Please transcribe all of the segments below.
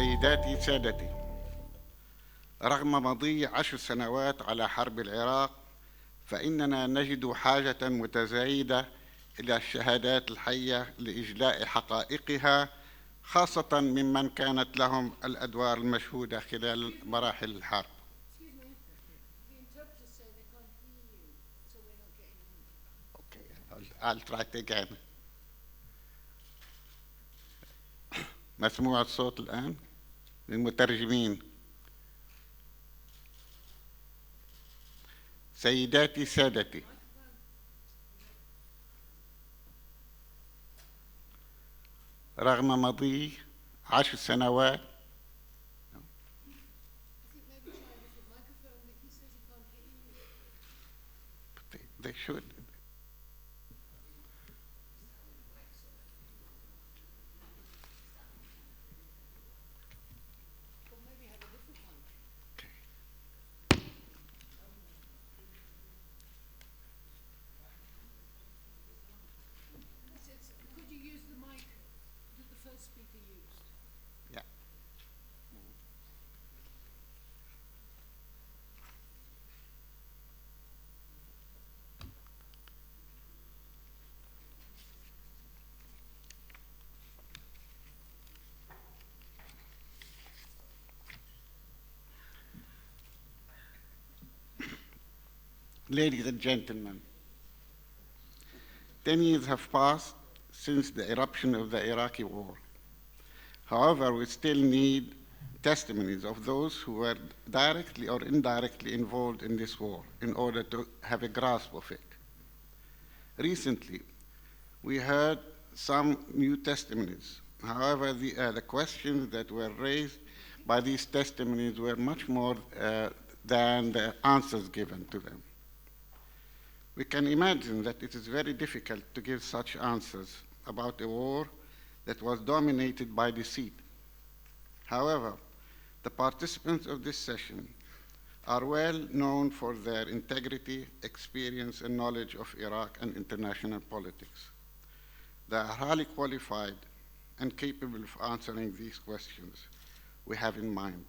سيداتي سادتي، رغم مضي 10 سنوات على حرب العراق، فإننا نجد حاجة متزايدة إلى الشهادات الحية لإجلاء حقائقها، خاصة ممن كانت لهم الأدوار المشهودة خلال مراحل الحرب. I'll try it again. مسموع الصوت الآن للمترجمين. سيداتي سادتي، رغم مضي 10 سنوات They should. Ladies and gentlemen, 10 years have passed since the eruption of the Iraqi war. However, we still need testimonies of those who were directly or indirectly involved in this war in order to have a grasp of it. Recently, we heard some new testimonies. However, the questions that were raised by these testimonies were much more than the answers given to them. We can imagine that it is very difficult to give such answers about a war that was dominated by deceit. However, the participants of this session are well known for their integrity, experience, and knowledge of Iraq and international politics. They are highly qualified and capable of answering these questions we have in mind.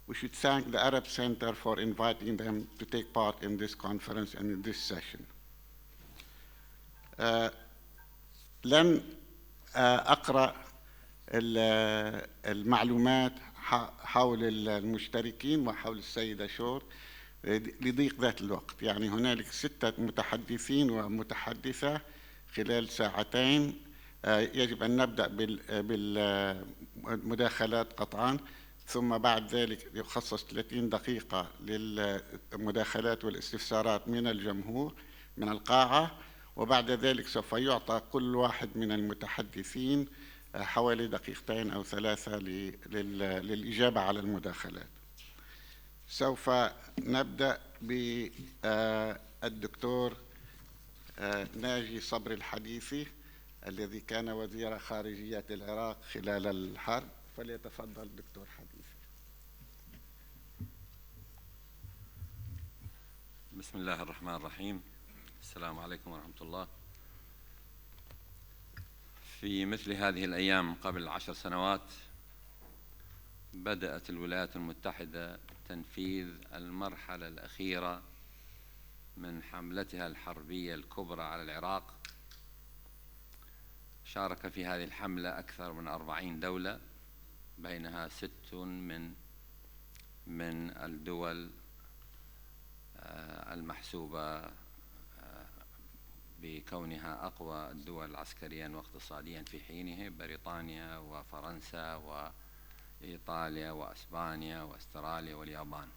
We should thank the Arab Center for inviting them to take part in this conference and in this session. لن أقرأ المعلومات حول المشتركين وحول السيدة شورت لضيق ذات الوقت. يعني هنالك 6 متحدثين ومتحدثة خلال ساعتين. يجب أن نبدأ بالمداخلات قطعاً، ثم بعد ذلك يخصص 30 دقيقة للمداخلات والاستفسارات من الجمهور من القاعة، وبعد ذلك سوف يعطى كل واحد من المتحدثين حوالي 2 أو 3 للإجابة على المداخلات. سوف نبدأ بالدكتور ناجي صبري الحديثي الذي كان وزير خارجية العراق خلال الحرب. فليتفضل دكتور حديثي. بسم الله الرحمن الرحيم. السلام عليكم ورحمة الله. في مثل هذه الأيام قبل 10 سنوات بدأت الولايات المتحدة تنفيذ المرحلة الأخيرة من حملتها الحربية الكبرى على العراق. شارك في هذه الحملة أكثر من 40 دولة، بينها 6 من الدول المحسوبة بكونها أقوى الدول عسكريا واقتصاديا في حينه: بريطانيا وفرنسا وإيطاليا وأسبانيا وأستراليا واليابان.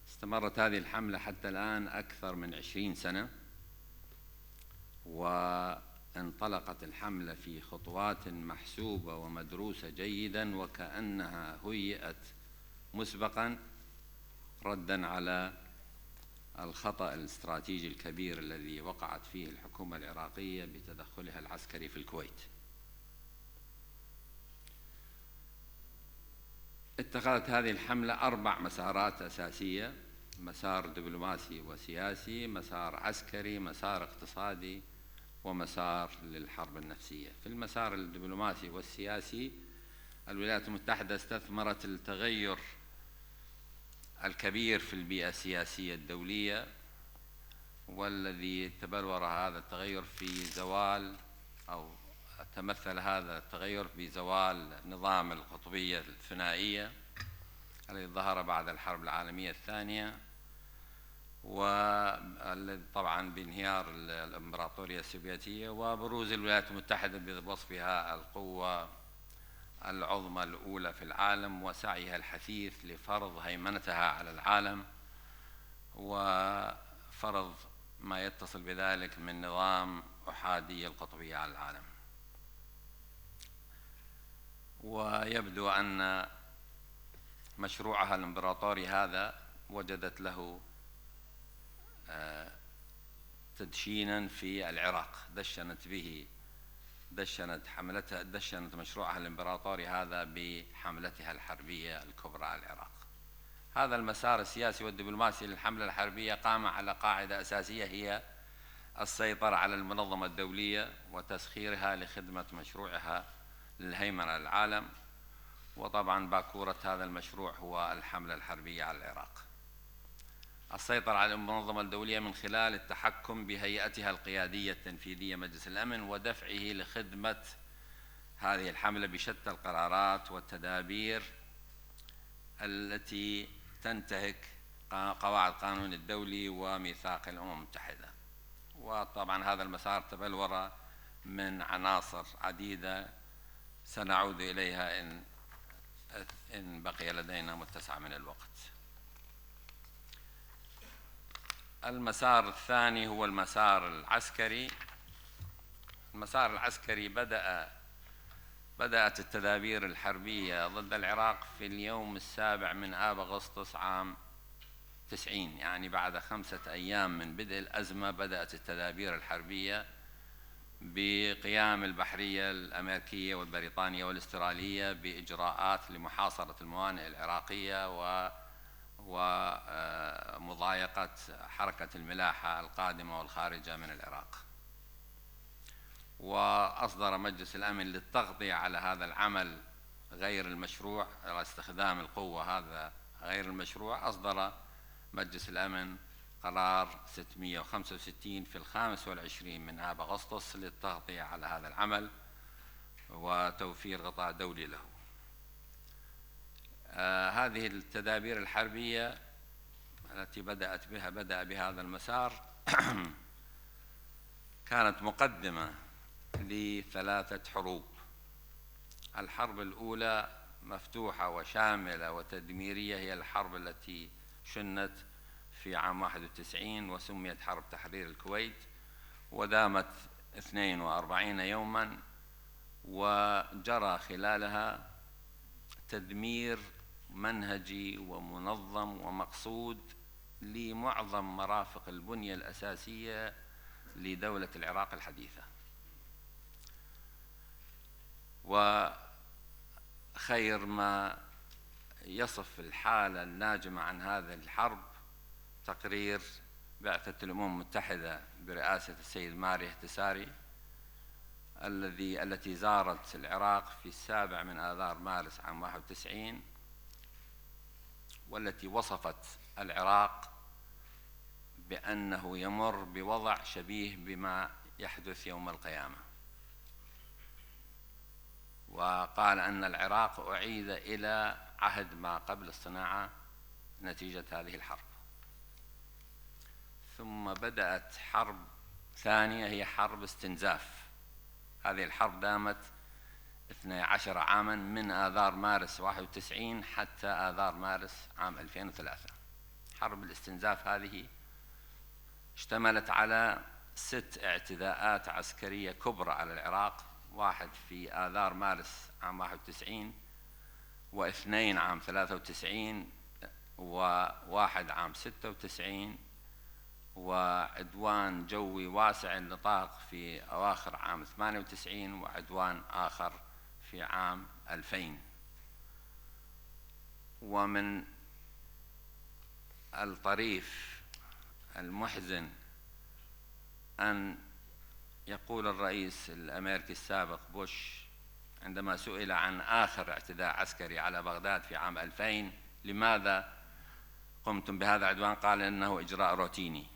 استمرت هذه الحملة حتى الآن أكثر من 20 سنة، وانطلقت الحملة في خطوات محسوبة ومدروسة جيدا، وكأنها هيئت مسبقا ردا على الخطأ الاستراتيجي الكبير الذي وقعت فيه الحكومة العراقية بتدخلها العسكري في الكويت. اتخذت هذه الحملة 4 مسارات أساسية: مسار دبلوماسي وسياسي، مسار عسكري، مسار اقتصادي، ومسار للحرب النفسية. في المسار الدبلوماسي والسياسي الولايات المتحدة استثمرت التغير الكبير في البيئة السياسية الدولية، والذي تبلور هذا التغير في زوال، أو تمثل هذا التغير بزوال نظام القطبية الثنائية الذي ظهر بعد الحرب العالمية الثانية، والذي طبعا بانهيار الإمبراطورية السوفيتية وبروز الولايات المتحدة بوصفها القوة العظمى الأولى في العالم وسعيها الحثيث لفرض هيمنتها على العالم وفرض ما يتصل بذلك من نظام أحادي القطبية على العالم. ويبدو أن مشروعها الإمبراطوري هذا وجدت له تدشينا في العراق، دشنت مشروعها الإمبراطوري هذا بحملتها الحربية الكبرى على العراق. هذا المسار السياسي والدبلوماسي للحملة الحربية قام على قاعدة أساسية هي السيطرة على المنظمة الدولية وتسخيرها لخدمة مشروعها للهيمنة على العالم، وطبعا باكورة هذا المشروع هو الحملة الحربية على العراق. السيطرة على المنظمة الدولية من خلال التحكم بهيئتها القيادية التنفيذية مجلس الأمن ودفعه لخدمة هذه الحملة بشتى القرارات والتدابير التي تنتهك قواعد القانون الدولي وميثاق الأمم المتحدة. وطبعا هذا المسار تبلور من عناصر عديدة سنعود إليها إن بقي لدينا متسع من الوقت. المسار الثاني هو المسار العسكري. المسار العسكري بدأت التدابير الحربية ضد العراق في اليوم 7 من آب أغسطس عام 90، يعني بعد 5 أيام من بدء الأزمة بدأت التدابير الحربية بقيام البحرية الأمريكية والبريطانية والأسترالية بإجراءات لمحاصرة الموانئ العراقية ومضايقة حركة الملاحة القادمة والخارجة من العراق. وأصدر مجلس الأمن للتغطية على هذا العمل غير المشروع، على استخدام القوة هذا غير المشروع، أصدر مجلس الأمن قرار 665 في 25 من آب أغسطس للتغطية على هذا العمل وتوفير غطاء دولي له. هذه التدابير الحربية التي بدأ بهذا المسار كانت مقدمة ل3 حروب. الحرب الأولى مفتوحة وشاملة وتدميرية، هي الحرب التي شنت في عام 91 وسميت حرب تحرير الكويت، ودامت 42 يوما، وجرى خلالها تدمير منهجي ومنظم ومقصود لمعظم مرافق البنية الأساسية لدولة العراق الحديثة. وخير ما يصف الحالة الناجمة عن هذه الحرب تقرير بعثة الأمم المتحدة برئاسة السيد ماري اهتساري التي زارت العراق في 7 من آذار مارس عام 91، والتي وصفت العراق بأنه يمر بوضع شبيه بما يحدث يوم القيامة، وقال أن العراق أعيد إلى عهد ما قبل الصناعة نتيجة هذه الحرب. ثم بدأت حرب ثانية هي حرب استنزاف. هذه الحرب دامت 12 عاما من آذار مارس 91 حتى آذار مارس عام 2003. حرب الاستنزاف هذه اشتملت على 6 اعتداءات عسكرية كبرى على العراق، 1 في آذار مارس عام 91 و2 عام 93 و1 عام 96 وعدوان جوي واسع النطاق في أواخر عام 98 وعدوان آخر في عام 2000. ومن الطريف المحزن أن يقول الرئيس الأمريكي السابق بوش عندما سئل عن آخر اعتداء عسكري على بغداد في عام 2000 لماذا قمتم بهذا العدوان؟ قال إنه إجراء روتيني.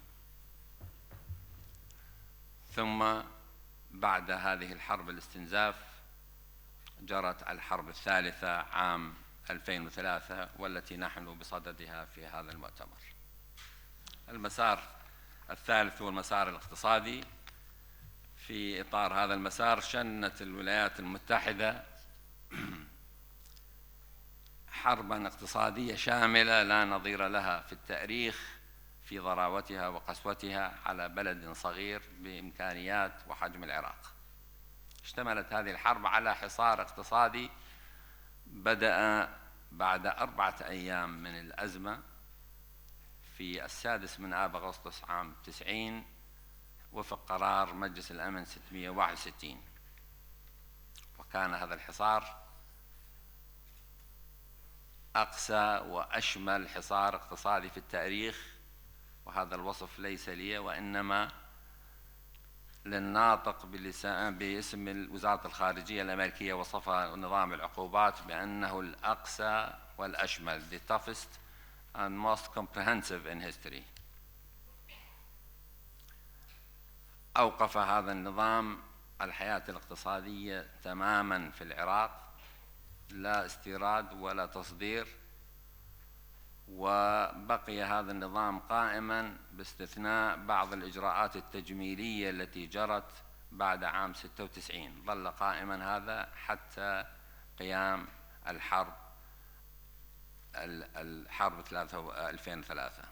ثم بعد هذه الحرب الاستنزاف جرت الحرب الثالثة عام 2003 والتي نحن بصددها في هذا المؤتمر. المسار الثالث هو المسار الاقتصادي. في إطار هذا المسار شنت الولايات المتحدة حربا اقتصادية شاملة لا نظير لها في التاريخ في ضراوتها وقسوتها على بلد صغير بإمكانيات وحجم العراق. اشتملت هذه الحرب على حصار اقتصادي بدأ بعد 4 أيام من الأزمة في 6 أغسطس عام 90 وفق قرار مجلس الأمن 661. وكان هذا الحصار أقسى وأشمل حصار اقتصادي في التاريخ، وهذا الوصف ليس لي وإنما للناطق باسم وزارة الخارجية الأمريكية. وصفها نظام العقوبات بأنه الأقسى والأشمل the toughest and most comprehensive in history. أوقف هذا النظام الحياة الاقتصادية تماما في العراق، لا استيراد ولا تصدير، وبقي هذا النظام قائما باستثناء بعض الإجراءات التجميلية التي جرت بعد عام 96. ظل قائما هذا حتى قيام الحرب 2003.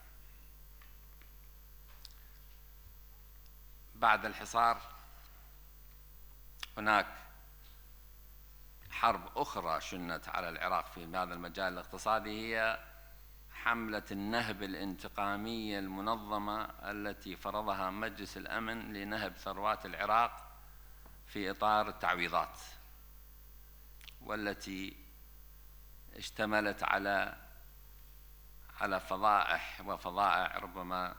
بعد الحصار هناك حرب أخرى شنت على العراق في هذا المجال الاقتصادي، هي حملة النهب الانتقامية المنظمة التي فرضها مجلس الأمن لنهب ثروات العراق في إطار التعويضات، والتي اشتملت على فضائح وفظائع ربما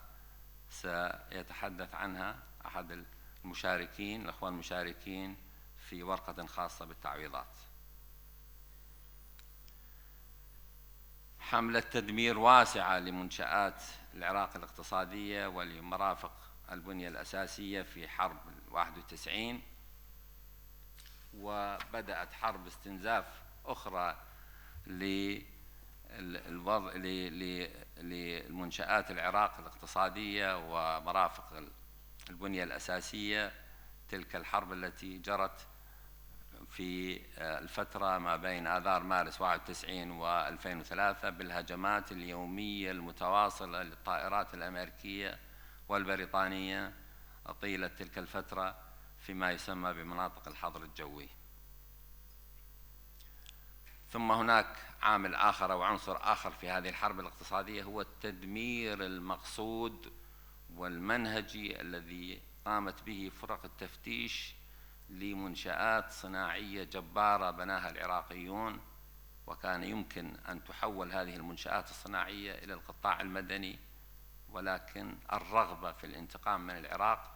سيتحدث عنها أحد المشاركين الأخوان المشاركين في ورقة خاصة بالتعويضات. حملة تدمير واسعة لمنشآت العراق الاقتصادية ولمرافق البنية الأساسية في حرب 91، وبدأت حرب استنزاف أخرى للمنشآت العراق الاقتصادية ومرافق البنية الأساسية. تلك الحرب التي جرت في الفترة ما بين آذار مارس 91 و2003 بالهجمات اليومية المتواصلة للطائرات الأمريكية والبريطانية طيلة تلك الفترة فيما يسمى بمناطق الحظر الجوي. ثم هناك عامل آخر أو عنصر آخر في هذه الحرب الاقتصادية هو التدمير المقصود والمنهجي الذي قامت به فرق التفتيش لمنشآت صناعية جبارة بناها العراقيون، وكان يمكن أن تحول هذه المنشآت الصناعية إلى القطاع المدني، ولكن الرغبة في الانتقام من العراق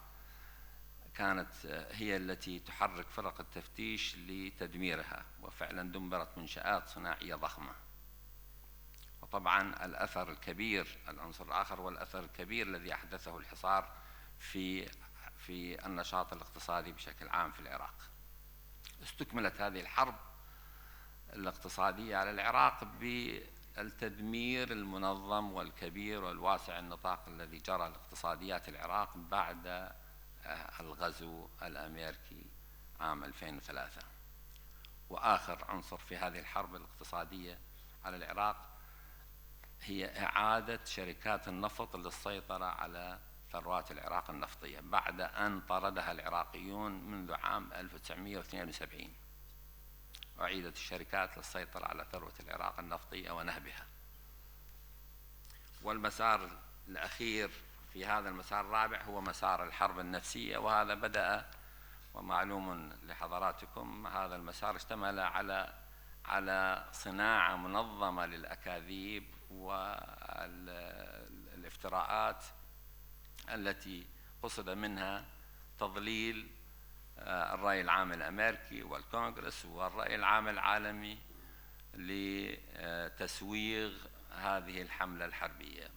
كانت هي التي تحرك فرق التفتيش لتدميرها، وفعلا دمرت منشآت صناعية ضخمة. وطبعا الأثر الكبير، العنصر الآخر والأثر الكبير الذي أحدثه الحصار في النشاط الاقتصادي بشكل عام في العراق. استكملت هذه الحرب الاقتصادية على العراق بالتدمير المنظم والكبير والواسع النطاق الذي جرى لاقتصاديات العراق بعد الغزو الأمريكي عام 2003. وآخر عنصر في هذه الحرب الاقتصادية على العراق هي إعادة شركات النفط للسيطرة على ثروات العراق النفطية بعد أن طردها العراقيون منذ عام 1972. أعيدت الشركات للسيطرة على ثروة العراق النفطية ونهبها. والمسار الأخير في هذا المسار الرابع هو مسار الحرب النفسية، وهذا بدأ ومعلوم لحضراتكم هذا المسار اشتمل على صناعة منظمة للأكاذيب والافتراءات التي قصد منها تضليل الرأي العام الأمريكي والكونغرس والرأي العام العالمي لتسويغ هذه الحملة الحربية،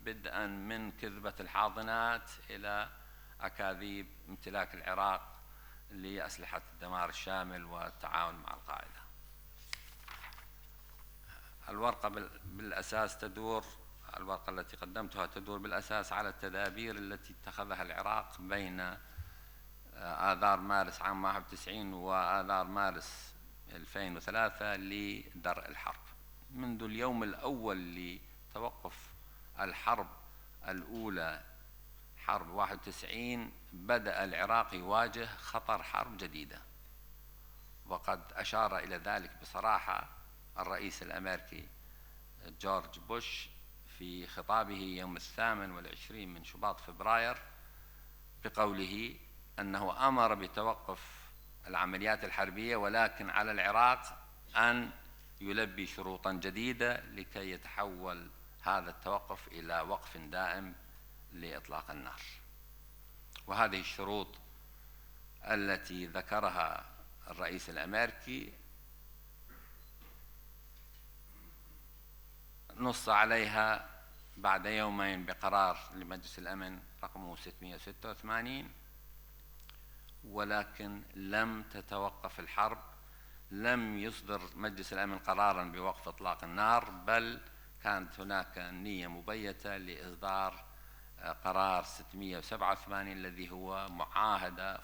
بدءا من كذبة الحاضنات إلى أكاذيب امتلاك العراق لأسلحة الدمار الشامل والتعاون مع القاعدة. الورقة بالأساس الورقة التي قدمتها تدور بالأساس على التدابير التي اتخذها العراق بين آذار مارس عام 91 وآذار مارس 2003 لدرء الحرب. منذ اليوم الأول لتوقف الحرب الأولى حرب 91 بدأ العراق يواجه خطر حرب جديدة، وقد أشار إلى ذلك بصراحة الرئيس الأمريكي جورج بوش في خطابه يوم 28 من شباط فبراير بقوله أنه أمر بتوقف العمليات الحربية، ولكن على العراق أن يلبي شروطا جديدة لكي يتحول هذا التوقف إلى وقف دائم لإطلاق النار. وهذه الشروط التي ذكرها الرئيس الأمريكي نص عليها بعد يومين بقرار لمجلس الأمن رقمه 686، ولكن لم تتوقف الحرب. لم يصدر مجلس الأمن قرارا بوقف إطلاق النار، بل كانت هناك نية مبيتة لإصدار قرار 687 الذي هو معاهدة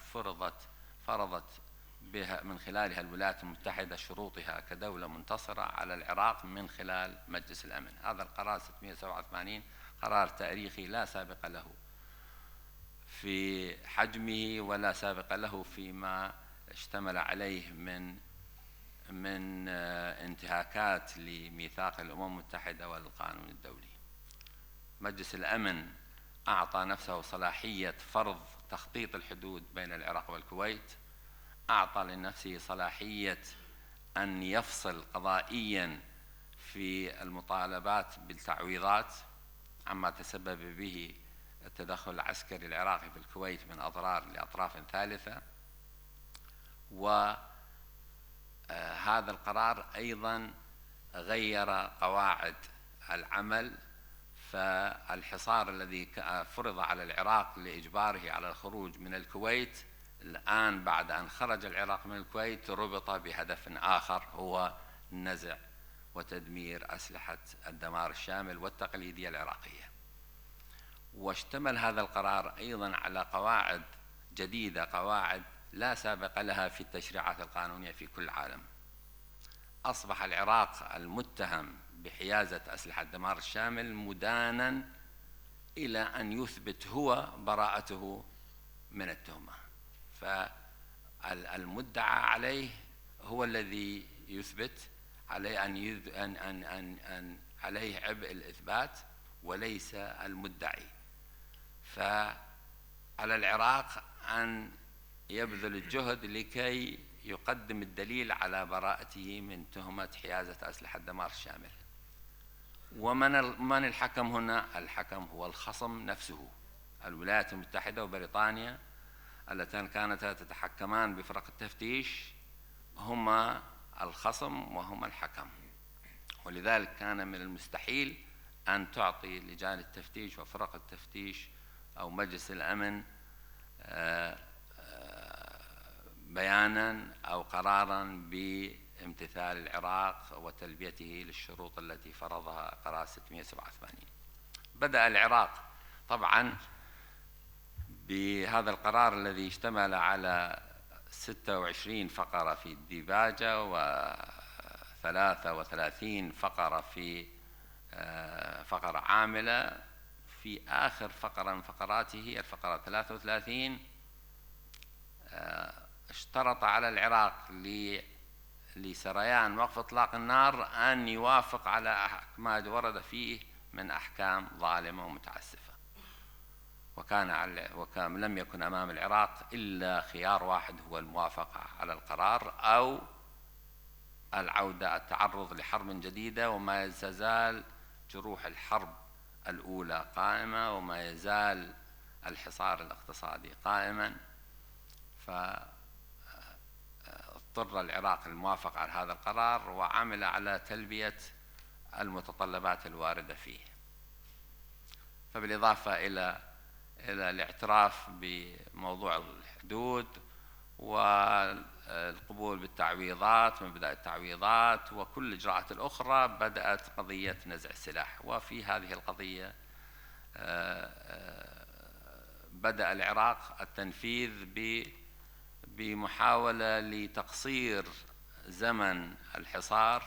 فرضت بها من خلالها الولايات المتحدة شروطها كدولة منتصرة على العراق من خلال مجلس الأمن. هذا القرار 687 قرار تاريخي لا سابق له في حجمه ولا سابق له فيما اشتمل عليه من انتهاكات لميثاق الأمم المتحدة والقانون الدولي. مجلس الأمن أعطى نفسه صلاحية فرض تخطيط الحدود بين العراق والكويت، أعطى لنفسه صلاحية أن يفصل قضائيا في المطالبات بالتعويضات عما تسبب به التدخل العسكري العراقي في الكويت من أضرار لأطراف ثالثة. وهذا القرار أيضا غير قواعد العمل، فالحصار الذي فرض على العراق لإجباره على الخروج من الكويت الآن بعد أن خرج العراق من الكويت ربط بهدف آخر هو نزع وتدمير أسلحة الدمار الشامل والتقليدية العراقية. واشتمل هذا القرار أيضا على قواعد جديدة، قواعد لا سابق لها في التشريعات القانونية في كل العالم. أصبح العراق المتهم بحيازة أسلحة الدمار الشامل مدانا إلى أن يثبت هو براءته من التهمة، فالمدعى عليه هو الذي يثبت عليه أن عليه عبء الإثبات وليس المدعي. فعلى العراق أن يبذل الجهد لكي يقدم الدليل على براءته من تهمة حيازة أسلحة الدمار الشامل. ومن الحكم هنا؟ الحكم هو الخصم نفسه، الولايات المتحدة وبريطانيا اللتان كانتا تتحكمان بفرق التفتيش هما الخصم وهما الحكم. ولذلك كان من المستحيل أن تعطي لجان التفتيش وفرق التفتيش أو مجلس الأمن بيانا أو قرارا بامتثال العراق وتلبيته للشروط التي فرضها قرار 687. بدأ العراق طبعا بهذا القرار الذي اشتمل على 26 فقرة في الديباجة و33 فقرة في فقرة عاملة. في آخر فقرة من فقراته الفقرة 33 اشترط على العراق لسريان وقف إطلاق النار أن يوافق على ما ورد فيه من أحكام ظالمة ومتعسفة، وكان لم يكن أمام العراق إلا خيار واحد هو الموافقة على القرار أو التعرض لحرب جديدة. وما تزال جروح الحرب الأولى قائمة وما يزال الحصار الاقتصادي قائما. فاضطر العراق للموافقة على هذا القرار وعمل على تلبية المتطلبات الواردة فيه. فبالإضافة إلى الاعتراف بموضوع الحدود والقبول بالتعويضات، مبدأ التعويضات وكل الإجراءات الأخرى، بدأت قضية نزع السلاح. وفي هذه القضية بدأ العراق التنفيذ بمحاولة لتقصير زمن الحصار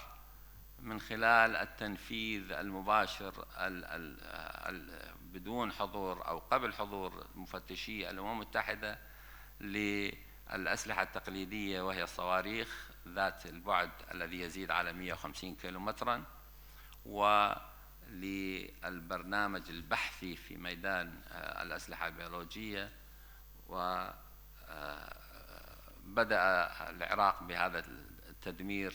من خلال التنفيذ المباشر بدون حضور أو قبل حضور مفتشي الأمم المتحدة للأسلحة التقليدية، وهي الصواريخ ذات البعد الذي يزيد على 150 كيلومترا، وللبرنامج البحثي في ميدان الأسلحة البيولوجية. وبدأ العراق بهذا التدمير،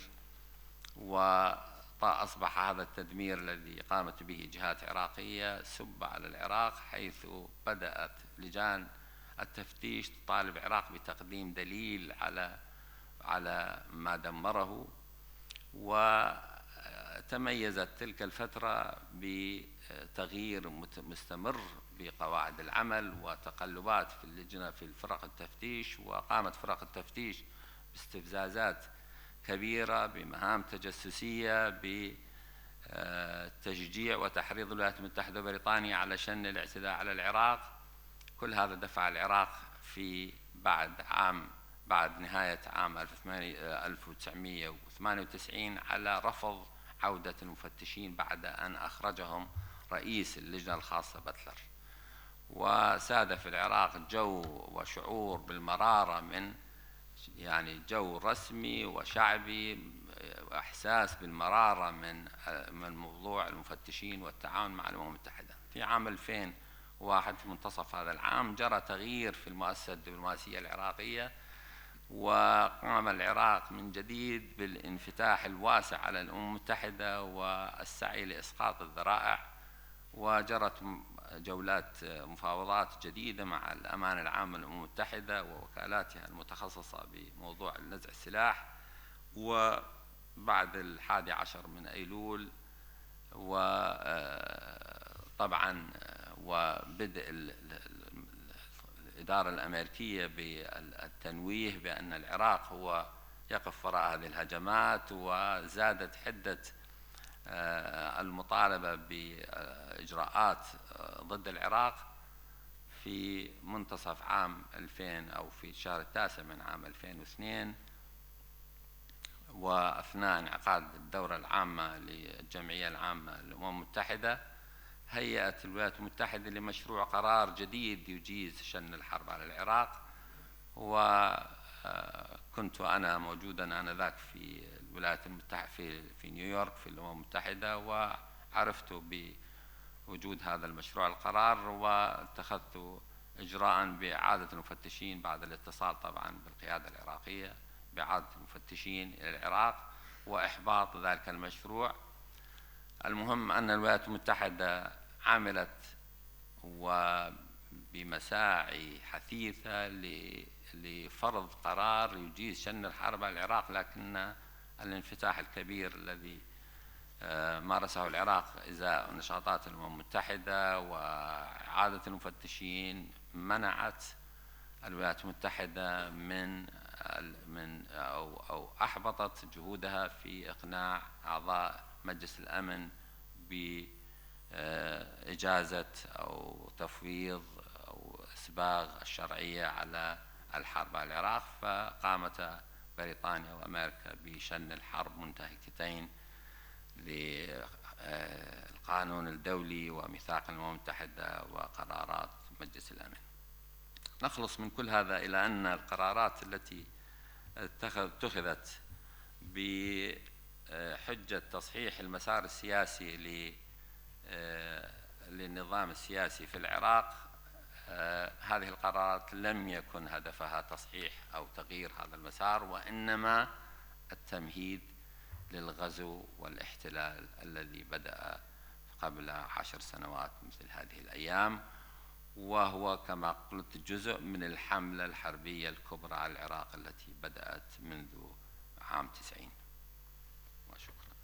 وأصبح هذا التدمير الذي قامت به جهات عراقية سب على العراق، حيث بدأت لجان التفتيش تطالب العراق بتقديم دليل على ما دمره. وتميزت تلك الفترة بتغيير مستمر بقواعد العمل وتقلبات في اللجنة في فرق التفتيش، وقامت فرق التفتيش باستفزازات كبيرة بمهام تجسسية بتشجيع وتحريض الولايات المتحدة وبريطانيا على شن الاعتداء على العراق. كل هذا دفع العراق بعد نهاية عام 1998 على رفض عودة المفتشين بعد أن أخرجهم رئيس اللجنة الخاصة بتلر. وساد في العراق جو وشعور بالمرارة يعني جو رسمي وشعبي، وإحساس بالمرارة من موضوع المفتشين والتعاون مع الأمم المتحدة. في عام 2001 في منتصف هذا العام جرى تغيير في المؤسسة الدبلوماسية العراقية، وقام العراق من جديد بالانفتاح الواسع على الأمم المتحدة والسعي لإسقاط الذرائع، وجرت جولات مفاوضات جديدة مع الأمانة العامة للأمم المتحدة ووكالاتها المتخصصة بموضوع نزع السلاح. وبعد 11 من أيلول وطبعا وبدء الإدارة الأمريكية بالتنويه بأن العراق هو يقف وراء هذه الهجمات، وزادت حدة المطالبة بإجراءات ضد العراق. في منتصف عام 2000 أو في الشهر التاسع من عام 2002 وأثناء انعقاد الدورة العامة للجمعية العامة للأمم المتحدة، هيأت الولايات المتحدة لمشروع قرار جديد يجيز شن الحرب على العراق. وكنت أنا موجودا آنذاك في الولايات المتحدة في نيويورك في الأمم المتحدة، وعرفت بوجود هذا المشروع القرار، واتخذت إجراء بإعادة المفتشين بعد الاتصال طبعا بالقيادة العراقية بإعادة المفتشين إلى العراق وإحباط ذلك المشروع. المهم أن الولايات المتحدة عملت وبمساعي حثيثة لفرض قرار يجيز شن الحرب على العراق، لكن الانفتاح الكبير الذي مارسه العراق إزاء نشاطات الأمم المتحدة وإعادة المفتشين منعت الولايات المتحدة أو أحبطت جهودها في إقناع أعضاء مجلس الأمن بإجازة أو تفويض أو إسباغ الشرعية على الحرب على العراق. فقامت بريطانيا وأمريكا بشن الحرب منتهكتين للقانون الدولي وميثاق الأمم المتحدة وقرارات مجلس الأمن. نخلص من كل هذا إلى أن القرارات التي اتخذت بحجة تصحيح المسار السياسي للنظام السياسي في العراق، هذه القرارات لم يكن هدفها تصحيح أو تغيير هذا المسار، وإنما التمهيد للغزو والاحتلال الذي بدأ قبل 10 سنوات مثل هذه الأيام. وهو كما قلت جزء من الحملة الحربية الكبرى على العراق التي بدأت منذ عام 90. وشكرا.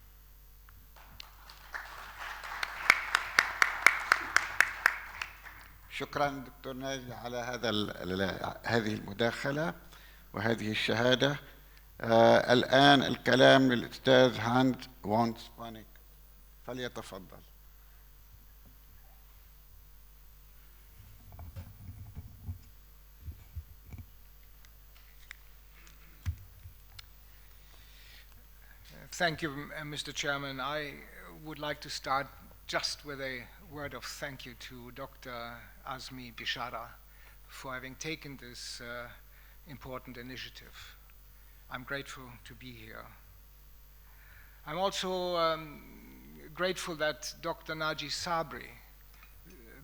شكرا دكتور ناجي على هذه المداخلة وهذه الشهادة. الآن الكلام للأستاذ هانس فون سبونك، فليتفضل. Thank you, Mr. Chairman. I would like to start just with a word of thank you to Dr. Azmi Bishara for having taken this important initiative. I'm grateful to be here. I'm also grateful that Dr. Naji Sabri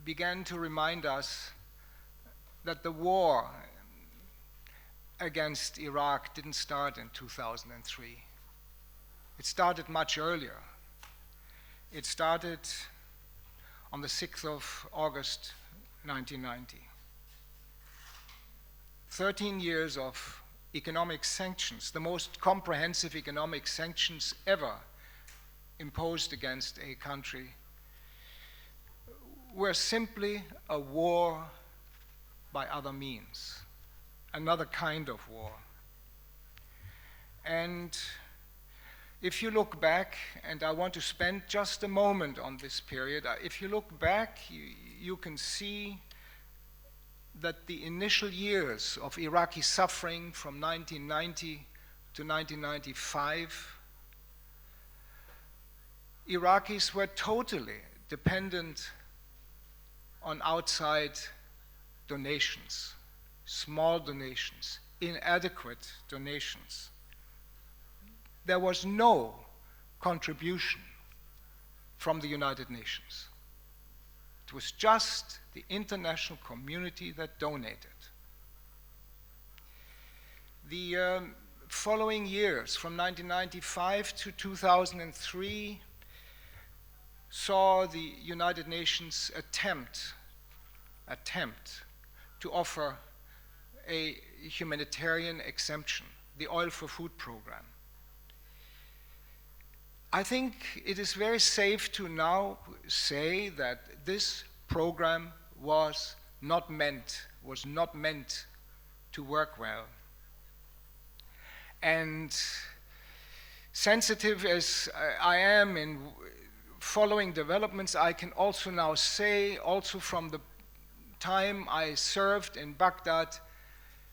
began to remind us that the war against Iraq didn't start in 2003. It started much earlier. It started on the 6th of August, 1990. 13 years of economic sanctions, the most comprehensive economic sanctions ever imposed against a country, were simply a war by other means, another kind of war. And if you look back, and I want to spend just a moment on this period, if you look back, you can see that the initial years of Iraqi suffering from 1990 to 1995, Iraqis were totally dependent on outside donations, small donations, inadequate donations. There was no contribution from the United Nations. It was just the international community that donated. The following years, from 1995 to 2003, saw the United Nations attempt to offer a humanitarian exemption, the Oil for Food program. I think it is very safe to now say that this program was not meant to work well. And sensitive as I am in following developments, I can also now say, also from the time I served in Baghdad,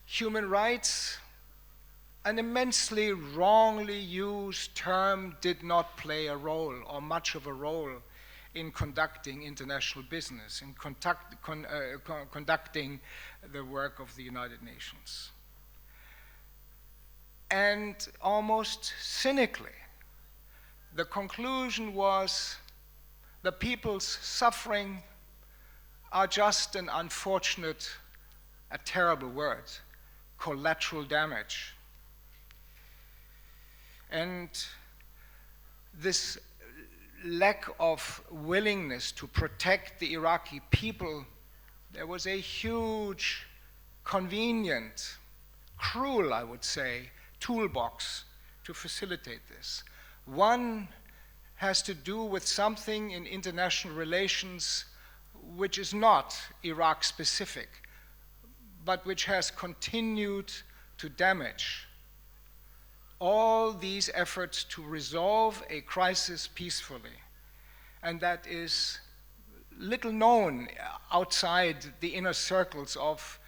human rights, an immensely wrongly used term, did not play a role or much of a role in conducting international business, in conducting the work of the United Nations. And almost cynically, the conclusion was the people's suffering are just an unfortunate, a terrible word, collateral damage. And this lack of willingness to protect the Iraqi people, there was a huge, convenient, cruel, I would say, toolbox to facilitate this. One has to do with something in international relations which is not Iraq specific, but which has continued to damage all these efforts to resolve a crisis peacefully. And that is little known outside the inner circles of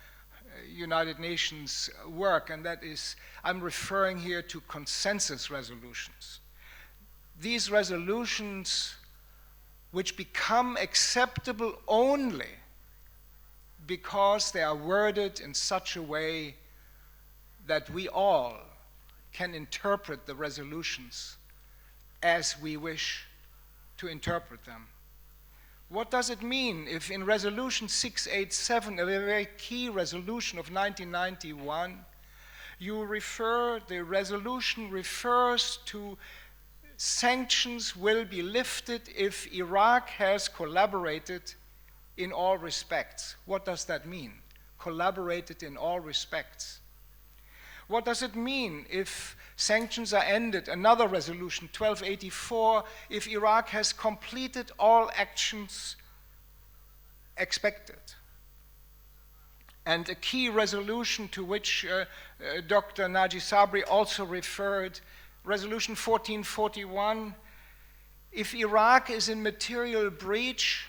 United Nations work, and that is, I'm referring here to consensus resolutions. These resolutions which become acceptable only because they are worded in such a way that we all can interpret the resolutions as we wish to interpret them. What does it mean if in Resolution 687, a very key resolution of 1991, the resolution refers to sanctions will be lifted if Iraq has collaborated in all respects. What does that mean? Collaborated in all respects. What does it mean if sanctions are ended? Another resolution, 1284, if Iraq has completed all actions expected. And a key resolution to which Dr. Naji Sabri also referred, Resolution 1441, if Iraq is in material breach,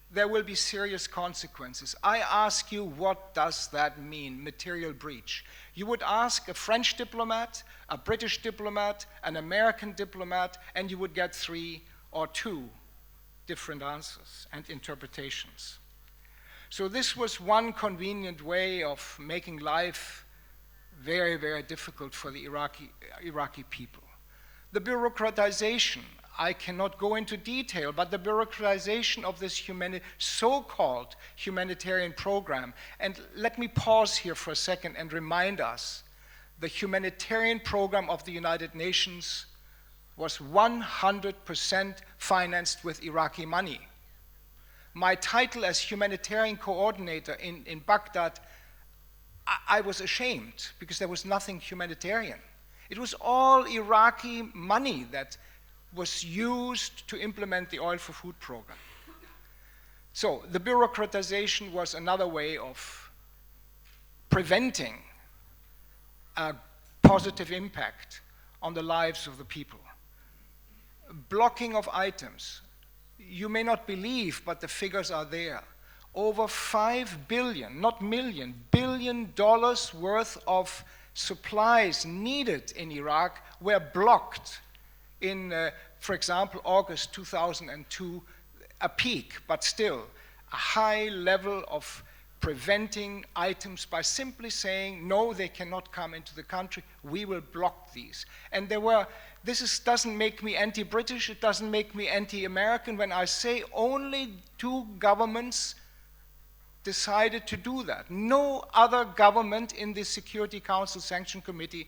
there will be serious consequences. I ask you, what does that mean, material breach? You would ask a French diplomat, a British diplomat, an American diplomat, and you would get 3 or 2 different answers and interpretations. So this was one convenient way of making life very, very difficult for the Iraqi people. The bureaucratization, I cannot go into detail, but the bureaucratization of this so-called humanitarian program, and let me pause here for a second and remind us, the humanitarian program of the United Nations was 100% financed with Iraqi money. My title as humanitarian coordinator in Baghdad, I was ashamed because there was nothing humanitarian. It was all Iraqi money that was used to implement the Oil for Food program. So the bureaucratization was another way of preventing a positive impact on the lives of the people. Blocking of items. You may not believe, but the figures are there. Over $5 billion, not million, $1 billion worth of supplies needed in Iraq were blocked in, for example, August 2002, a peak, but still a high level of preventing items by simply saying, no, they cannot come into the country, we will block these. And there were, doesn't make me anti-British, it doesn't make me anti-American when I say only 2 governments decided to do that. No other government in the Security Council Sanction Committee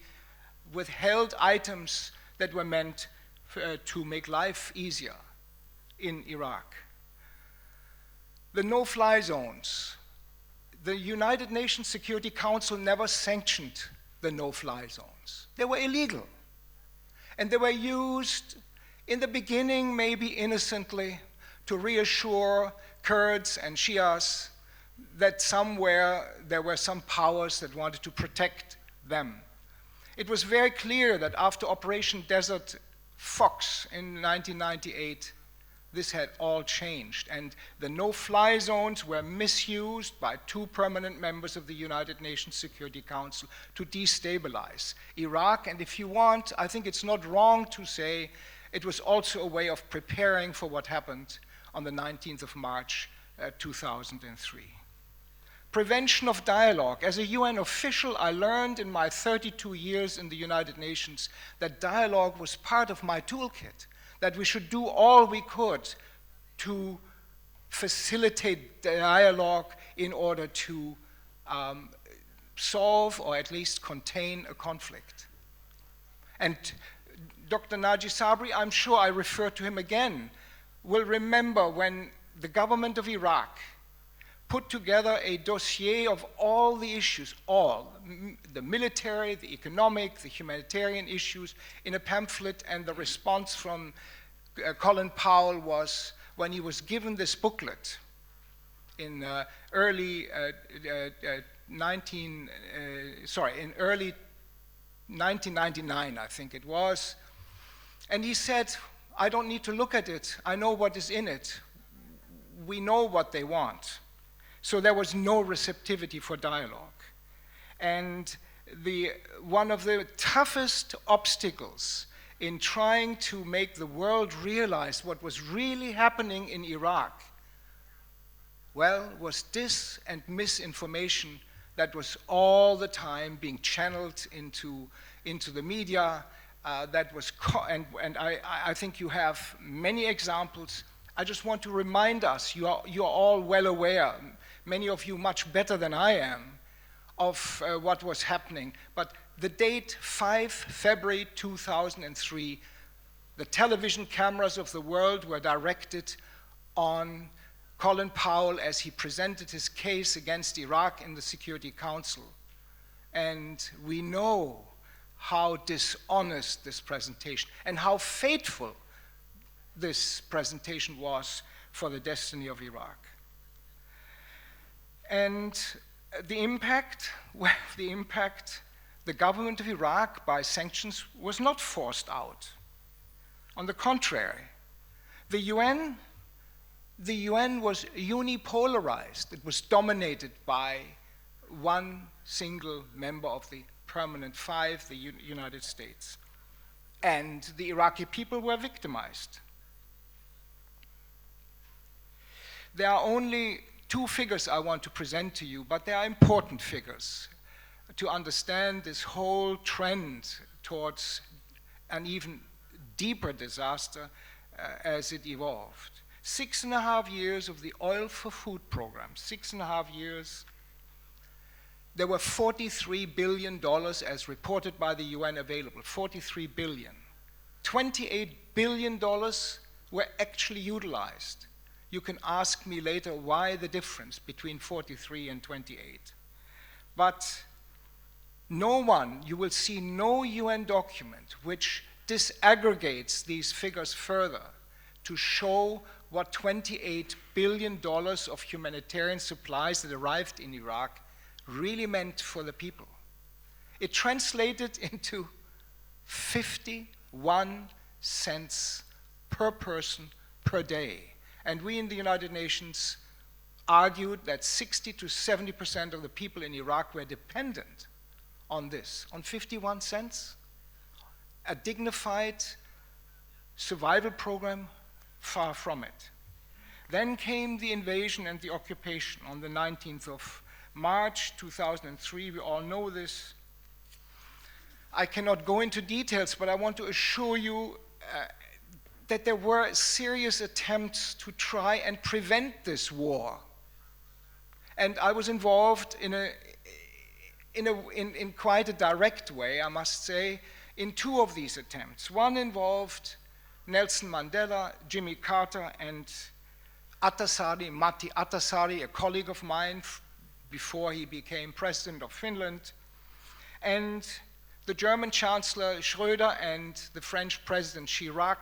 withheld items that were meant to make life easier in Iraq. The no-fly zones. The United Nations Security Council never sanctioned the no-fly zones. They were illegal. And they were used in the beginning, maybe innocently, to reassure Kurds and Shias that somewhere there were some powers that wanted to protect them. It was very clear that after Operation Desert Fox in 1998, this had all changed, and the no-fly zones were misused by 2 permanent members of the United Nations Security Council to destabilize Iraq. And if you want, I think it's not wrong to say it was also a way of preparing for what happened on the 19th of March, 2003. Prevention of dialogue. As a UN official, I learned in my 32 years in the United Nations that dialogue was part of my toolkit, that we should do all we could to facilitate dialogue in order to solve or at least contain a conflict. And Dr. Naji Sabri, I'm sure I refer to him again, will remember when the government of Iraq put together a dossier of all the issues, the military, the economic, the humanitarian issues, in a pamphlet, and the response from Colin Powell was, when he was given this booklet in early 1999, I think it was, and he said, I don't need to look at it, I know what is in it, we know what they want. So there was no receptivity for dialogue. And one of the toughest obstacles in trying to make the world realize what was really happening in Iraq, well, was dis and misinformation that was all the time being channeled into the media. I think you have many examples. I just want to remind us, you are all well aware, many of you much better than I am, of what was happening. But the date 5 February 2003, the television cameras of the world were directed on Colin Powell as he presented his case against Iraq in the Security Council. And we know how dishonest this presentation and how fateful this presentation was for the destiny of Iraq. And the impact, well, the government of Iraq by sanctions was not forced out. On the contrary, the UN was unipolarized. It was dominated by one single member of the Permanent Five, the United States. And the Iraqi people were victimized. There are only two figures I want to present to you, but they are important figures to understand this whole trend towards an even deeper disaster as it evolved. 6.5 years of the Oil for Food program, 6.5 years. There were $43 billion as reported by the UN available, 43 billion. $28 billion were actually utilized. You can ask me later why the difference between 43 and 28. But no one, you will see no UN document which disaggregates these figures further to show what $28 billion of humanitarian supplies that arrived in Iraq really meant for the people. It translated into 51 cents per person per day. And we in the United Nations argued that 60 to 70% of the people in Iraq were dependent on this, on 51 cents. A dignified survival program, far from it. Then came the invasion and the occupation on the 19th of March 2003. We all know this. I cannot go into details, but I want to assure you that there were serious attempts to try and prevent this war. And I was involved in quite a direct way, I must say, in two of these attempts. One involved Nelson Mandela, Jimmy Carter, and Matti Ahtisaari, a colleague of mine before he became president of Finland, and the German Chancellor Schröder and the French President Chirac.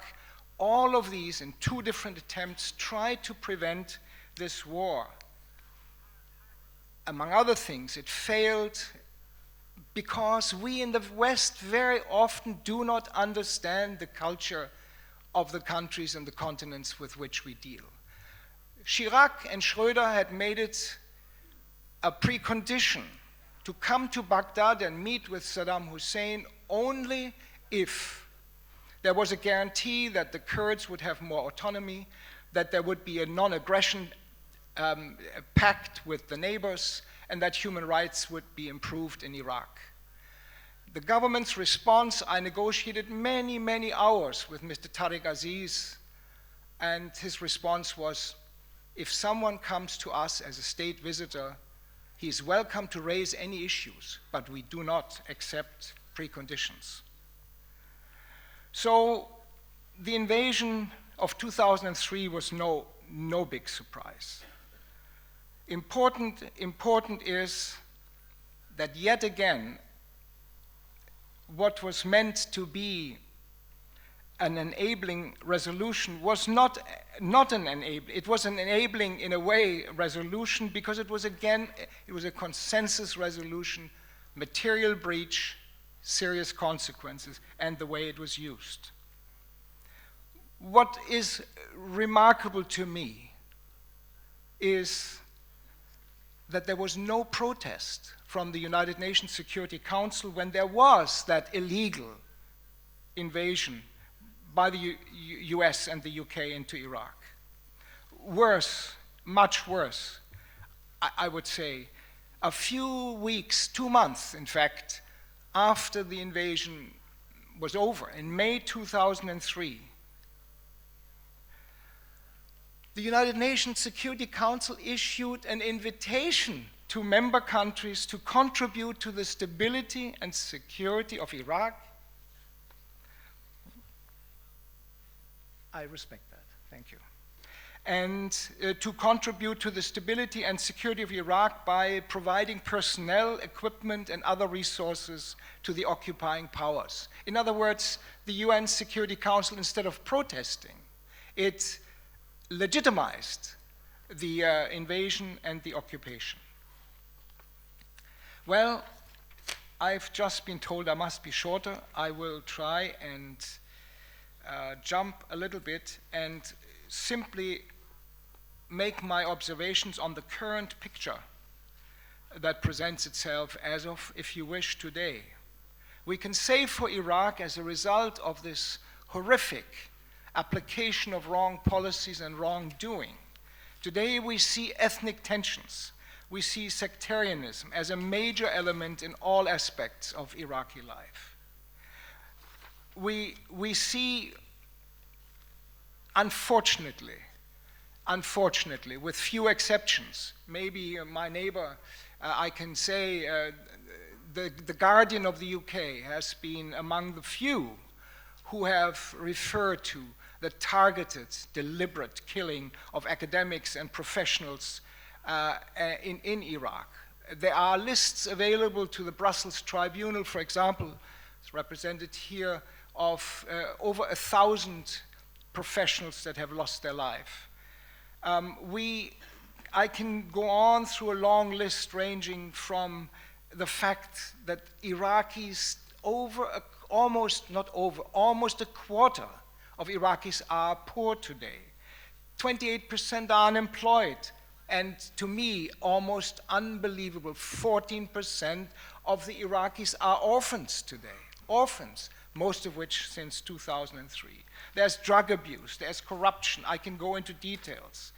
All of these, in two different attempts, tried to prevent this war. Among other things, it failed because we in the West very often do not understand the culture of the countries and the continents with which we deal. Chirac and Schröder had made it a precondition to come to Baghdad and meet with Saddam Hussein only if there was a guarantee that the Kurds would have more autonomy, that there would be a non-aggression pact with the neighbors, and that human rights would be improved in Iraq. The government's response, I negotiated many, many hours with Mr. Tariq Aziz, and his response was, if someone comes to us as a state visitor, he is welcome to raise any issues, but we do not accept preconditions. So the invasion of 2003 was no big surprise. Important is that yet again, what was meant to be an enabling resolution was not an enabling, it was an enabling in a way resolution because it was a consensus resolution, material breach, serious consequences, and the way it was used. What is remarkable to me is that there was no protest from the United Nations Security Council when there was that illegal invasion by the US and the UK into Iraq. Worse, much worse, I would say, a few weeks, 2 months, in fact, after the invasion was over, in May 2003, the United Nations Security Council issued an invitation to member countries to contribute to the stability and security of Iraq. I respect that, thank you. and to contribute to the stability and security of Iraq by providing personnel, equipment, and other resources to the occupying powers. In other words, the UN Security Council, instead of protesting, it legitimized the invasion and the occupation. Well, I've just been told I must be shorter. I will try and jump a little bit and simply make my observations on the current picture that presents itself as of, if you wish, today. We can say for Iraq, as a result of this horrific application of wrong policies and wrongdoing, today we see ethnic tensions. We see sectarianism as a major element in all aspects of Iraqi life. We see, unfortunately, with few exceptions, maybe my neighbor, I can say the Guardian of the UK has been among the few who have referred to the targeted, deliberate killing of academics and professionals in Iraq. There are lists available to the Brussels Tribunal, for example, it's represented here, of over 1,000 professionals that have lost their life. I can go on through a long list ranging from the fact that Iraqis almost a quarter of Iraqis are poor today. 28% are unemployed. And to me, almost unbelievable, 14% of the Iraqis are orphans today. Orphans, most of which since 2003. There's drug abuse, there's corruption. I can go into details.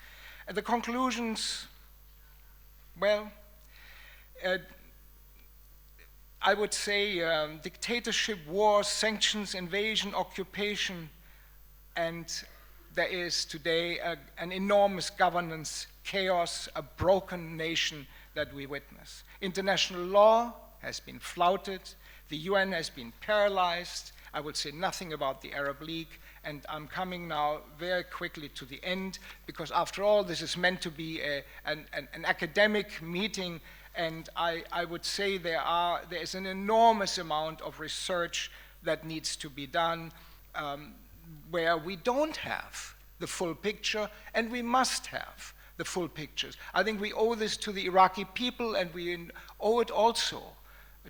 And the conclusions, well, I would say dictatorship, war, sanctions, invasion, occupation, and there is today an enormous governance chaos, a broken nation that we witness. International law has been flouted, the UN has been paralyzed. I would say nothing about the Arab League, and I'm coming now very quickly to the end, because after all, this is meant to be an academic meeting, and I would say there is an enormous amount of research that needs to be done, where we don't have the full picture, and we must have the full pictures. I think we owe this to the Iraqi people, and we owe it also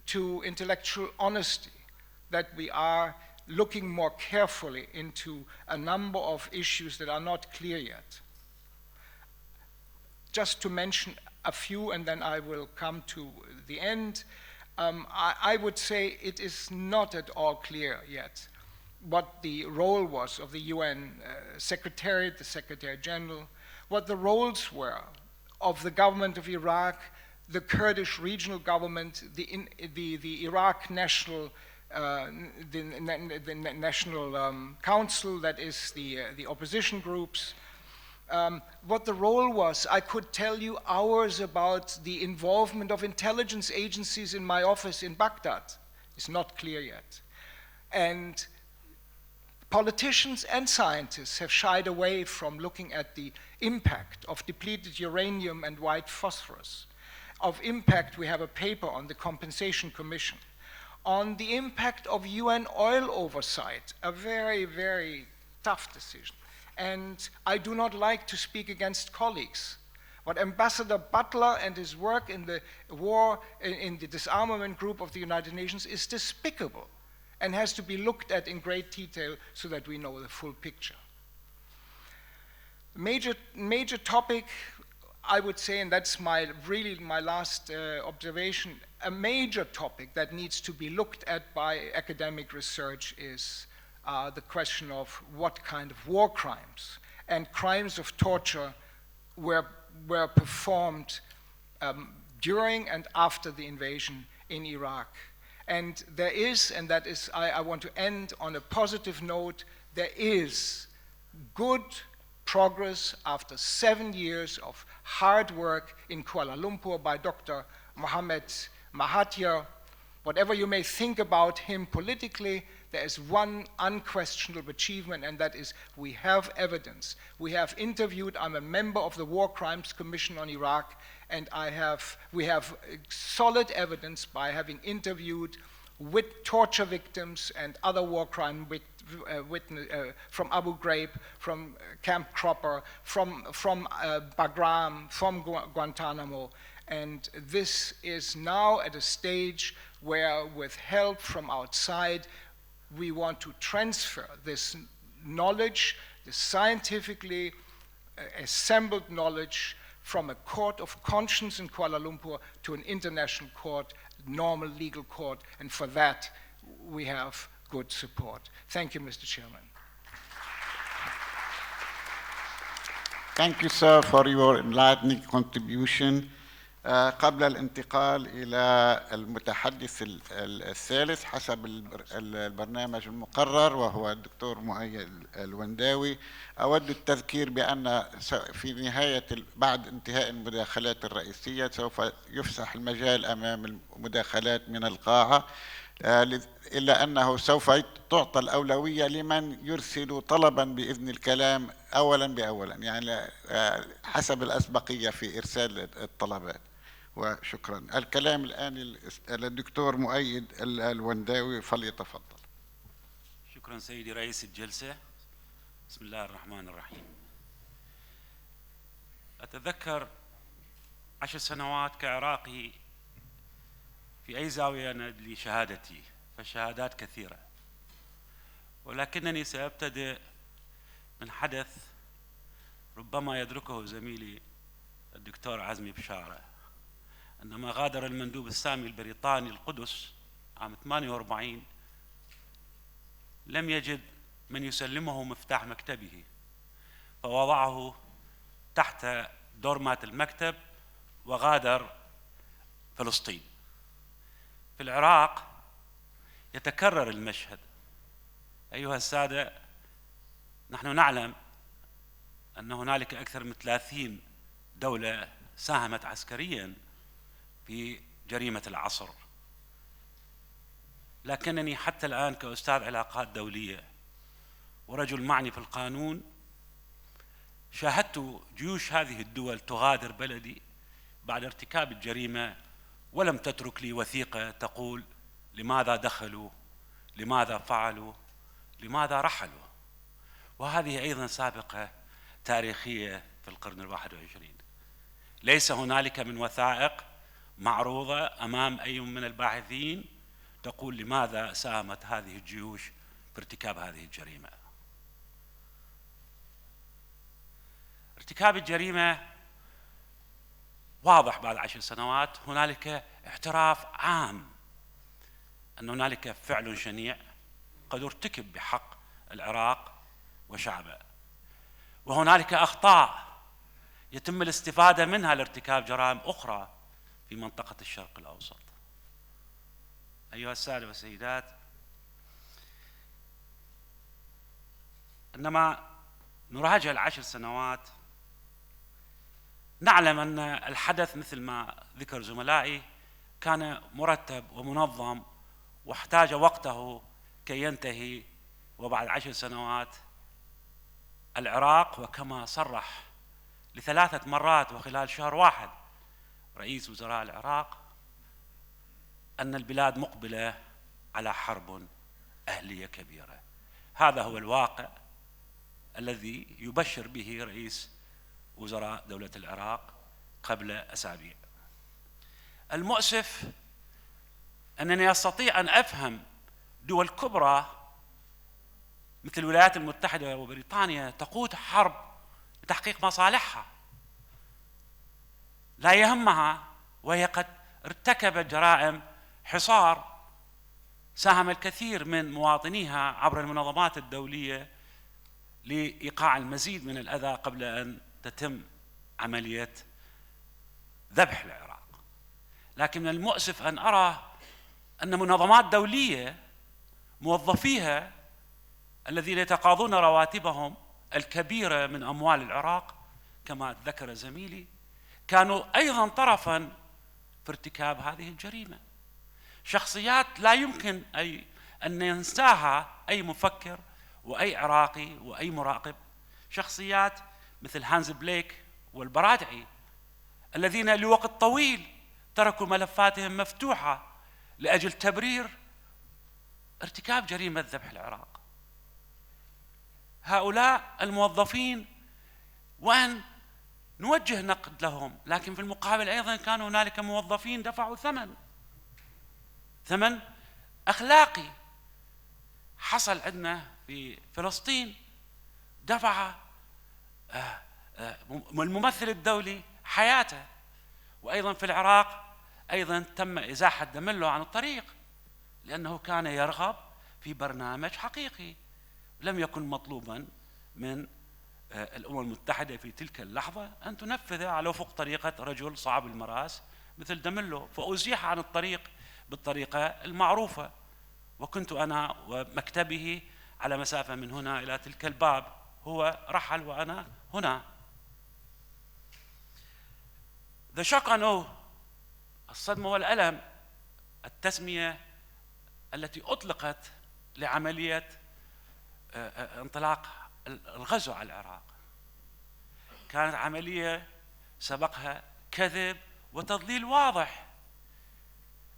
to intellectual honesty, that we are looking more carefully into a number of issues that are not clear yet. Just to mention a few, and then I will come to the end. I would say it is not at all clear yet what the role was of the UN Secretariat, the Secretary General, what the roles were of the government of Iraq, the Kurdish regional government, the Iraq National National Council, that is the opposition groups. What the role was, I could tell you hours about the involvement of intelligence agencies in my office in Baghdad. It's not clear yet. And politicians and scientists have shied away from looking at the impact of depleted uranium and white phosphorus. Of impact, we have a paper on the Compensation Commission. On the impact of UN oil oversight, a very, very tough decision. And I do not like to speak against colleagues. What Ambassador Butler and his work in the war, in the disarmament group of the United Nations is despicable, and has to be looked at in great detail so that we know the full picture. Major topic, I would say, and that's really my last observation, a major topic that needs to be looked at by academic research is the question of what kind of war crimes and crimes of torture were performed during and after the invasion in Iraq. And there is, and that is, I want to end on a positive note, there is good progress after 7 years of hard work in Kuala Lumpur by Dr. Mohammed Mahathir. Whatever you may think about him politically, there is one unquestionable achievement, and that is we have evidence. We have interviewed, I'm a member of the War Crimes Commission on Iraq, and we have solid evidence by having interviewed with torture victims and other war crime from Abu Ghraib, from Camp Cropper, from Bagram, from Guantanamo. And this is now at a stage where, with help from outside, we want to transfer this knowledge, the scientifically assembled knowledge, from a court of conscience in Kuala Lumpur to an international court, normal legal court, and for that we have good support. Thank you, Mr. Chairman. Thank you, sir, for your enlightening contribution. قبل الانتقال إلى المتحدث الثالث حسب البرنامج المقرر وهو الدكتور مؤيد الونداوي، أود التذكير بأن في نهاية بعد انتهاء المداخلات الرئيسية سوف يفسح المجال أمام المداخلات من القاعة، إلا أنه سوف تعطى الأولوية لمن يرسل طلبا بإذن الكلام أولا بأولا، يعني حسب الأسبقية في إرسال الطلبات. وشكرا. الكلام الآن للدكتور مؤيد الونداوي، فليتفضل. شكرا سيدي رئيس الجلسة. بسم الله الرحمن الرحيم. أتذكر 10 سنوات كعراقي في أي زاوية ندلي شهادتي، فالشهادات كثيرة، ولكنني سأبتدئ من حدث ربما يدركه زميلي الدكتور عزمي بشارة. عندما غادر المندوب السامي البريطاني القدس عام 48 لم يجد من يسلمه مفتاح مكتبه، فوضعه تحت دورمات المكتب وغادر فلسطين. في العراق يتكرر المشهد. أيها السادة، نحن نعلم أن هنالك أكثر من 30 دولة ساهمت عسكرياً في جريمة العصر، لكنني حتى الآن كأستاذ علاقات دولية ورجل معني في القانون شاهدت جيوش هذه الدول تغادر بلدي بعد ارتكاب الجريمة ولم تترك لي وثيقة تقول لماذا دخلوا، لماذا فعلوا، لماذا رحلوا. وهذه أيضا سابقة تاريخية في القرن 21. ليس هنالك من وثائق معروضة أمام أي من الباحثين تقول لماذا ساهمت هذه الجيوش في ارتكاب هذه الجريمة. ارتكاب الجريمة واضح بعد 10 سنوات. هنالك اعتراف عام أن هنالك فعل شنيع قد ارتكب بحق العراق وشعبه، وهنالك أخطاء يتم الاستفادة منها لارتكاب جرائم أخرى في منطقة الشرق الأوسط. أيها السادة والسيدات، عندما نراجع 10 سنوات نعلم أن الحدث مثل ما ذكر زملائي كان مرتب ومنظم واحتاج وقته كي ينتهي. وبعد 10 سنوات العراق، وكما صرح ل3 مرات وخلال شهر واحد رئيس وزراء العراق، أن البلاد مقبلة على حرب أهلية كبيرة. هذا هو الواقع الذي يبشر به رئيس وزراء دولة العراق قبل أسابيع. المؤسف أنني أستطيع أن أفهم دول كبرى مثل الولايات المتحدة وبريطانيا تقود حرب لتحقيق مصالحها، لا يهمها، وهي قد ارتكبت جرائم حصار ساهم الكثير من مواطنيها عبر المنظمات الدولية لإيقاع المزيد من الأذى قبل أن تتم عملية ذبح العراق. لكن من المؤسف أن أرى أن منظمات دولية موظفيها الذين يتقاضون رواتبهم الكبيرة من أموال العراق كما ذكر زميلي كانوا أيضا طرفا في ارتكاب هذه الجريمة. شخصيات لا يمكن أن ينساها أي مفكر وأي عراقي وأي مراقب. شخصيات مثل هانس بليك والبرادعي الذين لوقت طويل تركوا ملفاتهم مفتوحة لأجل تبرير ارتكاب جريمة ذبح العراق. هؤلاء الموظفين وأن نوجه نقد لهم، لكن في المقابل أيضا كان هنالك موظفين دفعوا ثمن أخلاقي. حصل عندنا في فلسطين دفع الممثل الدولي حياته، وأيضا في العراق أيضا تم إزاحة دمله عن الطريق لأنه كان يرغب في برنامج حقيقي لم يكن مطلوبا من الأمم المتحدة في تلك اللحظة أن تنفذه على وفق طريقة رجل صعب المراس مثل دمله، فأزيح عن الطريق بالطريقة المعروفة، وكنت أنا ومكتبه على مسافة من هنا إلى تلك الباب، هو رحل وأنا هنا. The shock and awe، الصدمة والألم، التسمية التي أطلقت لعملية انطلاق الغزو على العراق كانت عملية سبقها كذب وتضليل واضح.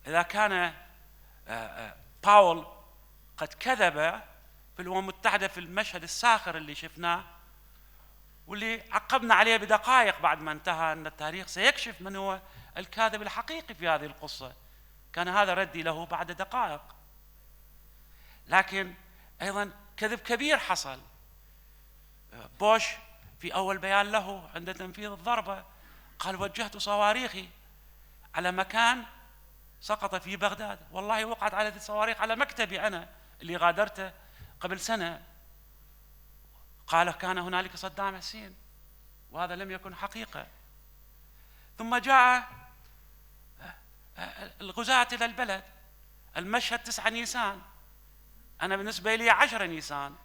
إذا كان باول قد كذب في الأمم المتحدة في المشهد الساخر اللي شفناه واللي عقبنا عليه بدقائق بعد ما انتهى أن التاريخ سيكشف من هو الكاذب الحقيقي في هذه القصة، كان هذا ردي له بعد دقائق. لكن أيضا كذب كبير حصل. بوش في أول بيان له عند تنفيذ الضربة قال وجهت صواريخي على مكان سقط في بغداد، والله وقعت على الصواريخ على مكتبي أنا اللي غادرته قبل سنة. قال كان هنالك صدام حسين، وهذا لم يكن حقيقة. ثم جاء الغزاة إلى البلد، المشهد 9 نيسان، أنا بالنسبة لي 10 نيسان،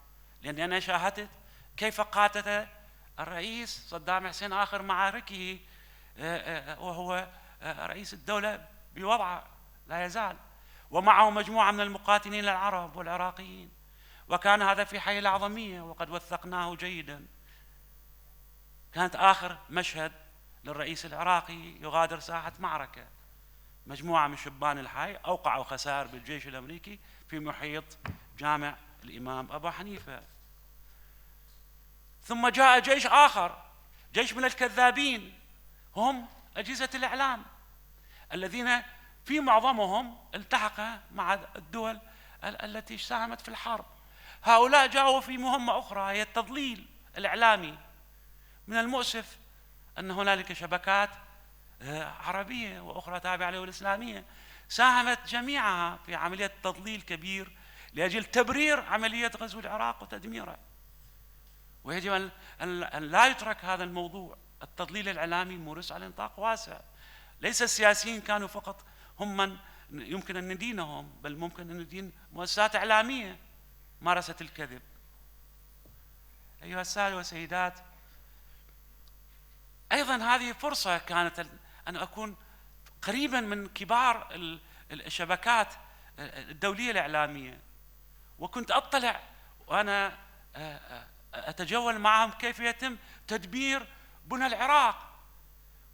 لأني أنا شاهدت كيف قاتل الرئيس صدام حسين آخر معاركه وهو رئيس الدولة بوضعه لا يزال، ومعه مجموعة من المقاتلين العرب والعراقيين، وكان هذا في حي الأعظمية وقد وثقناه جيدا. كانت آخر مشهد للرئيس العراقي يغادر ساحة معركة، مجموعة من شبان الحي أوقعوا خسائر بالجيش الأمريكي في محيط جامع الإمام أبو حنيفة. ثم جاء جيش آخر، جيش من الكذابين، هم أجهزة الإعلام الذين في معظمهم التحق مع الدول التي ساهمت في الحرب. هؤلاء جاءوا في مهمة أخرى هي التضليل الإعلامي. من المؤسف أن هنالك شبكات عربية وأخرى تابعة له الإسلامية ساهمت جميعها في عملية تضليل كبير لأجل تبرير عملية غزو العراق وتدميره. ويجب أن لا يترك هذا الموضوع. التضليل الإعلامي مورس على نطاق واسع، ليس السياسيين كانوا فقط هم من يمكن أن ندينهم، بل ممكن أن ندين مؤسسات إعلامية مارست الكذب. أيها السادة والسيدات، أيضا هذه فرصة كانت أن أكون قريبا من كبار الشبكات الدولية الإعلامية، وكنت أطلع وأنا أتجول معهم كيف يتم تدمير بنى العراق.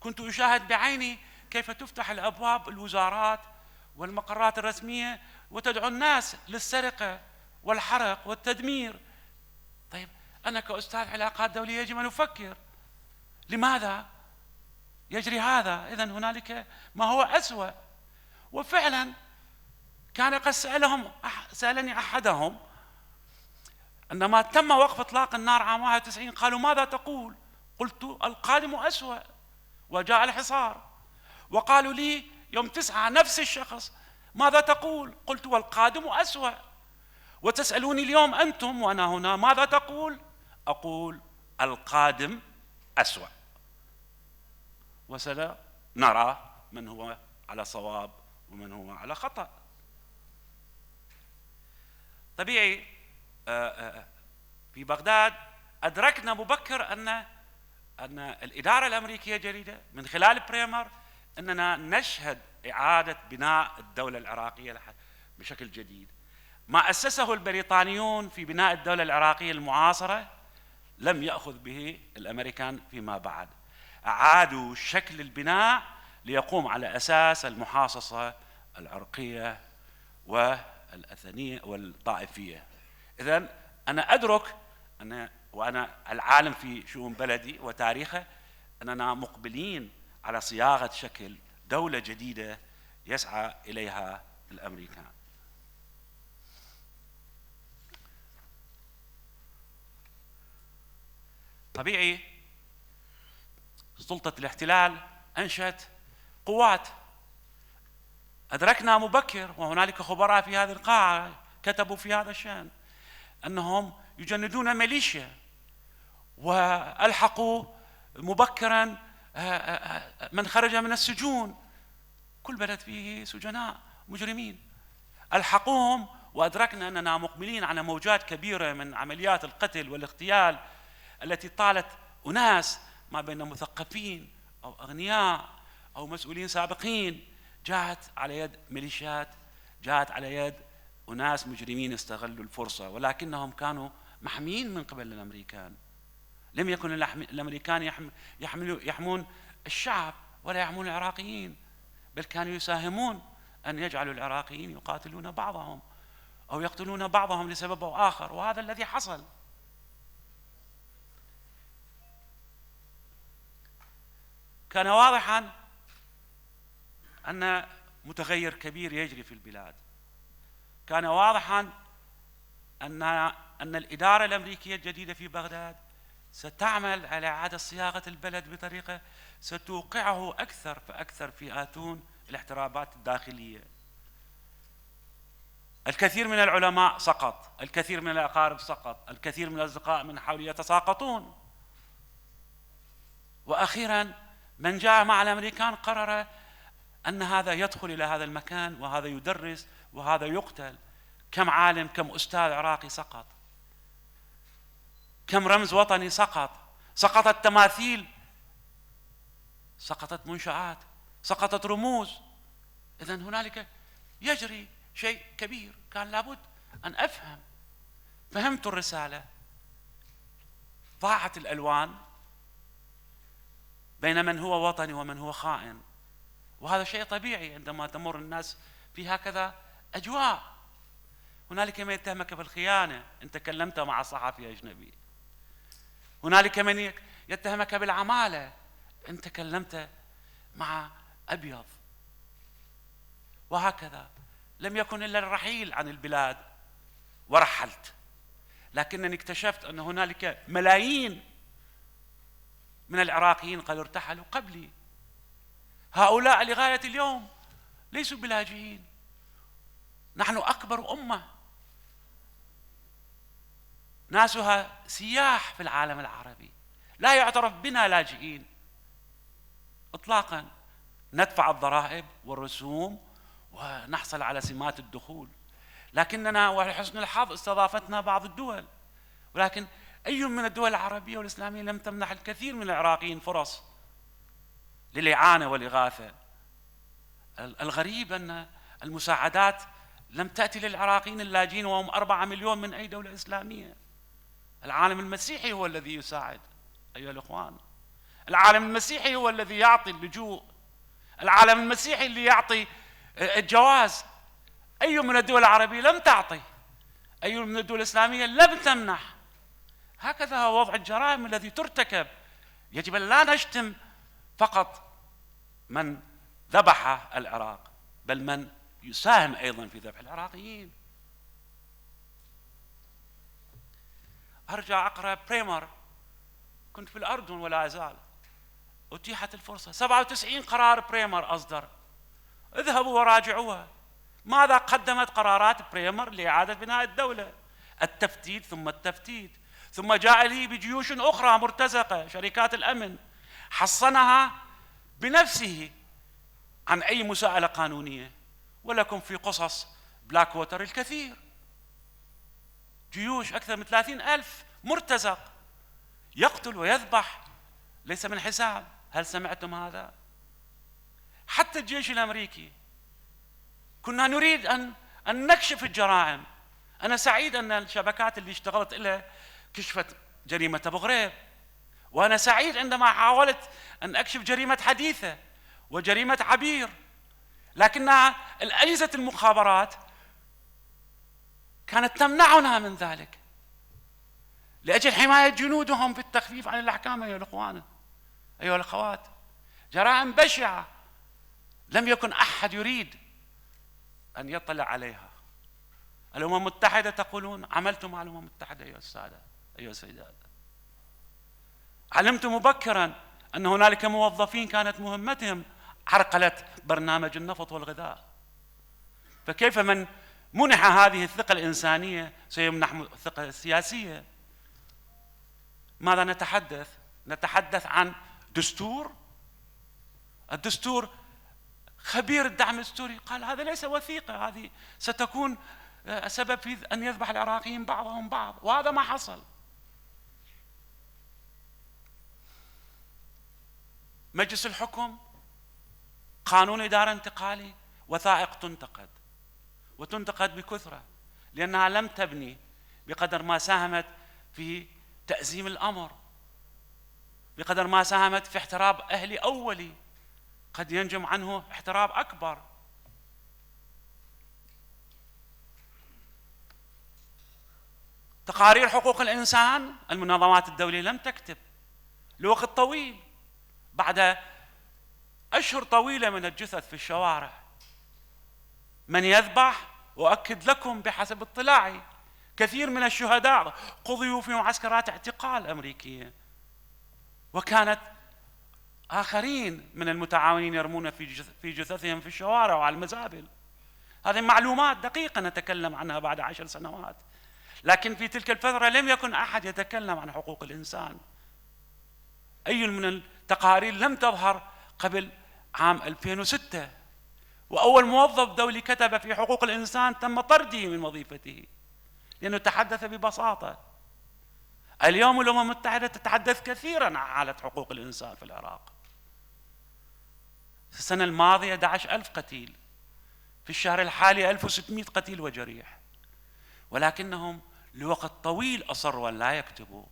كنت أشاهد بعيني كيف تفتح الأبواب الوزارات والمقرات الرسمية وتدعو الناس للسرقة والحرق والتدمير. طيب أنا كأستاذ علاقات دولية يجب أن أفكر لماذا يجري هذا؟ إذن هنالك ما هو أسوأ. وفعلا كان قد سألني أحدهم عندما تم وقف إطلاق النار عام 91 قالوا ماذا تقول؟ قلت القادم أسوأ، وجاء الحصار. وقالوا لي يوم 9 نفس الشخص ماذا تقول؟ قلت والقادم أسوأ. وتسألوني اليوم أنتم وأنا هنا ماذا تقول؟ أقول القادم أسوأ، وسنرى من هو على صواب ومن هو على خطأ. طبيعي في بغداد أدركنا مبكر أن الإدارة الأمريكية جديدة من خلال بريمر أننا نشهد إعادة بناء الدولة العراقية بشكل جديد ما أسسه البريطانيون في بناء الدولة العراقية المعاصرة لم يأخذ به الأمريكان فيما بعد. أعادوا شكل البناء ليقوم على أساس المحاصصة العرقية والأثنية والطائفية. إذن أنا أدرك وأنا العالم في شؤون بلدي وتاريخه أننا مقبلين على صياغة شكل دولة جديدة يسعى إليها الأمريكان. طبيعي سلطة الاحتلال أنشأت قوات. أدركنا مبكر، وهنالك خبراء في هذه القاعة كتبوا في هذا الشأن، أنهم يجندون ميليشيا، وألحقوا مبكرا من خرج من السجون. كل بلد فيه سجناء مجرمين، ألحقوهم. وأدركنا أننا مقبلين على موجات كبيرة من عمليات القتل والاغتيال التي طالت أناس ما بين مثقفين أو أغنياء أو مسؤولين سابقين، جاءت على يد ميليشيات، جاءت على يد أناس مجرمين استغلوا الفرصة، ولكنهم كانوا محميين من قبل الأمريكان. لم يكن الأمريكان يحمون الشعب ولا يحمون العراقيين، بل كانوا يساهمون أن يجعلوا العراقيين يقاتلون بعضهم أو يقتلون بعضهم لسبب أو آخر، وهذا الذي حصل. كان واضحا أن متغير كبير يجري في البلاد. كان واضحا أن الإدارة الأمريكية الجديدة في بغداد ستعمل على إعادة صياغة البلد بطريقة ستوقعه أكثر فأكثر في آتون الاحترابات الداخلية. الكثير من العلماء سقط، الكثير من الأقارب سقط، الكثير من الأصدقاء من حولي يتساقطون. وأخيرا من جاء مع الأمريكان قرر أن هذا يدخل إلى هذا المكان وهذا يدرس وهذا يقتل. كم عالم، كم أستاذ عراقي سقط، كم رمز وطني سقط، سقطت تماثيل، سقطت منشآت، سقطت رموز. إذن هنالك يجري شيء كبير، كان لابد أن أفهم. فهمت الرسالة، ضاعت الألوان بين من هو وطني ومن هو خائن، وهذا شيء طبيعي عندما تمر الناس في هكذا أجواء. هنالك من يتهمك بالخيانة إن تكلمت مع صحفي أجنبي، هنالك من يتهمك بالعمالة إن تكلمت مع أبيض، وهكذا. لم يكن إلا الرحيل عن البلاد ورحلت، لكنني اكتشفت أن هنالك ملايين من العراقيين قد ارتحلوا قبلي. هؤلاء لغاية اليوم ليسوا بلاجئين، نحن أكبر أمة ناسها سياح في العالم العربي، لا يعترف بنا لاجئين إطلاقا. ندفع الضرائب والرسوم ونحصل على سمات الدخول، لكننا ولحسن الحظ استضافتنا بعض الدول، ولكن أي من الدول العربية والإسلامية لم تمنح الكثير من العراقيين فرص للإعانة والإغاثة. الغريب أن المساعدات لم تأتي للعراقيين اللاجئين وهم 4 مليون من أي دولة إسلامية. العالم المسيحي هو الذي يساعد أيها الإخوان، العالم المسيحي هو الذي يعطي اللجوء، العالم المسيحي اللي يعطي الجواز. أي من الدول العربية لم تعطي، أي من الدول الإسلامية لم تمنح. هكذا هو وضع الجرائم الذي ترتكب. يجب أن لا نشتم فقط من ذبح العراق، بل من يساهم أيضا في ذبح العراقيين. أرجع أقرأ بريمر، كنت في الأردن ولا أزال، أتيحت الفرصة. 97 قرار بريمر أصدر، اذهبوا وراجعوها. ماذا قدمت قرارات بريمر لإعادة بناء الدولة؟ التفتيت ثم التفتيت، ثم جاء لي بجيوش أخرى مرتزقة، شركات الأمن، حصنها بنفسه عن أي مساءلة قانونية. ولكم في قصص بلاك ووتر الكثير، جيوش أكثر من 30,000 مرتزق يقتل ويذبح ليس من حساب. هل سمعتم هذا؟ حتى الجيش الأمريكي كنا نريد أن نكشف الجرائم، أنا سعيد أن الشبكات اللي اشتغلت لها كشفت جريمة أبو غريب، وأنا سعيد عندما حاولت أن أكشف جريمة حديثة وجريمة عبير، لكنها الأجهزة المخابرات كانت تمنعنا من ذلك لأجل حماية جنودهم بالتخفيف عن الأحكام. أيها الأخوان، أيها الأخوات، جرائم بشعة لم يكن أحد يريد أن يطلع عليها. الأمم المتحدة تقولون عملت مع الأمم المتحدة أيها السادة أيها السيدات. علمت مبكرا أن هنالك موظفين كانت مهمتهم عرقلة برنامج النفط والغذاء، فكيف من منح هذه الثقة الإنسانية سيمنح الثقة السياسية؟ ماذا نتحدث؟ نتحدث عن دستور. الدستور، خبير الدعم الدستوري قال هذا ليس وثيقة، هذه ستكون سبب في أن يذبح العراقيين بعضهم بعض، وهذا ما حصل. مجلس الحكم، قانون إدارة انتقالي، وثائق تنتقد، وتنتقد بكثرة لأنها لم تبني بقدر ما ساهمت في تأزيم الأمر، بقدر ما ساهمت في احتراب أهلي أولي قد ينجم عنه احتراب أكبر. تقارير حقوق الإنسان، المنظمات الدولية لم تكتب لوقت طويل، بعد أشهر طويلة من الجثث في الشوارع. من يذبح؟ وأؤكد لكم بحسب اطلاعي كثير من الشهداء قضيوا في معسكرات اعتقال أمريكية، وكانت آخرين من المتعاونين يرمون في جثثهم في الشوارع وعلى المزابل. هذه معلومات دقيقة نتكلم عنها بعد 10 سنوات، لكن في تلك الفترة لم يكن أحد يتكلم عن حقوق الإنسان. أي من التقارير لم تظهر قبل عام 2006، وأول موظف دولي كتب في حقوق الإنسان تم طرده من وظيفته لأنه تحدث ببساطة. اليوم الأمم المتحدة تتحدث كثيرا عن حالة حقوق الإنسان في العراق. في السنة الماضية 11,000 قتيل، في الشهر الحالي 1600 قتيل وجريح، ولكنهم لوقت طويل أصروا أن لا يكتبوا،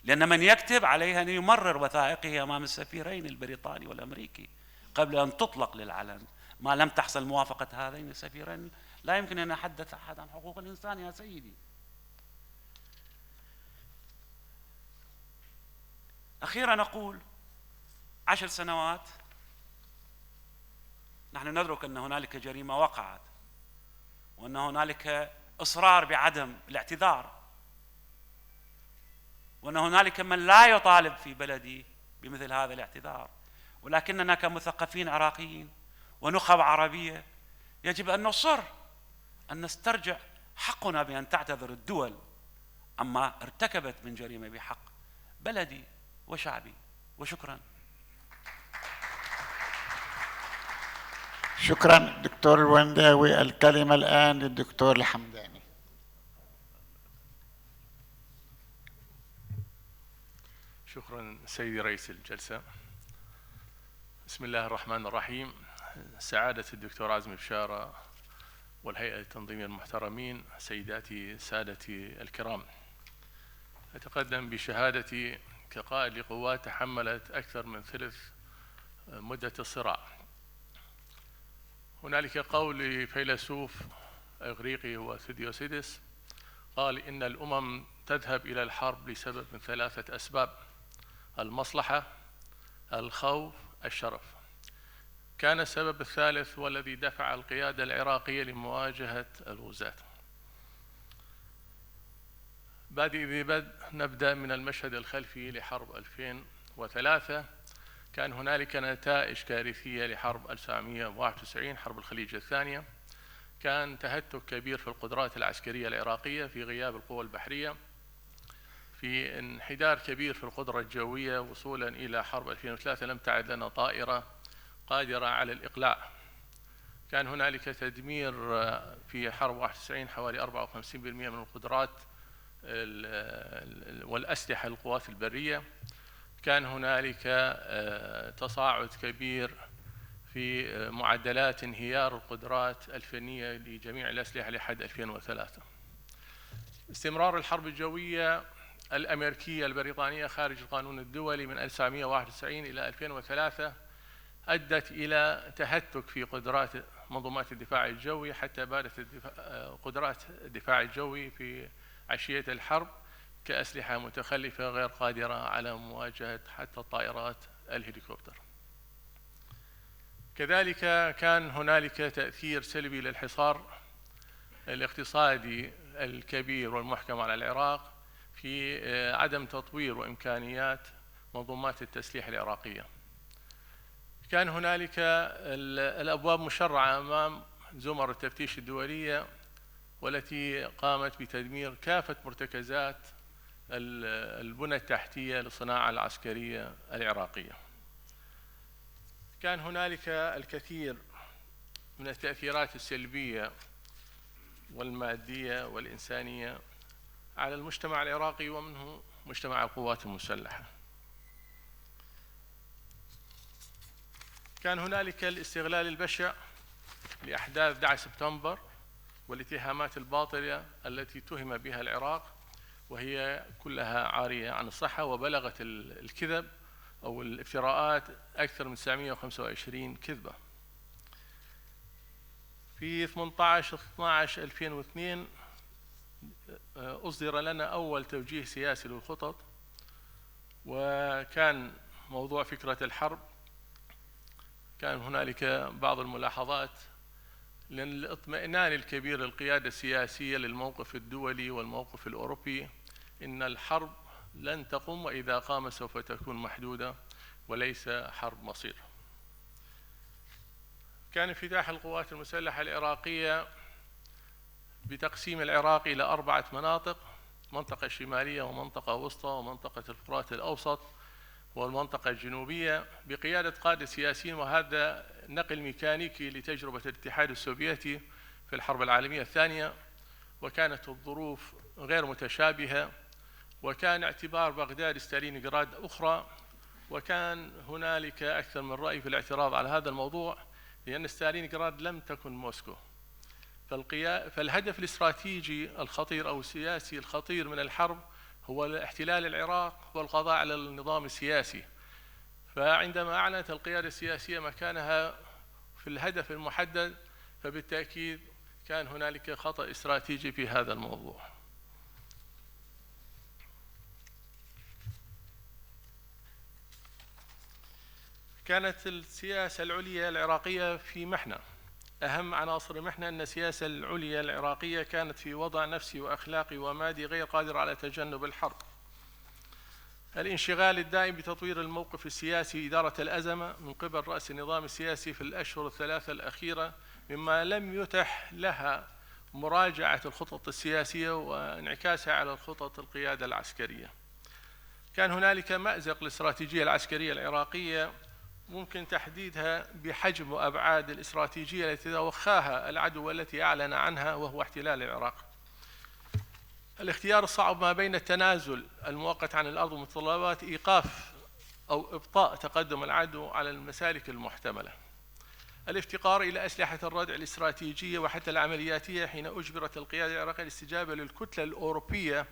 لأن من يكتب عليه أن يمرر وثائقه أمام السفيرين البريطاني والأمريكي قبل أن تطلق للعلن. ما لم تحصل موافقة هذين السفيرين لا يمكن أن يتحدث أحد عن حقوق الإنسان يا سيدي. أخيرا نقول 10 سنوات نحن ندرك أن هنالك جريمة وقعت، وأن هنالك إصرار بعدم الاعتذار، وأن هنالك من لا يطالب في بلدي بمثل هذا الاعتذار، ولكننا كمثقفين عراقيين ونخب عربية يجب أن نصر أن نسترجع حقنا بأن تعتذر الدول عما ارتكبت من جريمة بحق بلدي وشعبي. وشكرا. شكرا دكتور الونداوي. الكلمة الآن للدكتور الحمداني. شكرا سيدي رئيس الجلسة. بسم الله الرحمن الرحيم. سعادة الدكتور عزمي بشارة والهيئة التنظيمية المحترمين، سيداتي سادتي الكرام، أتقدم بشهادتي كقائد لقوات تحملت أكثر من ثلث مدة الصراع. هنالك قول لفيلسوف إغريقي هو ثيودوسيدس قال إن الأمم تذهب إلى الحرب لسبب من 3 أسباب: المصلحة، الخوف، الشرف. كان السبب الثالث هو الذي دفع القيادة العراقية لمواجهة الغزاة. نبدأ من المشهد الخلفي لحرب 2003. كان هنالك نتائج كارثية لحرب 1991 حرب الخليج الثانية. كان تهتك كبير في القدرات العسكرية العراقية في غياب القوى البحرية، في انحدار كبير في القدرة الجوية، وصولا إلى حرب 2003 لم تعد لنا طائرة قادرة على الإقلاع. كان هنالك تدمير في حرب 91 حوالي 54% من القدرات والأسلحة للقوات البرية. كان هنالك تصاعد كبير في معدلات انهيار القدرات الفنية لجميع الأسلحة لحد 2003. استمرار الحرب الجوية الأمريكية البريطانية خارج القانون الدولي من 1991 إلى 2003 أدت إلى تهتك في قدرات منظومات الدفاع الجوي، حتى باتت قدرات الدفاع الجوي في عشية الحرب كأسلحة متخلفة غير قادرة على مواجهة حتى الطائرات الهليكوبتر. كذلك كان هنالك تأثير سلبي للحصار الاقتصادي الكبير والمحكم على العراق في عدم تطوير وإمكانيات منظومات التسليح العراقية. كان هنالك الأبواب مشرعة أمام زمر التفتيش الدولية، والتي قامت بتدمير كافة مرتكزات البنى التحتية للصناعة العسكرية العراقية. كان هنالك الكثير من التأثيرات السلبية والمادية والإنسانية على المجتمع العراقي ومنه مجتمع القوات المسلحة. كان هنالك الاستغلال البشع لأحداث 11 سبتمبر والاتهامات الباطلة التي تهم بها العراق، وهي كلها عارية عن الصحة، وبلغت الكذب أو الافتراءات أكثر من 925 كذبة. في 18/12/2002 أصدر لنا أول توجيه سياسي للخطط، وكان موضوع فكرة الحرب. كان هنالك بعض الملاحظات لأن الاطمئنان الكبير للقيادة السياسية للموقف الدولي والموقف الأوروبي إن الحرب لن تقوم، وإذا قام سوف تكون محدودة وليس حرب مصير. كان انفتاح القوات المسلحة العراقية بتقسيم العراق إلى 4 مناطق: منطقة شمالية ومنطقة وسطى ومنطقة الفرات الأوسط والمنطقة الجنوبية، بقيادة قادة سياسيين، وهذا نقل ميكانيكي لتجربة الاتحاد السوفيتي في الحرب العالمية الثانية. وكانت الظروف غير متشابهة، وكان اعتبار بغداد ستالينغراد أخرى، وكان هنالك أكثر من رأي في الاعتراض على هذا الموضوع، لأن ستالينغراد لم تكن موسكو. فالهدف الاستراتيجي الخطير أو السياسي الخطير من الحرب هو احتلال العراق والقضاء على النظام السياسي. فعندما أعلنت القيادة السياسية مكانها في الهدف المحدد، فبالتأكيد كان هنالك خطأ استراتيجي في هذا الموضوع. كانت السياسة العليا العراقية في محنة. أهم عناصر المحنة أن السياسة العليا العراقية كانت في وضع نفسي وأخلاقي ومادي غير قادر على تجنب الحرب. الانشغال الدائم بتطوير الموقف السياسي إدارة الأزمة من قبل رأس النظام السياسي في الأشهر الثلاثة الأخيرة، مما لم يتح لها مراجعة الخطط السياسية وانعكاسها على الخطط القيادة العسكرية. كان هنالك مأزق للاستراتيجية العسكرية العراقية ممكن تحديدها بحجم وأبعاد الاستراتيجية التي توخاها العدو والتي أعلن عنها، وهو احتلال العراق. الاختيار الصعب ما بين التنازل المؤقت عن الأرض ومتطلبات إيقاف أو إبطاء تقدم العدو على المسالك المحتملة. الافتقار إلى أسلحة الردع الاستراتيجية وحتى العملياتية حين أجبرت القيادة العراقية الاستجابة للكتلة الأوروبية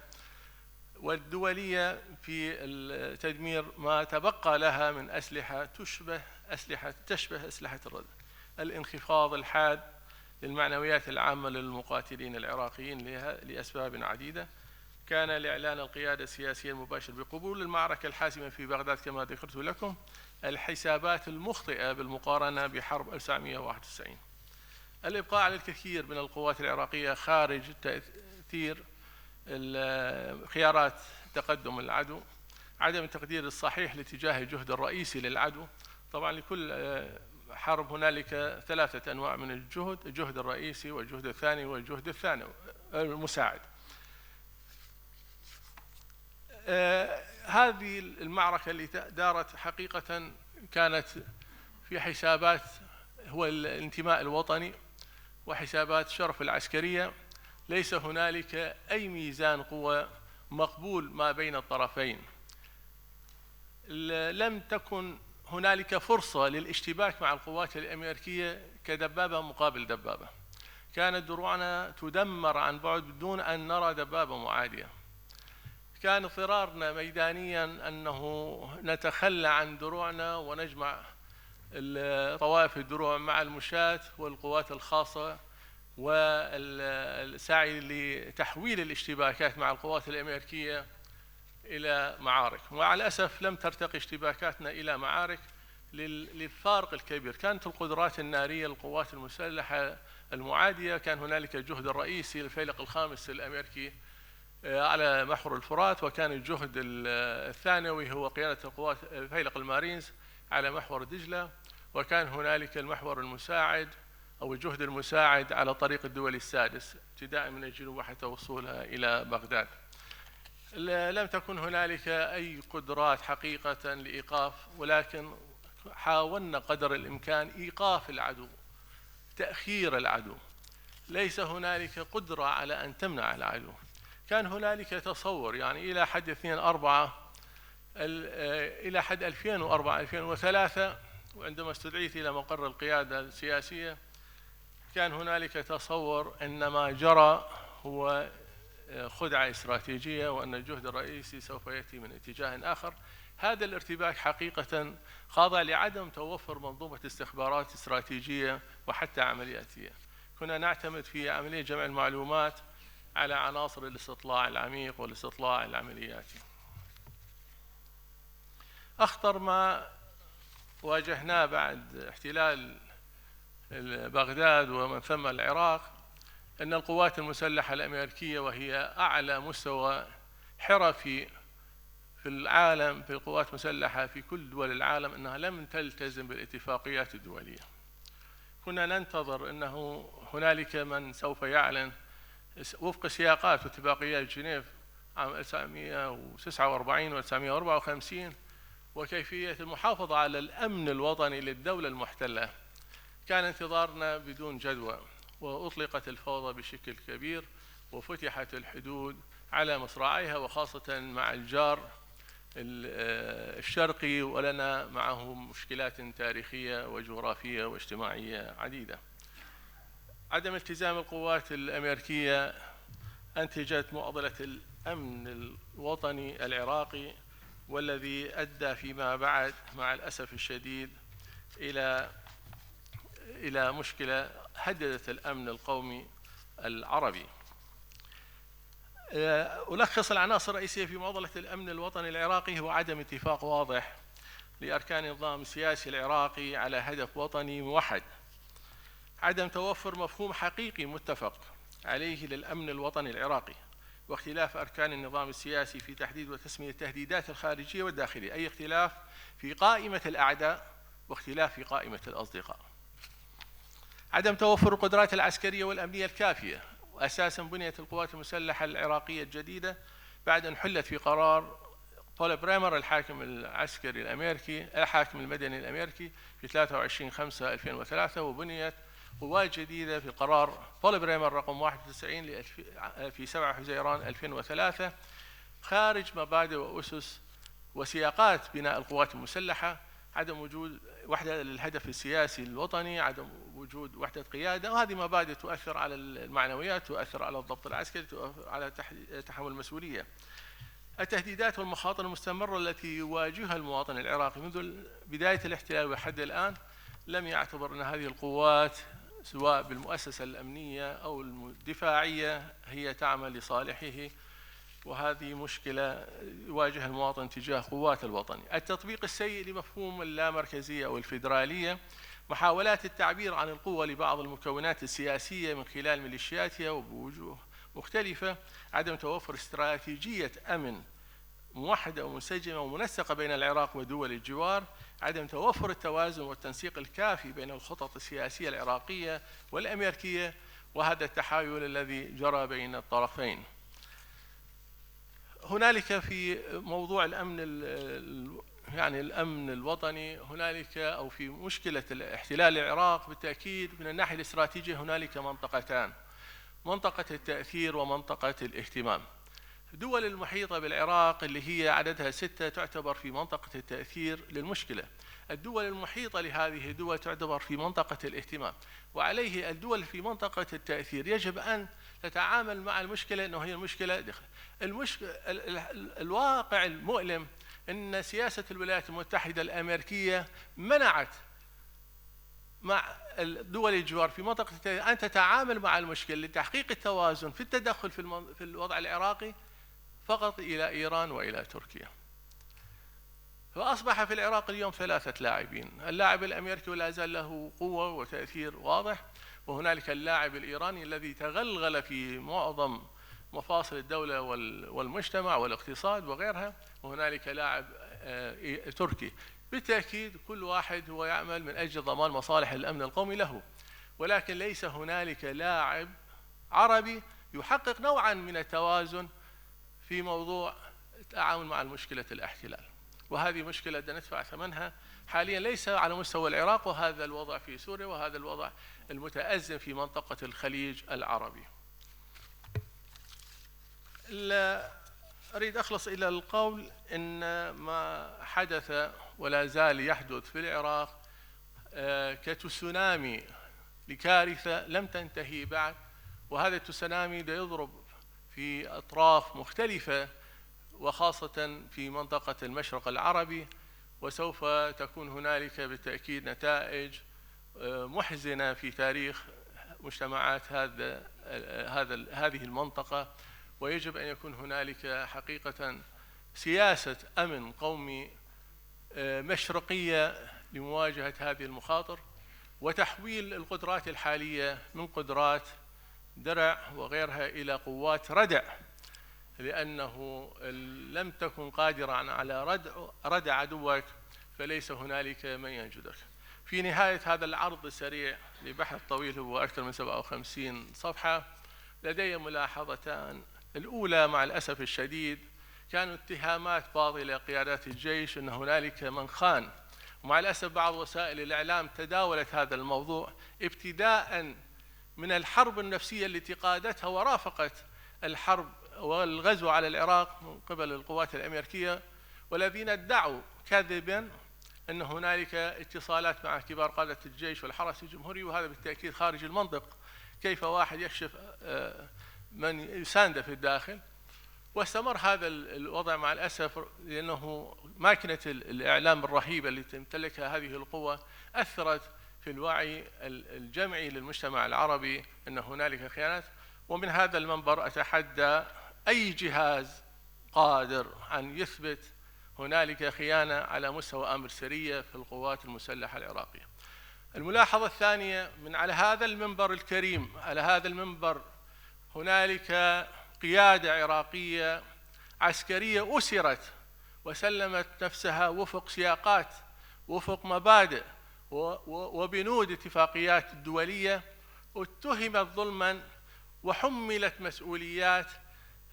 والدولية في تدمير ما تبقى لها من أسلحة تشبه أسلحة الردع. الانخفاض الحاد للمعنويات العامة للمقاتلين العراقيين لأسباب عديدة. كان لإعلان القيادة السياسية المباشر بقبول المعركة الحاسمة في بغداد كما ذكرت لكم الحسابات المخطئة بالمقارنة بحرب 1991. الإبقاء على الكثير من القوات العراقية خارج تأثير خيارات تقدم العدو. عدم التقدير الصحيح لاتجاه الجهد الرئيسي للعدو. طبعا لكل حرب هنالك 3 أنواع من الجهد: الجهد الرئيسي والجهد الثاني والجهد الثاني المساعد. هذه المعركة اللي دارت حقيقة كانت في حسابات هو الانتماء الوطني وحسابات شرف العسكرية. ليس هنالك أي ميزان قوة مقبول ما بين الطرفين. لم تكن هنالك فرصة للاشتباك مع القوات الأمريكية كدبابة مقابل دبابة. كانت دروعنا تدمر عن بعد بدون أن نرى دبابة معادية. كان اضطرارنا ميدانيا أنه نتخلى عن دروعنا ونجمع طوائف الدروع مع المشاة والقوات الخاصة، والسعي لتحويل الاشتباكات مع القوات الأمريكية إلى معارك. ومع الأسف لم ترتقي اشتباكاتنا إلى معارك للفارق الكبير. كانت القدرات النارية للقوات المسلحة المعادية، كان هنالك الجهد الرئيسي للفيلق الخامس الأمريكي على محور الفرات، وكان الجهد الثانوي هو قيادة القوات فيلق المارينز على محور دجلة، وكان هنالك المحور المساعد أو الجهد المساعد على طريق الدولي السادس ابتداء من الجنوب حتى وصولها إلى بغداد. لم تكن هنالك أي قدرات حقيقة لإيقاف، ولكن حاولنا قدر الإمكان إيقاف العدو، تأخير العدو. ليس هنالك قدرة على أن تمنع العدو. كان هنالك تصور يعني إلى حد 2004-2003 وعندما استدعيت إلى مقر القيادة السياسية كان هنالك تصور أن ما جرى هو خدعة استراتيجية وأن الجهد الرئيسي سوف يأتي من اتجاه آخر. هذا الارتباك حقيقة خاضع لعدم توفر منظومة استخبارات استراتيجية وحتى عملياتية. كنا نعتمد في عملية جمع المعلومات على عناصر الاستطلاع العميق والاستطلاع العملياتي. أخطر ما واجهناه بعد احتلال بغداد ومن ثم العراق أن القوات المسلحة الأمريكية، وهي أعلى مستوى حرفي في العالم في القوات المسلحة في كل دول العالم، أنها لم تلتزم بالاتفاقيات الدولية. كنا ننتظر أنه هنالك من سوف يعلن وفق سياقات واتفاقيات جنيف عام 1949 و 1954 وكيفية المحافظة على الأمن الوطني للدولة المحتلة. كان انتظارنا بدون جدوى، وأطلقت الفوضى بشكل كبير، وفتحت الحدود على مصراعيها، وخاصة مع الجار الشرقي، ولنا معه مشكلات تاريخية وجغرافية واجتماعية عديدة. عدم التزام القوات الأمريكية أنتجت معضلة الأمن الوطني العراقي، والذي أدى فيما بعد مع الأسف الشديد إلى مشكلة هددت الأمن القومي العربي. ألخص العناصر الرئيسية في معضلة الأمن الوطني العراقي هو عدم اتفاق واضح لأركان النظام السياسي العراقي على هدف وطني موحد، عدم توفر مفهوم حقيقي متفق عليه للأمن الوطني العراقي، واختلاف أركان النظام السياسي في تحديد وتسمية التهديدات الخارجية والداخلية، أي اختلاف في قائمة الأعداء واختلاف في قائمة الأصدقاء. عدم توفر القدرات العسكرية والأمنية الكافية، وأساساً بنيت القوات المسلحة العراقية الجديدة بعد أن حلت في قرار بول بريمر الحاكم العسكري الأمريكي الحاكم المدني الأمريكي في 23/5/2003، وبنيت قوات جديدة في قرار بول بريمر رقم 91 في 7 حزيران 2003 خارج مبادئ وأسس وسياقات بناء القوات المسلحة. عدم وجود وحدة للهدف السياسي الوطني، عدم وجود وحدة قيادة، وهذه مبادئ تؤثر على المعنويات، تؤثر على الضبط العسكري، تؤثر على تحمل المسؤولية. التهديدات والمخاطر المستمرة التي يواجهها المواطن العراقي منذ بداية الاحتلال وحد الآن، لم يعتبر أن هذه القوات سواء بالمؤسسة الأمنية أو الدفاعية هي تعمل لصالحه، وهذه مشكلة يواجهها المواطن تجاه قوات الوطن. التطبيق السيء لمفهوم اللامركزية أو الفيدرالية، محاولات التعبير عن القوة لبعض المكونات السياسية من خلال ميليشياتها وبوجوه مختلفة، عدم توفر استراتيجية أمن موحدة ومنسجمة ومنسقة بين العراق ودول الجوار، عدم توفر التوازن والتنسيق الكافي بين الخطط السياسية العراقية والأمريكية، وهذا التحايل الذي جرى بين الطرفين. هنالك في موضوع الأمن الوطني، هنالك أو في مشكلة احتلال العراق بالتأكيد من الناحية الاستراتيجية هنالك منطقتان: منطقة التأثير ومنطقة الاهتمام. دول المحيطة بالعراق اللي هي عددها 6 تعتبر في منطقة التأثير للمشكلة. الدول المحيطة لهذه الدول تعتبر في منطقة الاهتمام، وعليه الدول في منطقة التأثير يجب أن تتعامل مع المشكلة أنه هي المشكلة الواقع المؤلم أن سياسة الولايات المتحدة الأمريكية منعت مع الدول الجوار في منطقة التأثير أن تتعامل مع المشكلة لتحقيق التوازن في التدخل في الوضع العراقي فقط إلى إيران وإلى تركيا. فأصبح في العراق اليوم 3 لاعبين، اللاعب الأمريكي ولا زال له قوة وتأثير واضح، وهنالك اللاعب الإيراني الذي تغلغل في معظم مفاصل الدولة والمجتمع والاقتصاد وغيرها، وهنالك لاعب تركي. بالتأكيد كل واحد هو يعمل من أجل ضمان مصالح الأمن القومي له، ولكن ليس هنالك لاعب عربي يحقق نوعا من التوازن في موضوع التعامل مع مشكلة الاحتلال، وهذه مشكلة ندفع ثمنها حاليا ليس على مستوى العراق، وهذا الوضع في سوريا، وهذا الوضع المتأزم في منطقة الخليج العربي. أريد أخلص إلى القول إن ما حدث ولا زال يحدث في العراق كتسونامي لكارثة لم تنتهي بعد، وهذا التسونامي يضرب في أطراف مختلفة وخاصة في منطقة المشرق العربي، وسوف تكون هنالك بالتأكيد نتائج محزنة في تاريخ مجتمعات هذه المنطقة، ويجب أن يكون هنالك حقيقة سياسة أمن قومي مشرقية لمواجهة هذه المخاطر، وتحويل القدرات الحالية من قدرات درع وغيرها إلى قوات ردع، لأنه لم تكن قادرا على ردع عدوك فليس هنالك من ينجدك. في نهاية هذا العرض السريع لبحث طويل هو أكثر من 57 صفحة، لدي ملاحظتان. الأولى مع الأسف الشديد كانوا اتهامات باطلة قيادات الجيش أن هنالك من خان، ومع الأسف بعض وسائل الإعلام تداولت هذا الموضوع ابتداء من الحرب النفسية التي قادتها ورافقت الحرب والغزو على العراق من قبل القوات الأمريكية، والذين ادعوا كذبا أن هنالك اتصالات مع كبار قادة الجيش والحرس الجمهوري، وهذا بالتأكيد خارج المنطق. كيف واحد يكشف من يسانده في الداخل؟ واستمر هذا الوضع مع الأسف، لأنه ماكينة الإعلام الرهيبة التي تمتلكها هذه القوة أثرت في الوعي الجمعي للمجتمع العربي أن هنالك خيانات. ومن هذا المنبر أتحدى أي جهاز قادر أن يثبت هنالك خيانة على مستوى أمر سرية في القوات المسلحة العراقية. الملاحظة الثانية، من على هذا المنبر الكريم، على هذا المنبر هنالك قيادة عراقية عسكرية أسرت وسلمت نفسها وفق سياقات، وفق مبادئ وبنود اتفاقيات دولية، اتهمت ظلما وحملت مسؤوليات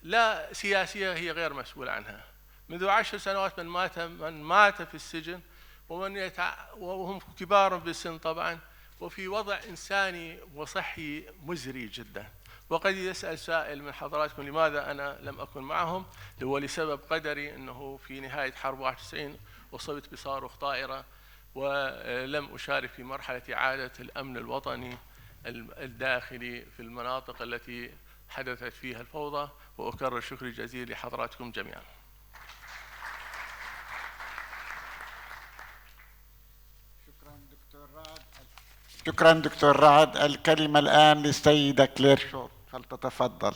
لا سياسية هي غير مسؤول عنها. منذ 10 سنوات من مات في السجن وهم كبار بالسن طبعا، وفي وضع إنساني وصحي مزري جدا. وقد يسأل سائل من حضراتكم لماذا أنا لم أكن معهم؟ هو لسبب قدري، أنه في نهاية حرب 91 أصبت بصاروخ طائرة ولم أشارك في مرحلة إعادة الأمن الوطني الداخلي في المناطق التي حدثت فيها الفوضى، وأكرر شكري الجزيل لحضراتكم جميعا. شكرا دكتور رعد. الكلمة الآن للسيدة كلير شورت، فلتتفضل.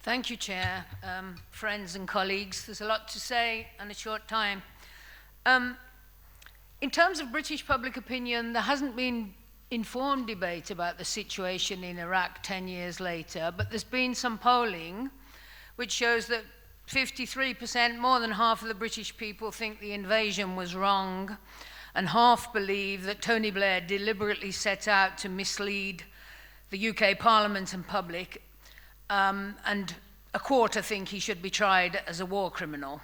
Thank you, Chair. Friends and colleagues, there's a lot to say in a short time. In terms of British public opinion, there hasn't been informed debate about the situation in Iraq 10 years later, but there's been some polling which shows that 53%, more than half of the British people, think the invasion was wrong, and half believe that Tony Blair deliberately set out to mislead the UK Parliament and public, and a quarter think he should be tried as a war criminal.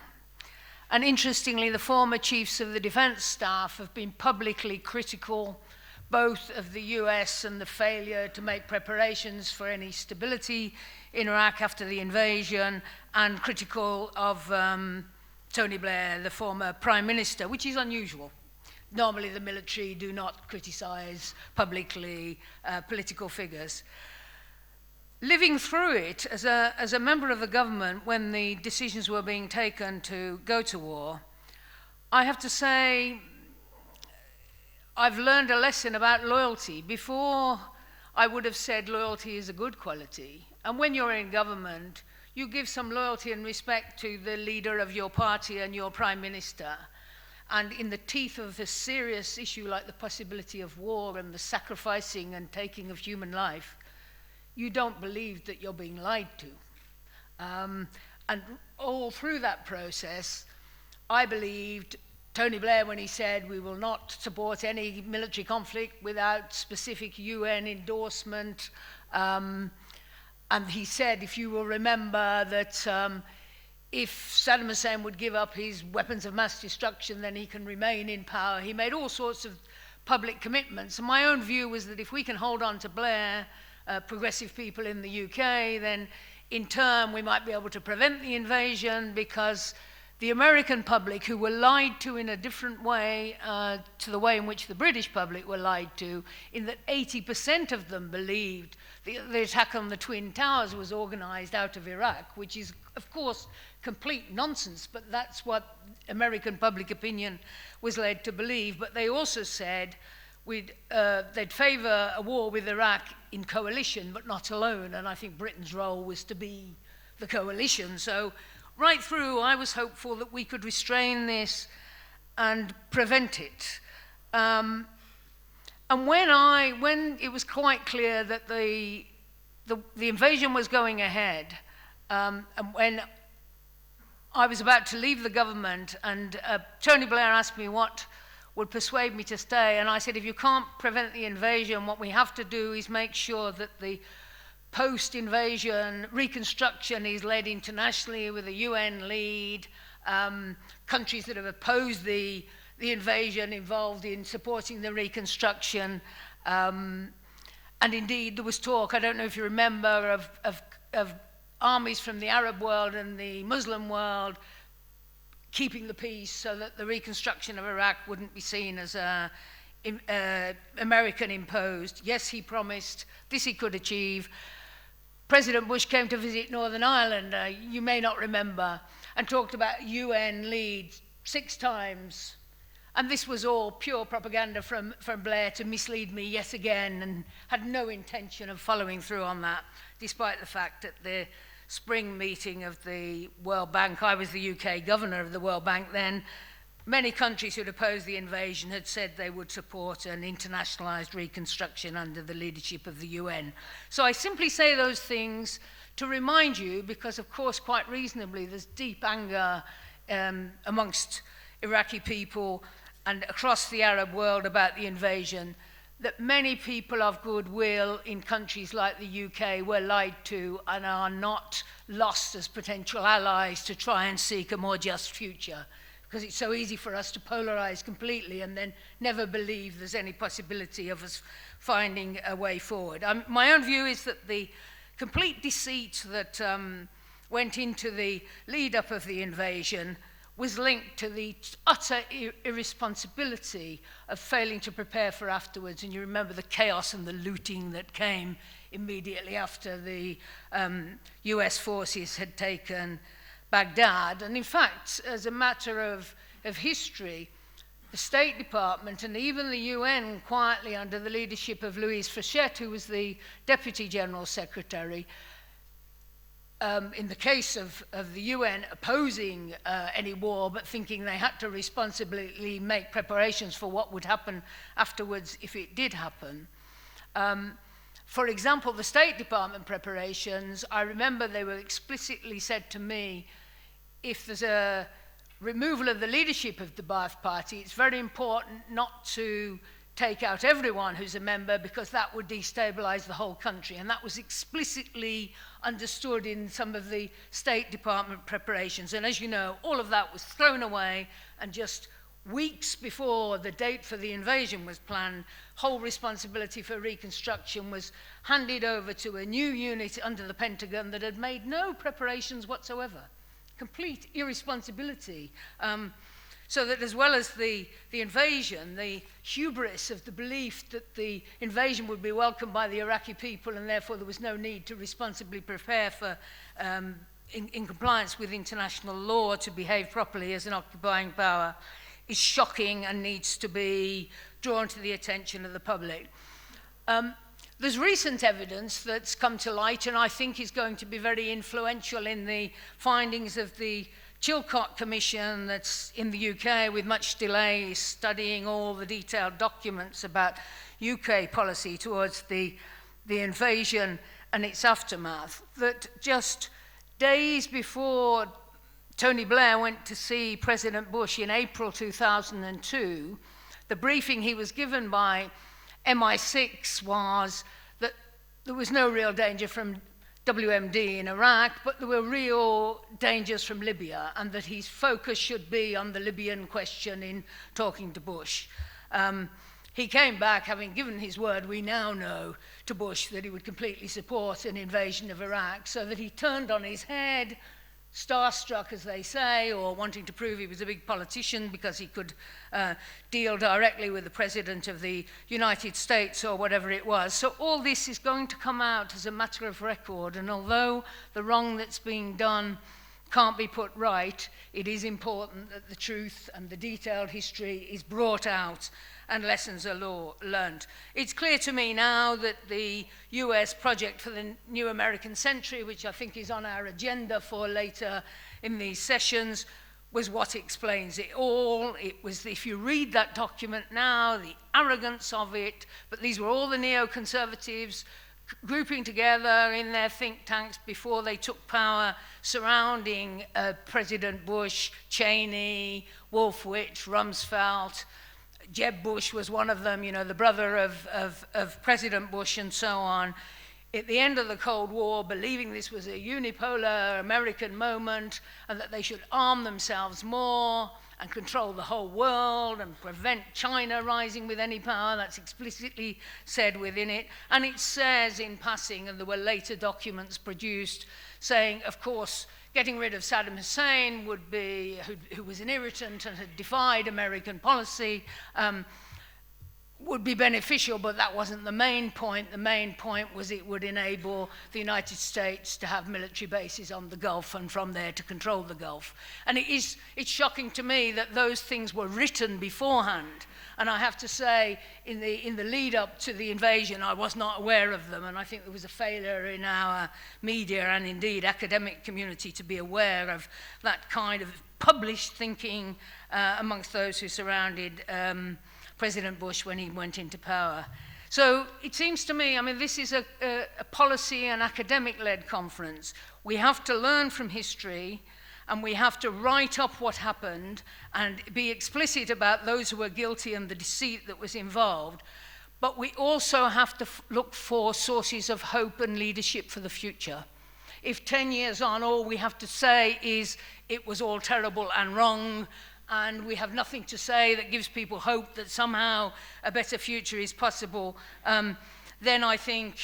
And interestingly, the former chiefs of the defence staff have been publicly critical, both of the US and the failure to make preparations for any stability in Iraq after the invasion, and critical of Tony Blair, the former Prime Minister, which is unusual. Normally the military do not criticize publicly political figures. Living through it as a member of the government when the decisions were being taken to go to war, I have to say I've learned a lesson about loyalty. Before, I would have said loyalty is a good quality. And when you're in government, you give some loyalty and respect to the leader of your party and your prime minister. And in the teeth of a serious issue like the possibility of war and the sacrificing and taking of human life, you don't believe that you're being lied to. And all through that process, I believed Tony Blair when he said we will not support any military conflict without specific UN endorsement. And he said, if you will remember, that if Saddam Hussein would give up his weapons of mass destruction, then he can remain in power. He made all sorts of public commitments. And my own view was that if we can hold on to Blair, progressive people in the UK, then in turn we might be able to prevent the invasion, because the American public, who were lied to in a different way to the way in which the British public were lied to, in that 80% of them believed the attack on the Twin Towers was organized out of Iraq, which is, of course, complete nonsense, but that's what American public opinion was led to believe. But they also said they'd favor a war with Iraq in coalition, but not alone, and I think Britain's role was to be the coalition. So right through, I was hopeful that we could restrain this and prevent it. And when it was quite clear that the invasion was going ahead, and when I was about to leave the government, and Tony Blair asked me what would persuade me to stay, and I said, if you can't prevent the invasion, what we have to do is make sure that the post-invasion reconstruction is led internationally with a UN lead, countries that have opposed the invasion involved in supporting the reconstruction. And indeed, there was talk, I don't know if you remember, of armies from the Arab world and the Muslim world keeping the peace so that the reconstruction of Iraq wouldn't be seen as American imposed. Yes, he promised, this he could achieve. President Bush came to visit Northern Ireland, you may not remember, and talked about UN lead 6 times. And this was all pure propaganda from Blair to mislead me yet again, and had no intention of following through on that, despite the fact that the spring meeting of the World Bank, I was the UK governor of the World Bank then, many countries who had opposed the invasion had said they would support an internationalized reconstruction under the leadership of the UN. So I simply say those things to remind you, because of course quite reasonably there's deep anger amongst Iraqi people and across the Arab world about the invasion, that many people of goodwill in countries like the UK were lied to and are not lost as potential allies to try and seek a more just future. Because it's so easy for us to polarize completely and then never believe there's any possibility of us finding a way forward. My own view is that the complete deceit that went into the lead-up of the invasion was linked to the utter irresponsibility of failing to prepare for afterwards. And you remember the chaos and the looting that came immediately after the US forces had taken Baghdad. And in fact, as a matter of history, the State Department and even the UN, quietly under the leadership of Louise Frechette, who was the Deputy General Secretary, in the case of the UN opposing any war, but thinking they had to responsibly make preparations for what would happen afterwards if it did happen. For example, the State Department preparations, I remember they were explicitly said to me, if there's a removal of the leadership of the Ba'ath Party, it's very important not to take out everyone who's a member, because that would destabilize the whole country. And that was explicitly understood in some of the State Department preparations. And as you know, all of that was thrown away and just weeks before the date for the invasion was planned, whole responsibility for reconstruction was handed over to a new unit under the Pentagon that had made no preparations whatsoever. Complete irresponsibility. So that as well as the invasion, the hubris of the belief that the invasion would be welcomed by the Iraqi people and therefore there was no need to responsibly prepare for, in compliance with international law, to behave properly as an occupying power, is shocking and needs to be drawn to the attention of the public. There's recent evidence that's come to light and I think is going to be very influential in the findings of the Chilcot Commission that's in the UK with much delay, studying all the detailed documents about UK policy towards the invasion and its aftermath, that just days before Tony Blair went to see President Bush in April 2002, the briefing he was given by MI6 was that there was no real danger from WMD in Iraq, but there were real dangers from Libya, and that his focus should be on the Libyan question in talking to Bush. He came back having given his word, we now know, to Bush that he would completely support an invasion of Iraq, so that he turned on his head, starstruck, as they say, or wanting to prove he was a big politician because he could deal directly with the President of the United States or whatever it was. So all this is going to come out as a matter of record, and although the wrong that's being done can't be put right, it is important that the truth and the detailed history is brought out and lessons are learned. It's clear to me now that the US project for the new American century, which I think is on our agenda for later in these sessions, was what explains it all. It was, if you read that document now, the arrogance of it, but these were all the neoconservatives grouping together in their think tanks before they took power, surrounding President Bush, Cheney, Wolfowitz, Rumsfeld. Jeb Bush was one of them, you know, the brother of President Bush and so on. At the end of the Cold War, believing this was a unipolar American moment and that they should arm themselves more and control the whole world and prevent China rising with any power. That's explicitly said within it. And it says in passing, and there were later documents produced, saying, of course, getting rid of Saddam Hussein would be, who was an irritant and had defied American policy, would be beneficial, but that wasn't the main point. The main point was it would enable the United States to have military bases on the Gulf and from there to control the Gulf. And it's shocking to me that those things were written beforehand. And I have to say, in the lead up to the invasion, I was not aware of them. And I think there was a failure in our media and indeed academic community to be aware of that kind of published thinking amongst those who surrounded President Bush when he went into power. So it seems to me, I mean, this is a policy and academic-led conference. We have to learn from history, and we have to write up what happened and be explicit about those who were guilty and the deceit that was involved. But we also have to look for sources of hope and leadership for the future. If 10 years on, all we have to say is it was all terrible and wrong, and we have nothing to say that gives people hope that somehow a better future is possible, then I think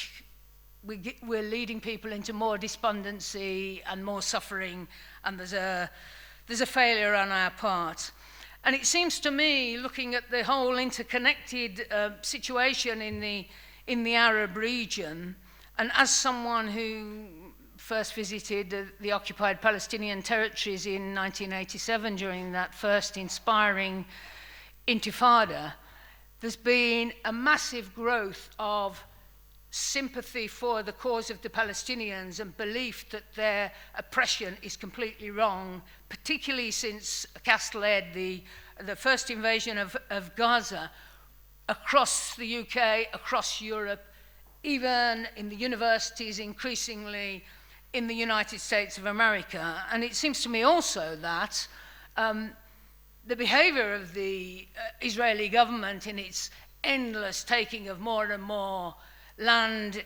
we're leading people into more despondency and more suffering, and there's a failure on our part. And it seems to me, looking at the whole interconnected situation in the Arab region, and as someone who first visited the occupied Palestinian territories in 1987 during that first inspiring intifada, there's been a massive growth of sympathy for the cause of the Palestinians and belief that their oppression is completely wrong, particularly since Cass led the first invasion of Gaza across the UK, across Europe, even in the universities, increasingly in the United States of America. And it seems to me also that the behavior of the Israeli government in its endless taking of more and more land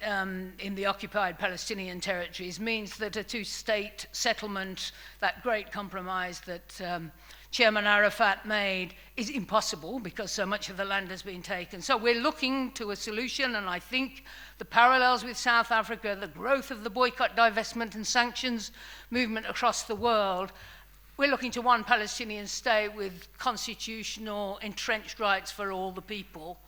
in the occupied Palestinian territories means that a two-state settlement, that great compromise that Chairman Arafat made, is impossible because so much of the land has been taken. So we're looking to a solution, and I think the parallels with South Africa, the growth of the boycott, divestment and sanctions movement across the world, we're looking to one Palestinian state with constitutional entrenched rights for all the people.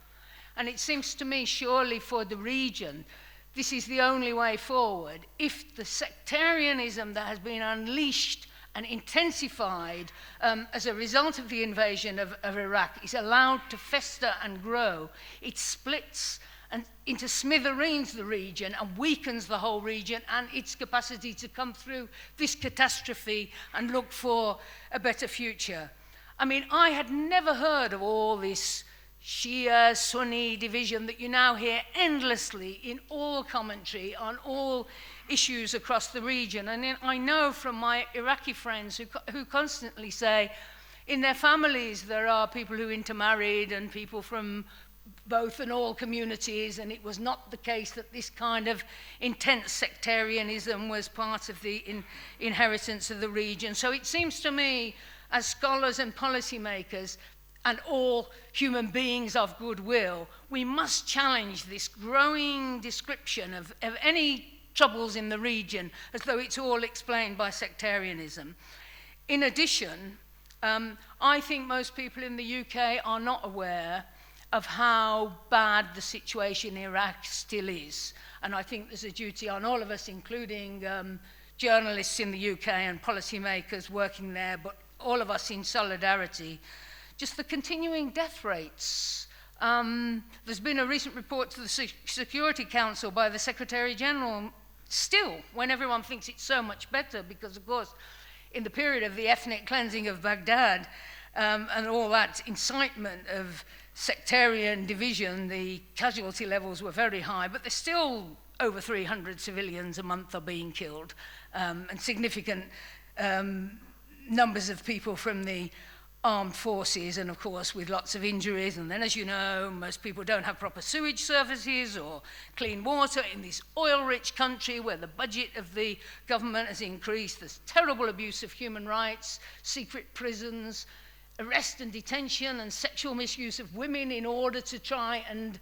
And it seems to me, surely for the region, this is the only way forward. If the sectarianism that has been unleashed and intensified as a result of the invasion of Iraq is allowed to fester and grow, it splits and into smithereens the region and weakens the whole region and its capacity to come through this catastrophe and look for a better future. I mean, I had never heard of all this Shia, Sunni division that you now hear endlessly in all commentary on all issues across the region. And I know from my Iraqi friends who constantly say in their families there are people who intermarried and people from both and all communities, and it was not the case that this kind of intense sectarianism was part of the inheritance of the region. So it seems to me, as scholars and policymakers, and all human beings of goodwill, we must challenge this growing description of any troubles in the region as though it's all explained by sectarianism. In addition, I think most people in the UK are not aware of how bad the situation in Iraq still is. And I think there's a duty on all of us, including journalists in the UK and policymakers working there, but all of us in solidarity. Just the continuing death rates. There's been a recent report to the Security Council by the Secretary General, still, when everyone thinks it's so much better, because of course, in the period of the ethnic cleansing of Baghdad and all that incitement of sectarian division, the casualty levels were very high, but there's still over 300 civilians a month are being killed, and significant numbers of people from the armed forces, and of course with lots of injuries. And then, as you know, most people don't have proper sewage services or clean water in this oil-rich country where the budget of the government has increased. There's terrible abuse of human rights, secret prisons, arrest and detention, and sexual misuse of women in order to try and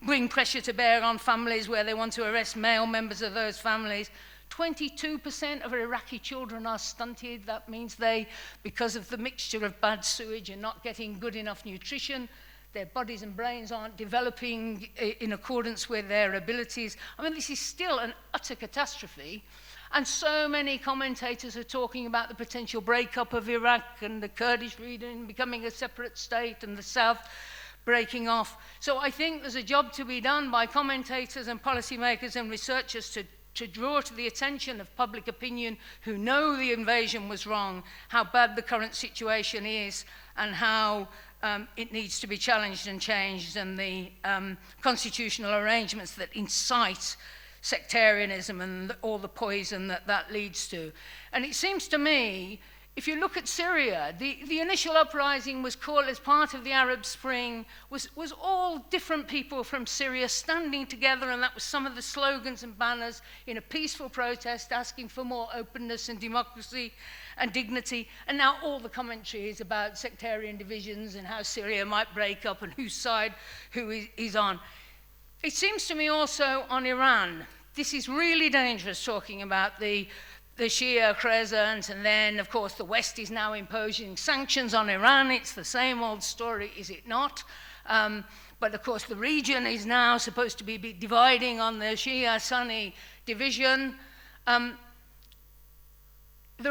bring pressure to bear on families where they want to arrest male members of those families. 22% of Iraqi children are stunted. That means they, because of the mixture of bad sewage and not getting good enough nutrition, their bodies and brains aren't developing in accordance with their abilities. I mean, this is still an utter catastrophe. And so many commentators are talking about the potential breakup of Iraq and the Kurdish region becoming a separate state and the south breaking off. So I think there's a job to be done by commentators and policymakers and researchers to draw to the attention of public opinion who know the invasion was wrong, how bad the current situation is, and how it needs to be challenged and changed, and the constitutional arrangements that incite sectarianism and all the poison that that leads to. And it seems to me, if you look at Syria, the initial uprising was called as part of the Arab Spring, was all different people from Syria standing together, and that was some of the slogans and banners in a peaceful protest asking for more openness and democracy and dignity. And now all the commentary is about sectarian divisions and how Syria might break up and whose side who is on. It seems to me also on Iran, this is really dangerous, talking about the Shia crescent, and then, of course, the West is now imposing sanctions on Iran. It's the same old story, is it not? But, of course, the region is now supposed to be dividing on the Shia-Sunni division. The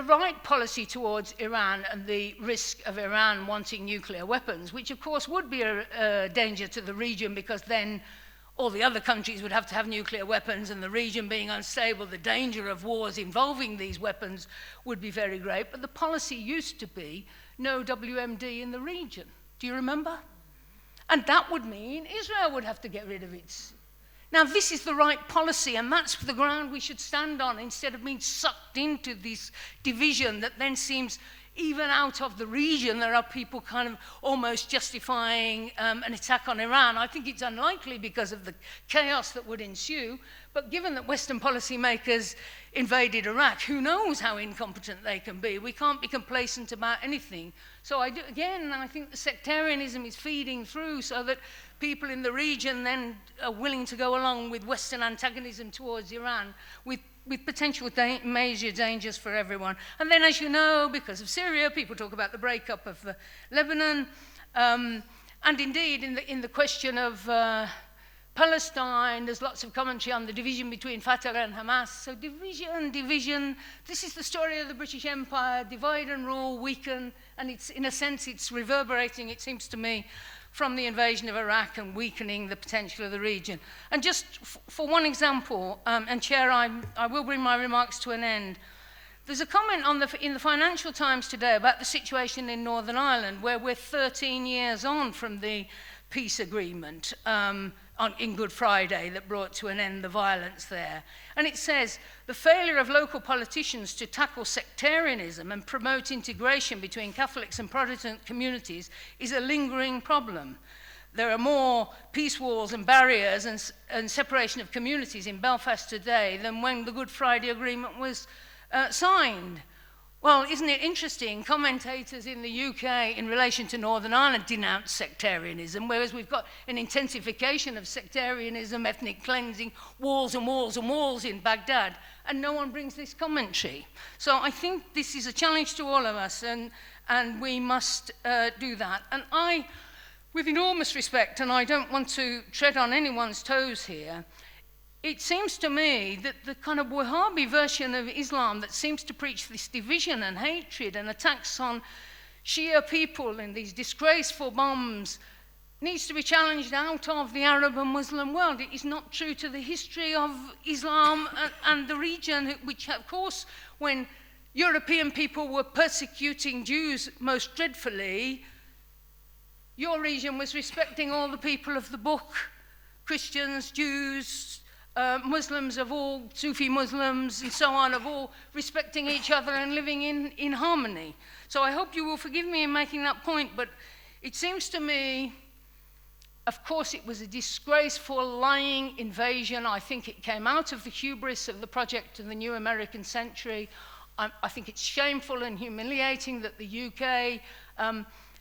right policy towards Iran and the risk of Iran wanting nuclear weapons, which, of course, would be a danger to the region, because then all the other countries would have to have nuclear weapons, and the region being unstable, the danger of wars involving these weapons would be very great. But the policy used to be no WMD in the region. Do you remember? And that would mean Israel would have to get rid of its. Now, this is the right policy, and that's the ground we should stand on, instead of being sucked into this division that then seems even out of the region, there are people kind of almost justifying an attack on Iran. I think it's unlikely because of the chaos that would ensue, but given that Western policymakers invaded Iraq, who knows how incompetent they can be? We can't be complacent about anything. So I think the sectarianism is feeding through so that people in the region then are willing to go along with Western antagonism towards Iran with potential major dangers for everyone. And then, as you know, because of Syria, people talk about the breakup of Lebanon. And indeed, in the question of Palestine, there's lots of commentary on the division between Fatah and Hamas. So division, this is the story of the British Empire, divide and rule, weaken, and it's, in a sense, it's reverberating, it seems to me, from the invasion of Iraq and weakening the potential of the region. And just for one example, and Chair, I will bring my remarks to an end. There's a comment in the Financial Times today about the situation in Northern Ireland, where we're 13 years on from the peace agreement in Good Friday that brought to an end the violence there. And it says, the failure of local politicians to tackle sectarianism and promote integration between Catholics and Protestant communities is a lingering problem. There are more peace walls and barriers and separation of communities in Belfast today than when the Good Friday Agreement was signed. Well, isn't it interesting? Commentators in the UK in relation to Northern Ireland denounce sectarianism, whereas we've got an intensification of sectarianism, ethnic cleansing, walls and walls and walls in Baghdad, and no one brings this commentary. So I think this is a challenge to all of us, and we must do that. And I, with enormous respect, and I don't want to tread on anyone's toes here, it seems to me that the kind of Wahhabi version of Islam that seems to preach this division and hatred and attacks on Shia people in these disgraceful bombs needs to be challenged out of the Arab and Muslim world. It is not true to the history of Islam and the region, which, of course, when European people were persecuting Jews most dreadfully, your region was respecting all the people of the book, Christians, Jews, Muslims of all, Sufi Muslims and so on, of all respecting each other and living in harmony. So I hope you will forgive me in making that point, but it seems to me, of course, it was a disgraceful, lying invasion. I think it came out of the hubris of the project of the new American century. I think it's shameful and humiliating that the UK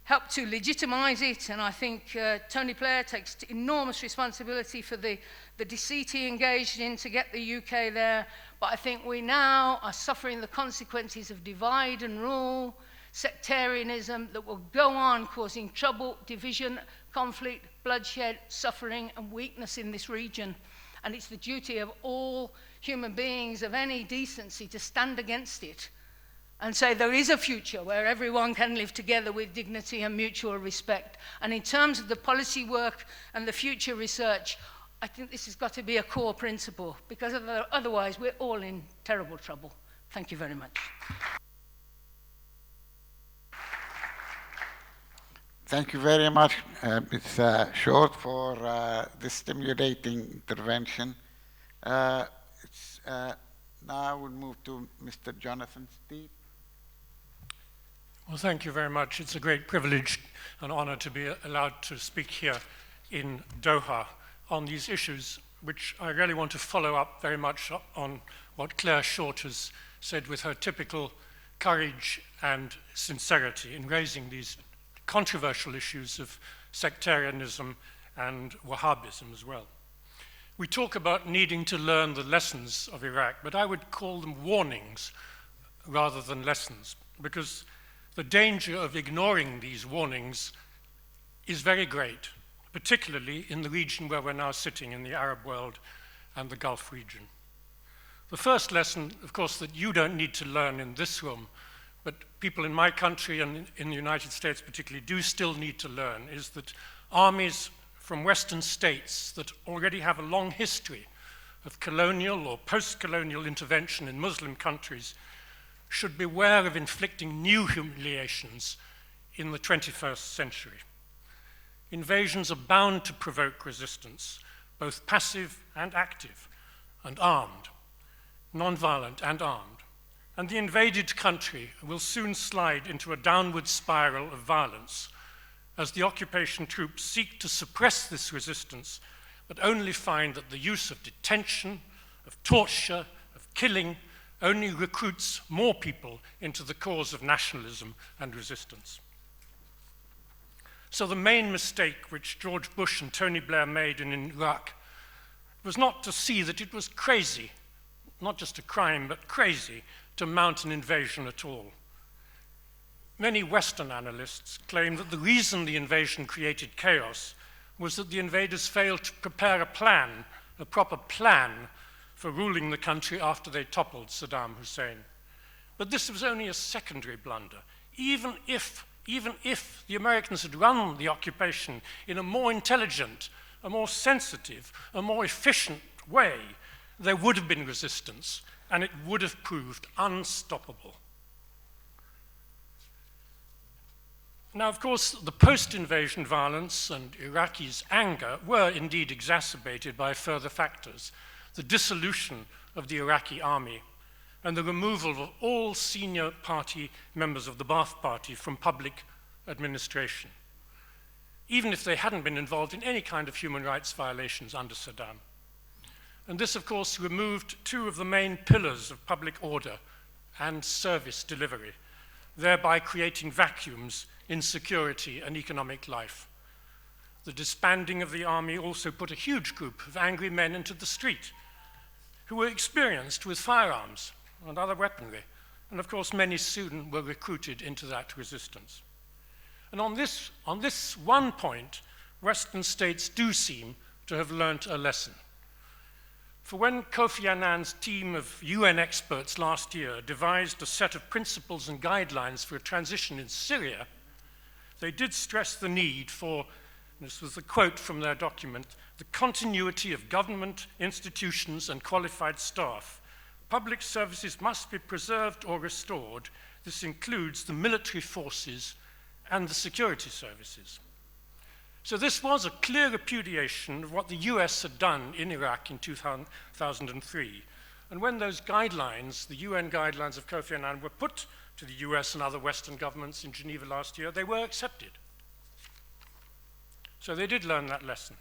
helped to legitimize it, and I think Tony Blair takes enormous responsibility for the deceit he engaged in to get the UK there. But I think we now are suffering the consequences of divide and rule, sectarianism that will go on causing trouble, division, conflict, bloodshed, suffering, and weakness in this region. And it's the duty of all human beings of any decency to stand against it and say there is a future where everyone can live together with dignity and mutual respect. And in terms of the policy work and the future research, I think this has got to be a core principle, because otherwise we're all in terrible trouble. Thank you very much. Thank you very much, Ms. Short, for this stimulating intervention. Now we'll move to Mr. Joonathán Steve. Well, thank you very much. It's a great privilege and honor to be allowed to speak here in Doha on these issues, which I really want to follow up very much on what Claire Short has said with her typical courage and sincerity in raising these controversial issues of sectarianism and Wahhabism as well. We talk about needing to learn the lessons of Iraq, but I would call them warnings rather than lessons, because the danger of ignoring these warnings is very great, particularly in the region where we're now sitting, in the Arab world and the Gulf region. The first lesson, of course, that you don't need to learn in this room, but people in my country and in the United States particularly do still need to learn, is that armies from Western states that already have a long history of colonial or post-colonial intervention in Muslim countries should beware of inflicting new humiliations in the 21st century. Invasions are bound to provoke resistance, both passive and active, and armed, non-violent and armed. and the invaded country will soon slide into a downward spiral of violence as the occupation troops seek to suppress this resistance, but only find that the use of detention, of torture, of killing, only recruits more people into the cause of nationalism and resistance. So the main mistake which George Bush and Tony Blair made in Iraq was not to see that it was crazy, not just a crime, but crazy, to mount an invasion at all. Many Western analysts claim that the reason the invasion created chaos was that the invaders failed to prepare a plan, a proper plan, for ruling the country after they toppled Saddam Hussein. But this was only a secondary blunder. Even if the Americans had run the occupation in a more intelligent, a more sensitive, a more efficient way, there would have been resistance, and it would have proved unstoppable. Now, of course, the post-invasion violence and Iraqis' anger were indeed exacerbated by further factors: the dissolution of the Iraqi army and the removal of all senior party members of the Ba'ath Party from public administration, even if they hadn't been involved in any kind of human rights violations under Saddam. And this, of course, removed two of the main pillars of public order and service delivery, thereby creating vacuums in security and economic life. The disbanding of the army also put a huge group of angry men into the street who were experienced with firearms and other weaponry, and of course many soon were recruited into that resistance. And on this one point, Western states do seem to have learnt a lesson. For when Kofi Annan's team of UN experts last year devised a set of principles and guidelines for a transition in Syria, they did stress the need for, this was the quote from their document, the continuity of government, institutions, and qualified staff. Public services must be preserved or restored. This includes the military forces and the security services. So this was a clear repudiation of what the US had done in Iraq in 2003. And when those guidelines, the UN guidelines of Kofi Annan, were put to the US and other Western governments in Geneva last year, they were accepted. So they did learn that lesson.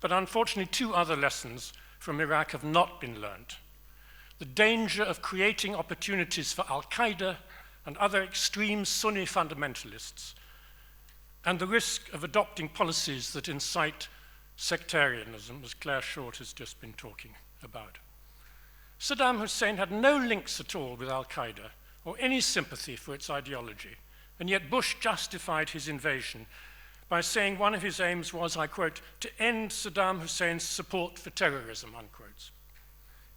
But unfortunately, two other lessons from Iraq have not been learned. The danger of creating opportunities for Al-Qaeda and other extreme Sunni fundamentalists, and the risk of adopting policies that incite sectarianism, as Claire Short has just been talking about. Saddam Hussein had no links at all with Al-Qaeda or any sympathy for its ideology, and yet Bush justified his invasion by saying one of his aims was, I quote, to end Saddam Hussein's support for terrorism, unquote.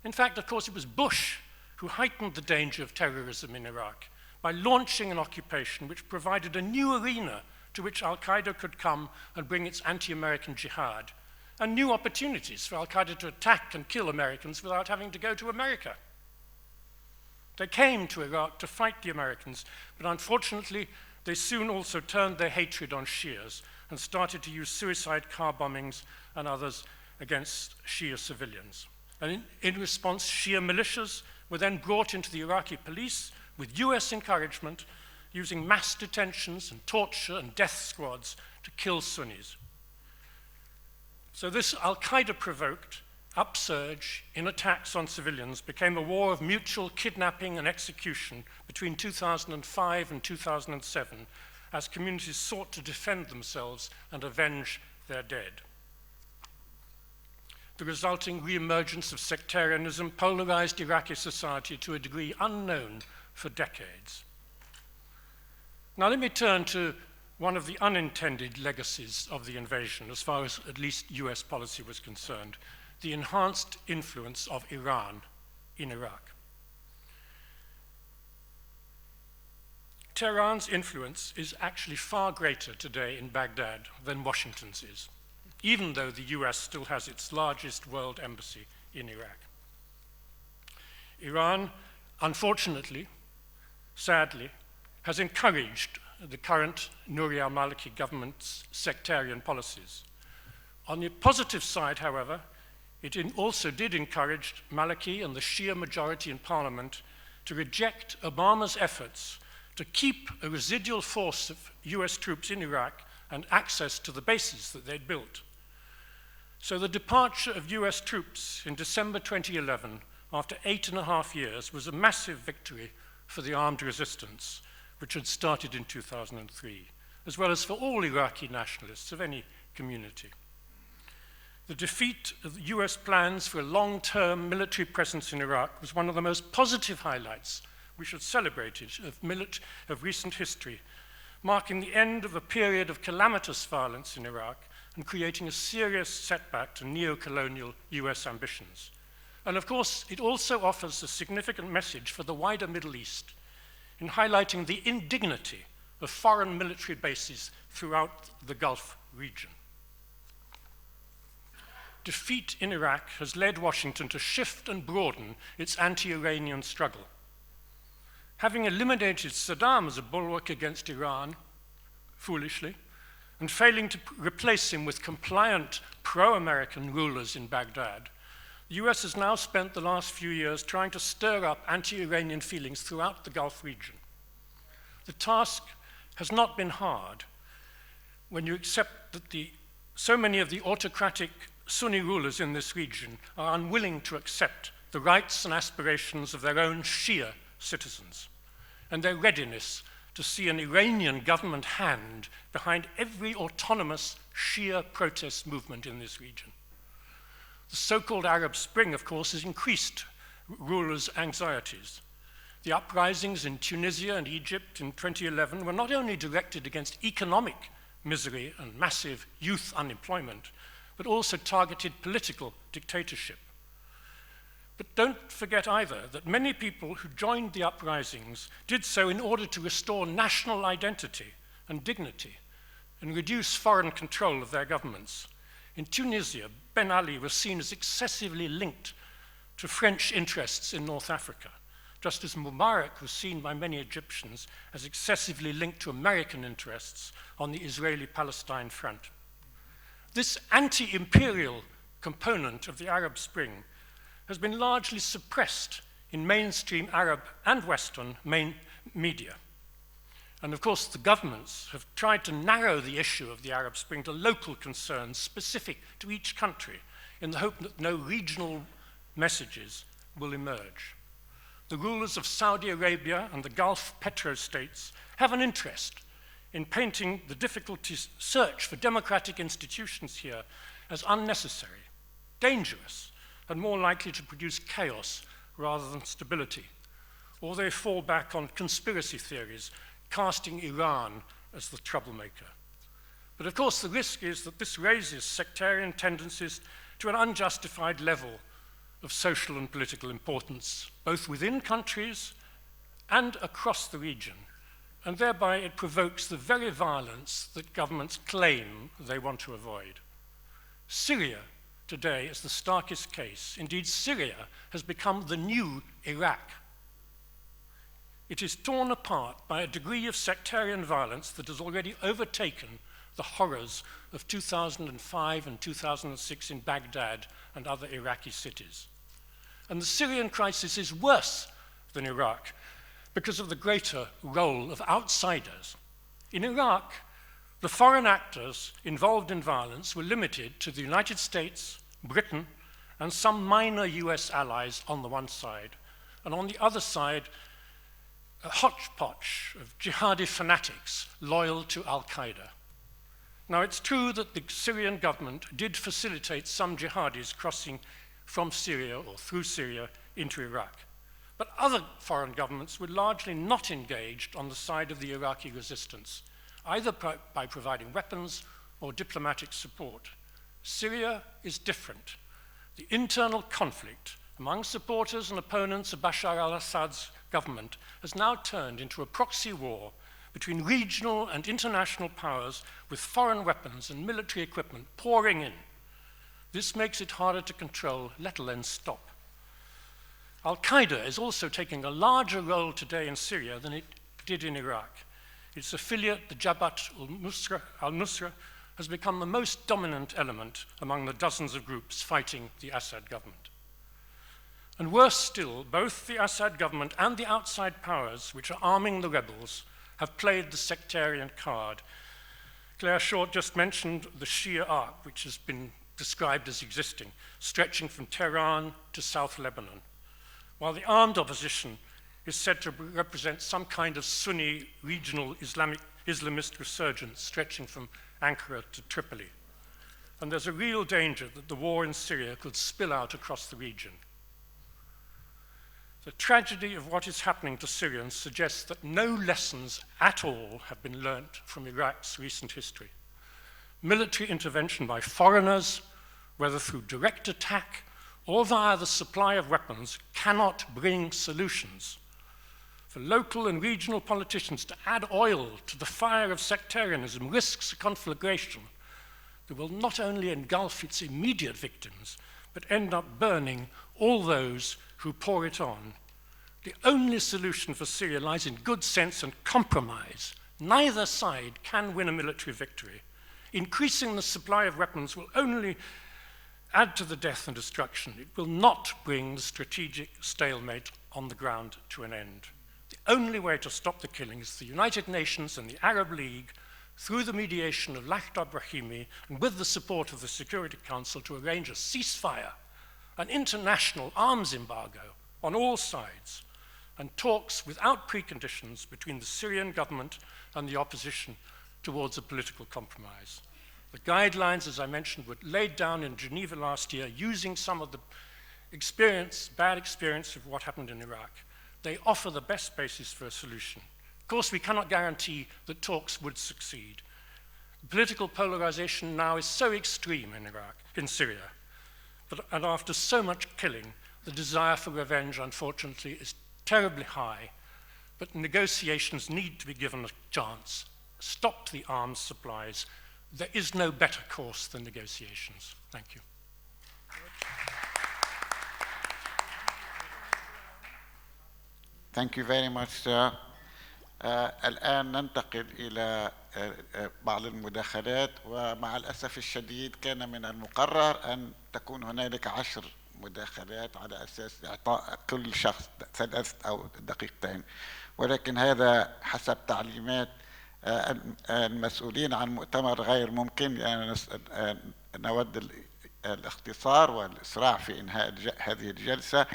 In fact, of course, it was Bush who heightened the danger of terrorism in Iraq by launching an occupation which provided a new arena to which Al-Qaeda could come and bring its anti-American jihad, and new opportunities for Al-Qaeda to attack and kill Americans without having to go to America. They came to Iraq to fight the Americans, but unfortunately, they soon also turned their hatred on Shias and started to use suicide car bombings and others against Shia civilians. And in response, Shia militias were then brought into the Iraqi police with US encouragement, using mass detentions and torture and death squads to kill Sunnis. So this Al-Qaeda-provoked upsurge in attacks on civilians became a war of mutual kidnapping and execution between 2005 and 2007 as communities sought to defend themselves and avenge their dead. The resulting re-emergence of sectarianism polarized Iraqi society to a degree unknown for decades. Now let me turn to one of the unintended legacies of the invasion, as far as at least US policy was concerned, the enhanced influence of Iran in Iraq. Tehran's influence is actually far greater today in Baghdad than Washington's is, even though the US still has its largest world embassy in Iraq. Iran, unfortunately, sadly, has encouraged the current Nouri al-Maliki government's sectarian policies. On the positive side, however, it also did encourage Maliki and the Shia majority in parliament to reject Obama's efforts to keep a residual force of US troops in Iraq and access to the bases that they'd built. So the departure of US troops in December 2011, after 8.5 years, was a massive victory for the armed resistance, which had started in 2003, as well as for all Iraqi nationalists of any community. The defeat of the US plans for a long-term military presence in Iraq was one of the most positive highlights we should celebrate it of recent history, marking the end of a period of calamitous violence in Iraq and creating a serious setback to neo-colonial US ambitions. And of course, it also offers a significant message for the wider Middle East in highlighting the indignity of foreign military bases throughout the Gulf region. Defeat in Iraq has led Washington to shift and broaden its anti-Iranian struggle. Having eliminated Saddam as a bulwark against Iran, foolishly, and failing to replace him with compliant pro-American rulers in Baghdad, the US has now spent the last few years trying to stir up anti-Iranian feelings throughout the Gulf region. The task has not been hard when you accept that so many of the autocratic Sunni rulers in this region are unwilling to accept the rights and aspirations of their own Shia citizens, and their readiness to see an Iranian government hand behind every autonomous Shia protest movement in this region. The so-called Arab Spring, of course, has increased rulers' anxieties. The uprisings in Tunisia and Egypt in 2011 were not only directed against economic misery and massive youth unemployment, but also targeted political dictatorship. But don't forget either that many people who joined the uprisings did so in order to restore national identity and dignity and reduce foreign control of their governments. In Tunisia, Ben Ali was seen as excessively linked to French interests in North Africa, just as Mubarak was seen by many Egyptians as excessively linked to American interests on the Israeli-Palestine front. This anti-imperial component of the Arab Spring has been largely suppressed in mainstream Arab and Western media. And of course, the governments have tried to narrow the issue of the Arab Spring to local concerns specific to each country in the hope that no regional messages will emerge. The rulers of Saudi Arabia and the Gulf petrostates have an interest in painting the difficulties search for democratic institutions here as unnecessary, dangerous, and more likely to produce chaos rather than stability. Or they fall back on conspiracy theories, casting Iran as the troublemaker. But of course, the risk is that this raises sectarian tendencies to an unjustified level of social and political importance, both within countries and across the region, and thereby it provokes the very violence that governments claim they want to avoid. Syria today is the starkest case. Indeed, Syria has become the new Iraq. It is torn apart by a degree of sectarian violence that has already overtaken the horrors of 2005 and 2006 in Baghdad and other Iraqi cities. And the Syrian crisis is worse than Iraq because of the greater role of outsiders. In Iraq, the foreign actors involved in violence were limited to the United States, Britain, and some minor US allies on the one side, and on the other side, a hodgepodge of jihadi fanatics loyal to al-Qaeda. Now, it's true that the Syrian government did facilitate some jihadis crossing from Syria or through Syria into Iraq. But other foreign governments were largely not engaged on the side of the Iraqi resistance, either by providing weapons or diplomatic support. Syria is different. The internal conflict among supporters and opponents of Bashar al-Assad's government has now turned into a proxy war between regional and international powers with foreign weapons and military equipment pouring in. This makes it harder to control, let alone stop. Al-Qaeda is also taking a larger role today in Syria than it did in Iraq. Its affiliate, the Jabhat al-Nusra, has become the most dominant element among the dozens of groups fighting the Assad government. And worse still, both the Assad government and the outside powers which are arming the rebels have played the sectarian card. Claire Short just mentioned the Shia arc, which has been described as existing, stretching from Tehran to South Lebanon, while the armed opposition is said to represent some kind of Sunni regional Islamist resurgence stretching from Ankara to Tripoli. And there's a real danger that the war in Syria could spill out across the region. The tragedy of what is happening to Syrians suggests that no lessons at all have been learnt from Iraq's recent history. Military intervention by foreigners, whether through direct attack or via the supply of weapons, cannot bring solutions. For local and regional politicians to add oil to the fire of sectarianism risks a conflagration that will not only engulf its immediate victims, but end up burning all those who pour it on. The only solution for Syria lies in good sense and compromise. Neither side can win a military victory. Increasing the supply of weapons will only add to the death and destruction. It will not bring the strategic stalemate on the ground to an end. The only way to stop the killing is the United Nations and the Arab League, through the mediation of Lakhdar Brahimi and with the support of the Security Council, to arrange a ceasefire, an international arms embargo on all sides, and talks without preconditions between the Syrian government and the opposition towards a political compromise. The guidelines, as I mentioned, were laid down in Geneva last year using some of the bad experience of what happened in Iraq. They offer the best basis for a solution. Of course, we cannot guarantee that talks would succeed. Political polarization now is so extreme in Iraq, in Syria, and after so much killing, the desire for revenge, unfortunately, is terribly high, but negotiations need to be given a chance. Stop the arms supplies. There is no better course than negotiations. Thank you. Thank you very much, sir. الآن ننتقل إلى بعض المداخلات، ومع الأسف الشديد كان من المقرر أن تكون هنالك 10 مداخلات على أساس إعطاء كل شخص 3 أو دقيقتين، ولكن هذا حسب تعليمات المسؤولين عن المؤتمر غير ممكن، يعني نود الاختصار والإسراع في إنهاء هذه الجلسة.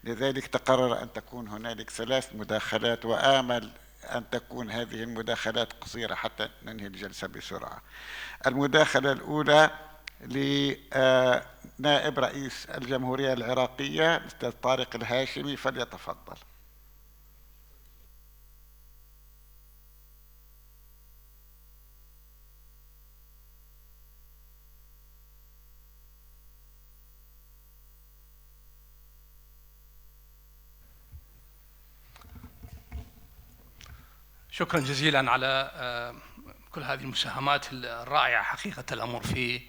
لذلك تقرر أن تكون هنالك 3 مداخلات، وآمل أن تكون هذه المداخلات قصيرة حتى ننهي الجلسة بسرعة. المداخلة الأولى لنائب رئيس الجمهورية العراقية الأستاذ طارق الهاشمي، فليتفضل. شكرا جزيلا على كل هذه المساهمات الرائعة حقيقة الأمر في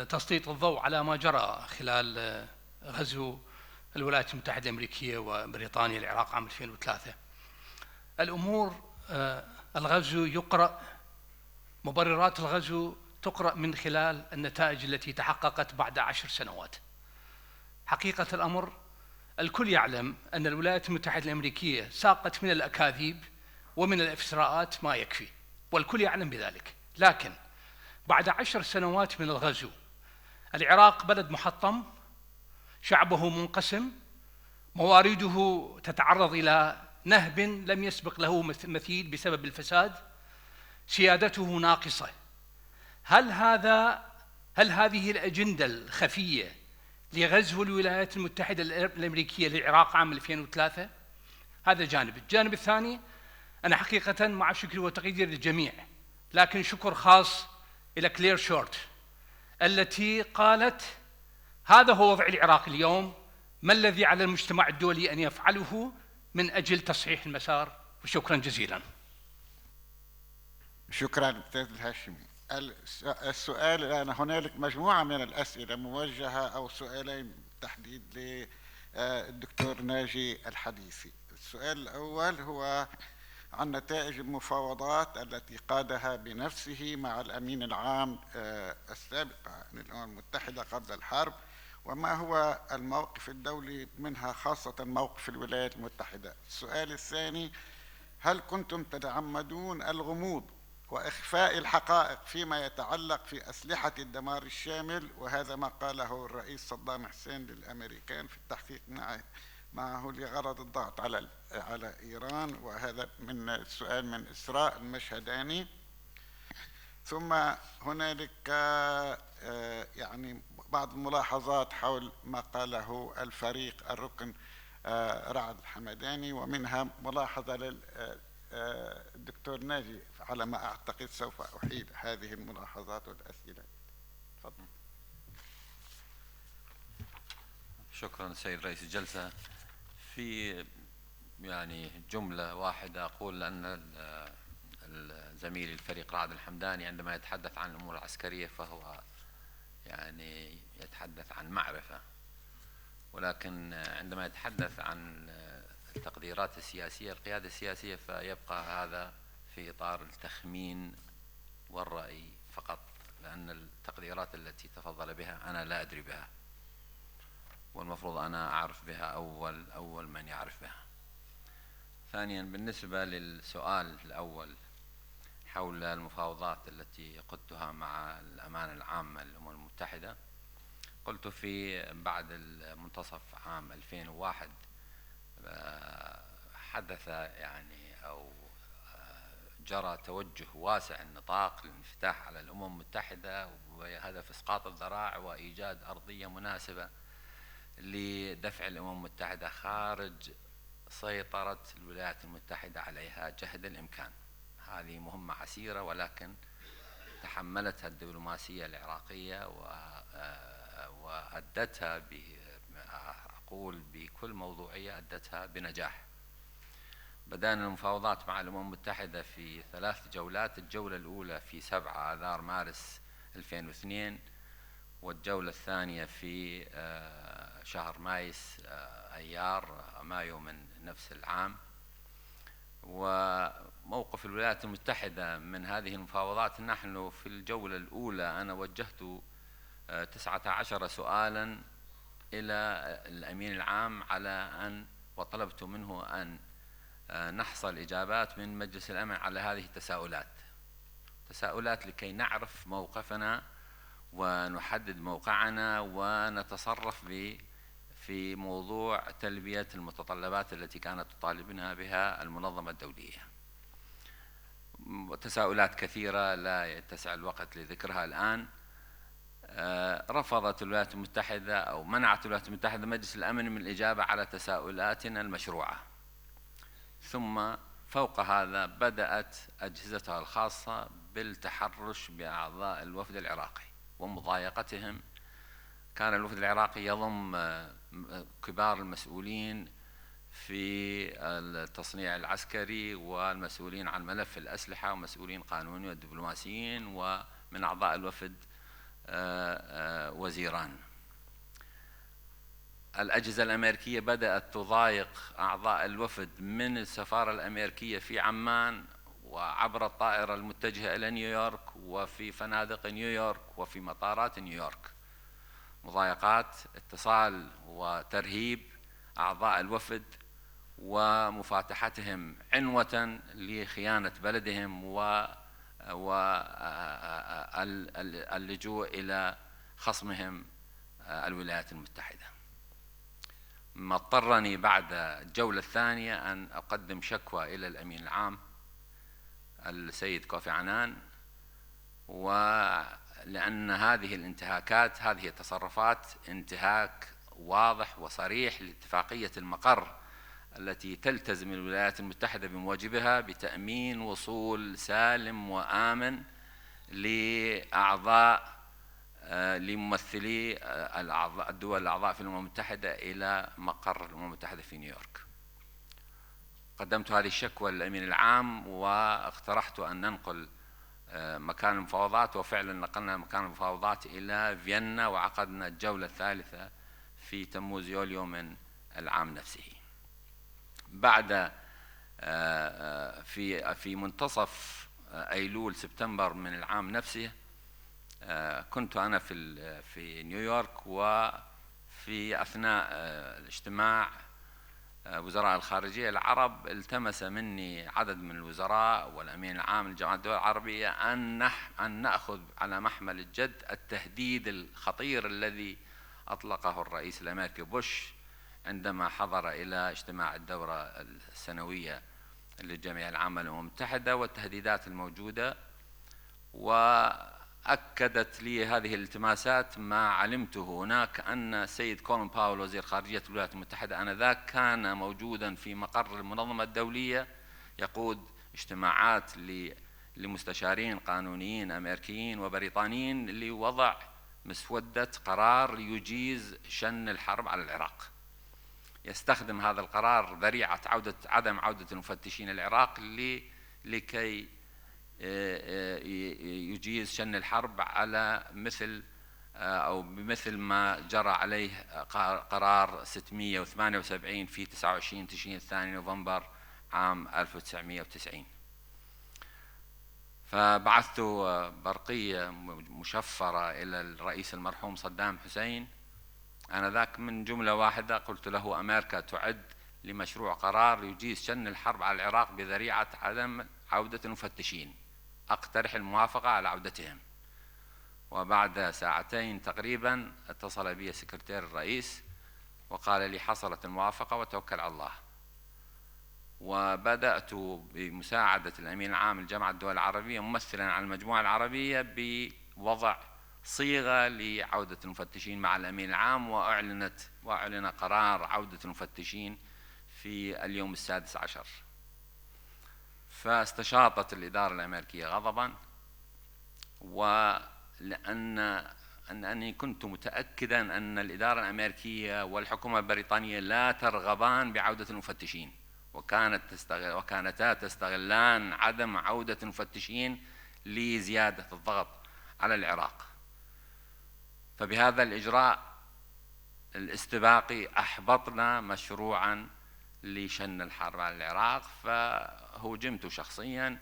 تسليط الضوء على ما جرى خلال غزو الولايات المتحدة الأمريكية وبريطانيا العراق عام 2003. الأمور الغزو يقرأ، مبررات الغزو تقرأ من خلال النتائج التي تحققت بعد 10 سنوات. حقيقة الأمر الكل يعلم أن الولايات المتحدة الأمريكية ساقت من الأكاذيب ومن الإفتراءات ما يكفي، والكل يعلم بذلك. لكن بعد 10 سنوات من الغزو، العراق بلد محطم، شعبه منقسم، موارده تتعرض إلى نهب لم يسبق له مثيل بسبب الفساد، سيادته ناقصة. هل هذه الأجندة الخفية لغزو الولايات المتحدة الأمريكية للعراق عام 2003؟ هذا جانب. الجانب الثاني، أنا حقيقة مع شكري وتقديري للجميع، لكن شكر خاص إلى كلير شورت التي قالت هذا هو وضع العراق اليوم، ما الذي على المجتمع الدولي أن يفعله من أجل تصحيح المسار؟ وشكرا جزيلا. شكرا أستاذ الهاشمي. السؤال الآن، هنالك مجموعة من الأسئلة موجهة أو سؤالين بالتحديد للدكتور ناجي الحديثي. السؤال الأول هو عن نتائج المفاوضات التي قادها بنفسه مع الأمين العام السابق للأمم المتحدة قبل الحرب، وما هو الموقف الدولي منها، خاصة موقف الولايات المتحدة؟ السؤال الثاني: هل كنتم تتعمدون الغموض وإخفاء الحقائق فيما يتعلق في أسلحة الدمار الشامل؟ وهذا ما قاله الرئيس صدام حسين للأمريكان في التحقيق معه لغرض الضغط على إيران. وهذا من السؤال من إسراء المشهداني. ثم هنالك يعني بعض الملاحظات حول ما قاله الفريق الركن رعد الحمداني، ومنها ملاحظة للدكتور ناجي على ما أعتقد. سوف أحيل هذه الملاحظات والأسئلة. تفضل. شكرا سيد رئيس الجلسة. في يعني جملة واحدة أقول أن الزميل الفريق رعد الحمداني عندما يتحدث عن الأمور العسكرية فهو يعني يتحدث عن معرفة، ولكن عندما يتحدث عن التقديرات السياسية، القيادة السياسية، فيبقى هذا في إطار التخمين والرأي فقط، لأن التقديرات التي تفضل بها أنا لا أدري بها، والمفروض أنا أعرف بها أول من يعرف بها. ثانيا، بالنسبة للسؤال الأول حول المفاوضات التي قدتها مع الأمانة العامة للأمم المتحدة، قلت في بعد منتصف عام 2001 حدث يعني أو جرى توجه واسع النطاق للانفتاح على الأمم المتحدة بهدف إسقاط الذراع وإيجاد أرضية مناسبة لدفع الأمم المتحدة خارج سيطرة الولايات المتحدة عليها جهد الإمكان. هذه مهمة عسيرة، ولكن تحملتها الدبلوماسية العراقية وأدتها أقول بكل موضوعية أدتها بنجاح. بدأنا المفاوضات مع الأمم المتحدة في 3 جولات. الجولة الأولى في 7 آذار مارس 2002، والجولة الثانية في شهر أيار مايو من نفس العام. وموقف الولايات المتحدة من هذه المفاوضات: نحن في الجولة الأولى أنا وجهت 19 سؤالا إلى الأمين العام وطلبت منه أن نحصل إجابات من مجلس الأمن على هذه التساؤلات لكي نعرف موقفنا ونحدد موقعنا ونتصرف في موضوع تلبية المتطلبات التي كانت تطالبنا بها المنظمة الدولية. تساؤلات كثيرة لا يتسع الوقت لذكرها الآن. رفضت الولايات المتحدة أو منعت الولايات المتحدة مجلس الأمن من الإجابة على تساؤلاتنا المشروعة. ثم فوق هذا بدأت أجهزتها الخاصة بالتحرش بأعضاء الوفد العراقي ومضايقتهم. كان الوفد العراقي يضم كبار المسؤولين في التصنيع العسكري والمسؤولين عن ملف الأسلحة ومسؤولين قانونيين والدبلوماسيين، ومن أعضاء الوفد وزيران. الأجهزة الأمريكية بدأت تضايق أعضاء الوفد من السفارة الأمريكية في عمان وعبر الطائرة المتجهة إلى نيويورك وفي فنادق نيويورك وفي مطارات نيويورك. مضايقات، اتصال وترهيب أعضاء الوفد ومفاتحتهم عنوة لخيانة بلدهم واللجوء إلى خصمهم الولايات المتحدة. ما اضطرني بعد الجولة الثانية أن أقدم شكوى إلى الأمين العام السيد كوفي عنان، ولأن هذه الانتهاكات، هذه التصرفات انتهاك واضح وصريح لاتفاقية المقر التي تلتزم الولايات المتحدة بمواجبها بتأمين وصول سالم وآمن لممثلي الدول الأعضاء في الأمم المتحدة إلى مقر الأمم المتحدة في نيويورك. قدمت هذه الشكوى للأمين العام واقترحت أن ننقل مكان المفاوضات، وفعلا نقلنا مكان المفاوضات إلى فيينا، وعقدنا الجولة الثالثة في تموز يوليو من العام نفسه. بعد في منتصف أيلول سبتمبر من العام نفسه كنت أنا في نيويورك، في أثناء الاجتماع وزراء الخارجية العرب التمس مني عدد من الوزراء والأمين العام لجامعة الدول العربية أن نأخذ على محمل الجد التهديد الخطير الذي أطلقه الرئيس الأمريكي بوش عندما حضر إلى اجتماع الدورة السنوية للجمعية العامة للأمم المتحدة والتهديدات الموجودة. وأكدت لي هذه الالتماسات ما علمته هناك أن السيد كولين باول وزير خارجية الولايات المتحدة آنذاك كان موجودا في مقر المنظمة الدولية يقود اجتماعات لمستشارين قانونيين أمريكيين وبريطانيين لوضع مسودة قرار يجيز شن الحرب على العراق. يستخدم هذا القرار ذريعة عدم عودة المفتشين العراق لكي يجيز شن الحرب على بمثل ما جرى عليه قرار 678 في 29 تشرين الثاني نوفمبر عام 1990. فبعثت برقية مشفرة إلى الرئيس المرحوم صدام حسين آنذاك من جملة واحدة، قلت له: أمريكا تعد لمشروع قرار يجيز شن الحرب على العراق بذريعة عدم عودة المفتشين، أقترح الموافقة على عودتهم. وبعد ساعتين تقريبا اتصل بي سكرتير الرئيس وقال لي: حصلت الموافقة وتوكل على الله. وبدأت بمساعدة الأمين العام لجامعة الدول العربية ممثلا على المجموعة العربية بوضع صيغة لعودة المفتشين مع الأمين العام، وأعلن قرار عودة المفتشين في اليوم 16. فاستشاطت الإدارة الأمريكية غضبا، أنني كنت متأكدا أن الإدارة الأمريكية والحكومة البريطانية لا ترغبان بعودة المفتشين، وكانتا تستغلان عدم عودة المفتشين لزيادة الضغط على العراق. فبهذا الإجراء الاستباقي أحبطنا مشروعا لشن الحرب على العراق، فهوجمت شخصيا،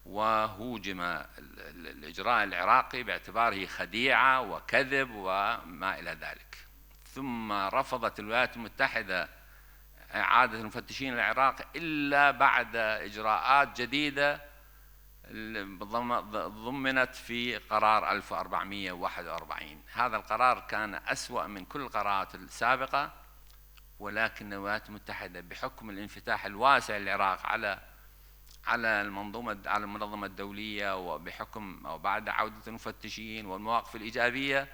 وهوجم الإجراء العراقي باعتباره خديعة وكذب وما إلى ذلك. ثم رفضت الولايات المتحدة إعادة المفتشين العراق إلا بعد إجراءات جديدة ضمنت في قرار 1441. هذا القرار كان أسوأ من كل القرارات السابقة، ولكن الولايات المتحدة بحكم الانفتاح الواسع للعراق على المنظمة الدولية، وبحكم أو بعد عودة المفتشين والمواقف الإيجابية،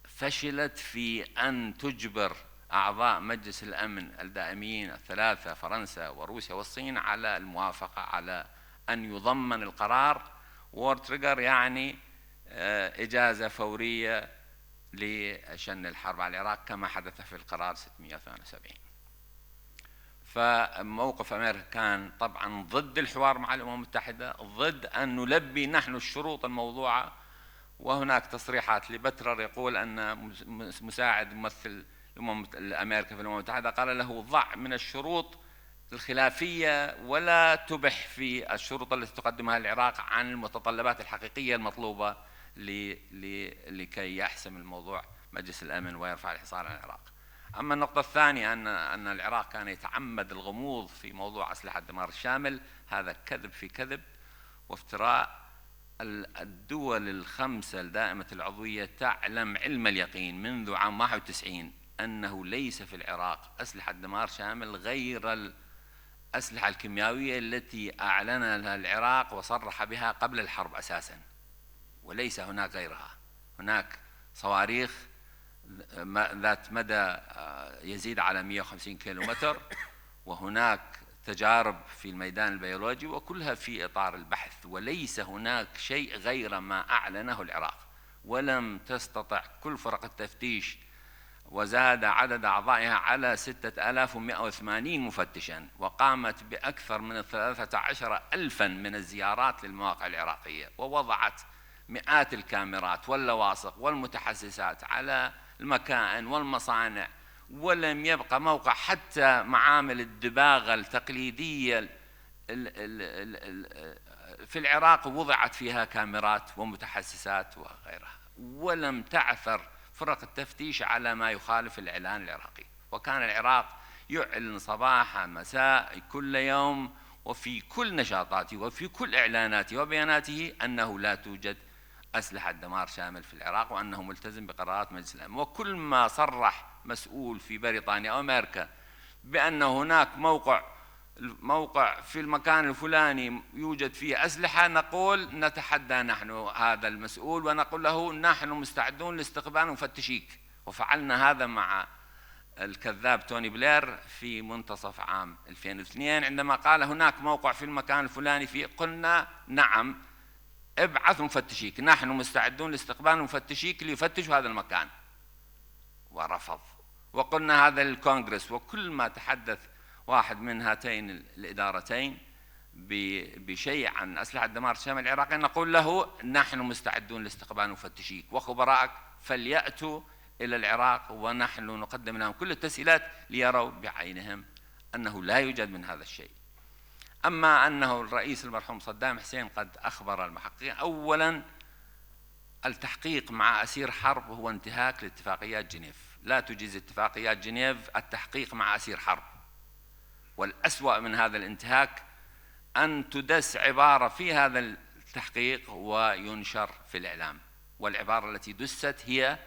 فشلت في أن تجبر أعضاء مجلس الأمن الدائمين الثلاثة فرنسا وروسيا والصين على الموافقة على أن يضمن القرار وورد تريجر، يعني إجازة فورية لشن الحرب على العراق كما حدث في القرار 678. فموقف أمريكا كان طبعا ضد الحوار مع الأمم المتحدة، ضد أن نلبي نحن الشروط الموضوعة. وهناك تصريحات لبترر يقول أن مساعد ممثل أمريكا في الأمم المتحدة قال له: ضع من الشروط الخلافية ولا تبح في الشروط التي تقدمها العراق عن المتطلبات الحقيقية المطلوبة لكي يحسم الموضوع مجلس الأمن ويرفع الحصار عن العراق. أما النقطة الثانية أن العراق كان يتعمد الغموض في موضوع أسلحة الدمار الشامل، هذا كذب في كذب وافتراء. الدول الخمسة الدائمة العضوية تعلم علم اليقين منذ عام 91 أنه ليس في العراق أسلحة دمار شامل غير الأسلحة الكيميائية التي أعلنها العراق وصرح بها قبل الحرب أساسا، وليس هناك غيرها. هناك صواريخ ذات مدى يزيد على 150 كيلومتر، وهناك تجارب في الميدان البيولوجي، وكلها في إطار البحث، وليس هناك شيء غير ما أعلنه العراق. ولم تستطع كل فرق التفتيش، وزاد عدد أعضائها على 6180 مفتشا، وقامت بأكثر من 13,000 من الزيارات للمواقع العراقية، ووضعت مئات الكاميرات واللواصق والمتحسسات على المكائن والمصانع، ولم يبقى موقع حتى معامل الدباغة التقليدية في العراق وضعت فيها كاميرات ومتحسسات وغيرها. ولم تعثر فرق التفتيش على ما يخالف الإعلان العراقي، وكان العراق يعلن صباح مساء كل يوم وفي كل نشاطاته وفي كل إعلاناته وبياناته أنه لا توجد أسلحة دمار شامل في العراق، وأنه ملتزم بقرارات مجلس الأمن. وكل ما صرح مسؤول في بريطانيا أو أمريكا بأن هناك موقع في المكان الفلاني يوجد فيه أسلحة، نقول نتحدى نحن هذا المسؤول ونقول له نحن مستعدون لاستقبال مفتشيك. وفعلنا هذا مع الكذاب توني بلير في منتصف عام 2002 عندما قال هناك موقع في المكان الفلاني فيه، قلنا نعم ابعث مفتشيك، نحن مستعدون لاستقبال مفتشيك ليفتشوا هذا المكان، ورفض. وقلنا هذا للكونغرس، وكل ما تحدث واحد من هاتين الإدارتين بشيء عن أسلحة دمار الشامل العراقي نقول له نحن مستعدون لاستقبال مفتشيك، وخبراءك فليأتوا إلى العراق ونحن نقدم لهم كل التسهيلات ليروا بعينهم أنه لا يوجد من هذا الشيء. أما أنه الرئيس المرحوم صدام حسين قد أخبر المحققين، أولا التحقيق مع أسير حرب هو انتهاك لاتفاقيات جنيف، لا تجيز اتفاقيات جنيف التحقيق مع أسير حرب. والأسوأ من هذا الانتهاك أن تدس عبارة في هذا التحقيق وينشر في الإعلام، والعبارة التي دست هي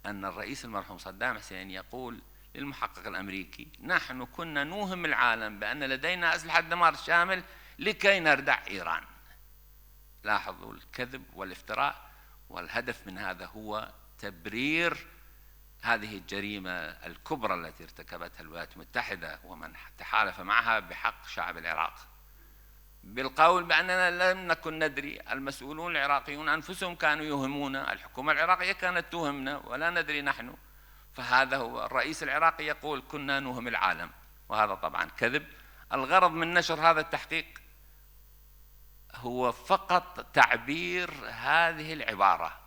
أن الرئيس المرحوم صدام حسين يقول للمحقق الأمريكي نحن كنا نوهم العالم بأن لدينا أسلحة دمار شامل لكي نردع إيران. لاحظوا الكذب والافتراء، والهدف من هذا هو تبرير هذه الجريمة الكبرى التي ارتكبتها الولايات المتحدة ومن تحالف معها بحق شعب العراق، بالقول بأننا لم نكن ندري. المسؤولون العراقيون أنفسهم كانوا يوهمونا، الحكومة العراقية كانت توهمنا ولا ندري نحن. فهذا هو الرئيس العراقي يقول كنا نوهم العالم، وهذا طبعا كذب. الغرض من نشر هذا التحقيق هو فقط تعبير هذه العبارة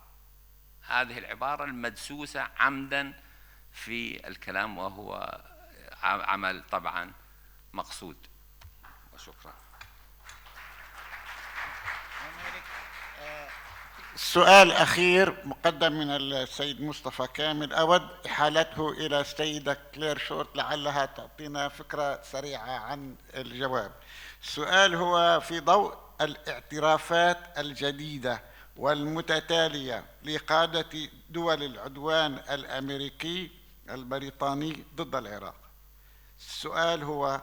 المدسوسة عمدا في الكلام، وهو عمل طبعا مقصود. وشكرا. سؤال أخير مقدم من السيد مصطفى كامل، أود إحالته إلى السيدة كلير شورت لعلها تعطينا فكرة سريعة عن الجواب. السؤال هو في ضوء الاعترافات الجديدة والمتتالية لقادة دول العدوان الأمريكي البريطاني ضد العراق، السؤال هو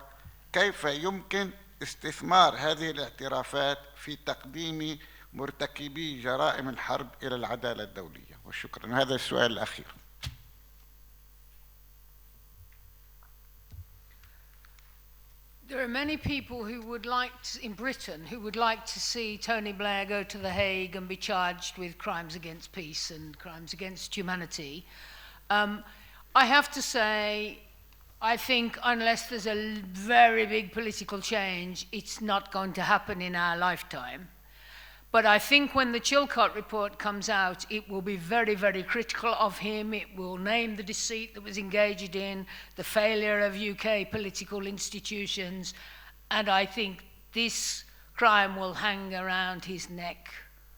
كيف يمكن استثمار هذه الاعترافات في تقديم مرتكبي جرائم الحرب إلى العدالة الدولية؟ وشكرا. هذا السؤال الأخير. There are many people who would like to, in Britain, who would like to see Tony Blair go to The Hague and be charged with crimes against peace and crimes against humanity. I have to say, I think unless there's a very big political change, it's not going to happen in our lifetime. But I think when the Chilcot report comes out, it will be very, very critical of him. It will name the deceit that was engaged in, the failure of UK political institutions, and I think this crime will hang around his neck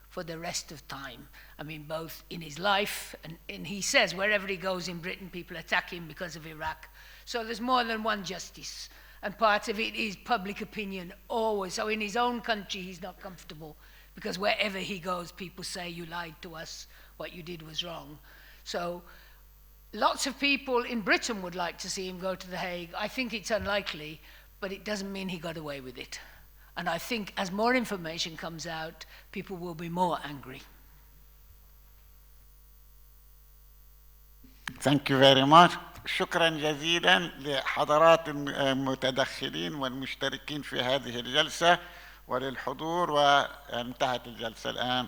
for the rest of time. I mean, both in his life, and he says wherever he goes in Britain, people attack him because of Iraq. So there's more than one justice, and part of it is public opinion always. So in his own country, he's not comfortable, because wherever he goes, people say, you lied to us, what you did was wrong. So lots of people in Britain would like to see him go to The Hague. I think it's unlikely, but it doesn't mean he got away with it. And I think as more information comes out, people will be more angry. Thank you very much. شكرا جزيلا لحضرات المتدخلين والمشتركين في هذه الجلسة وللحضور، وانتهت الجلسة الآن.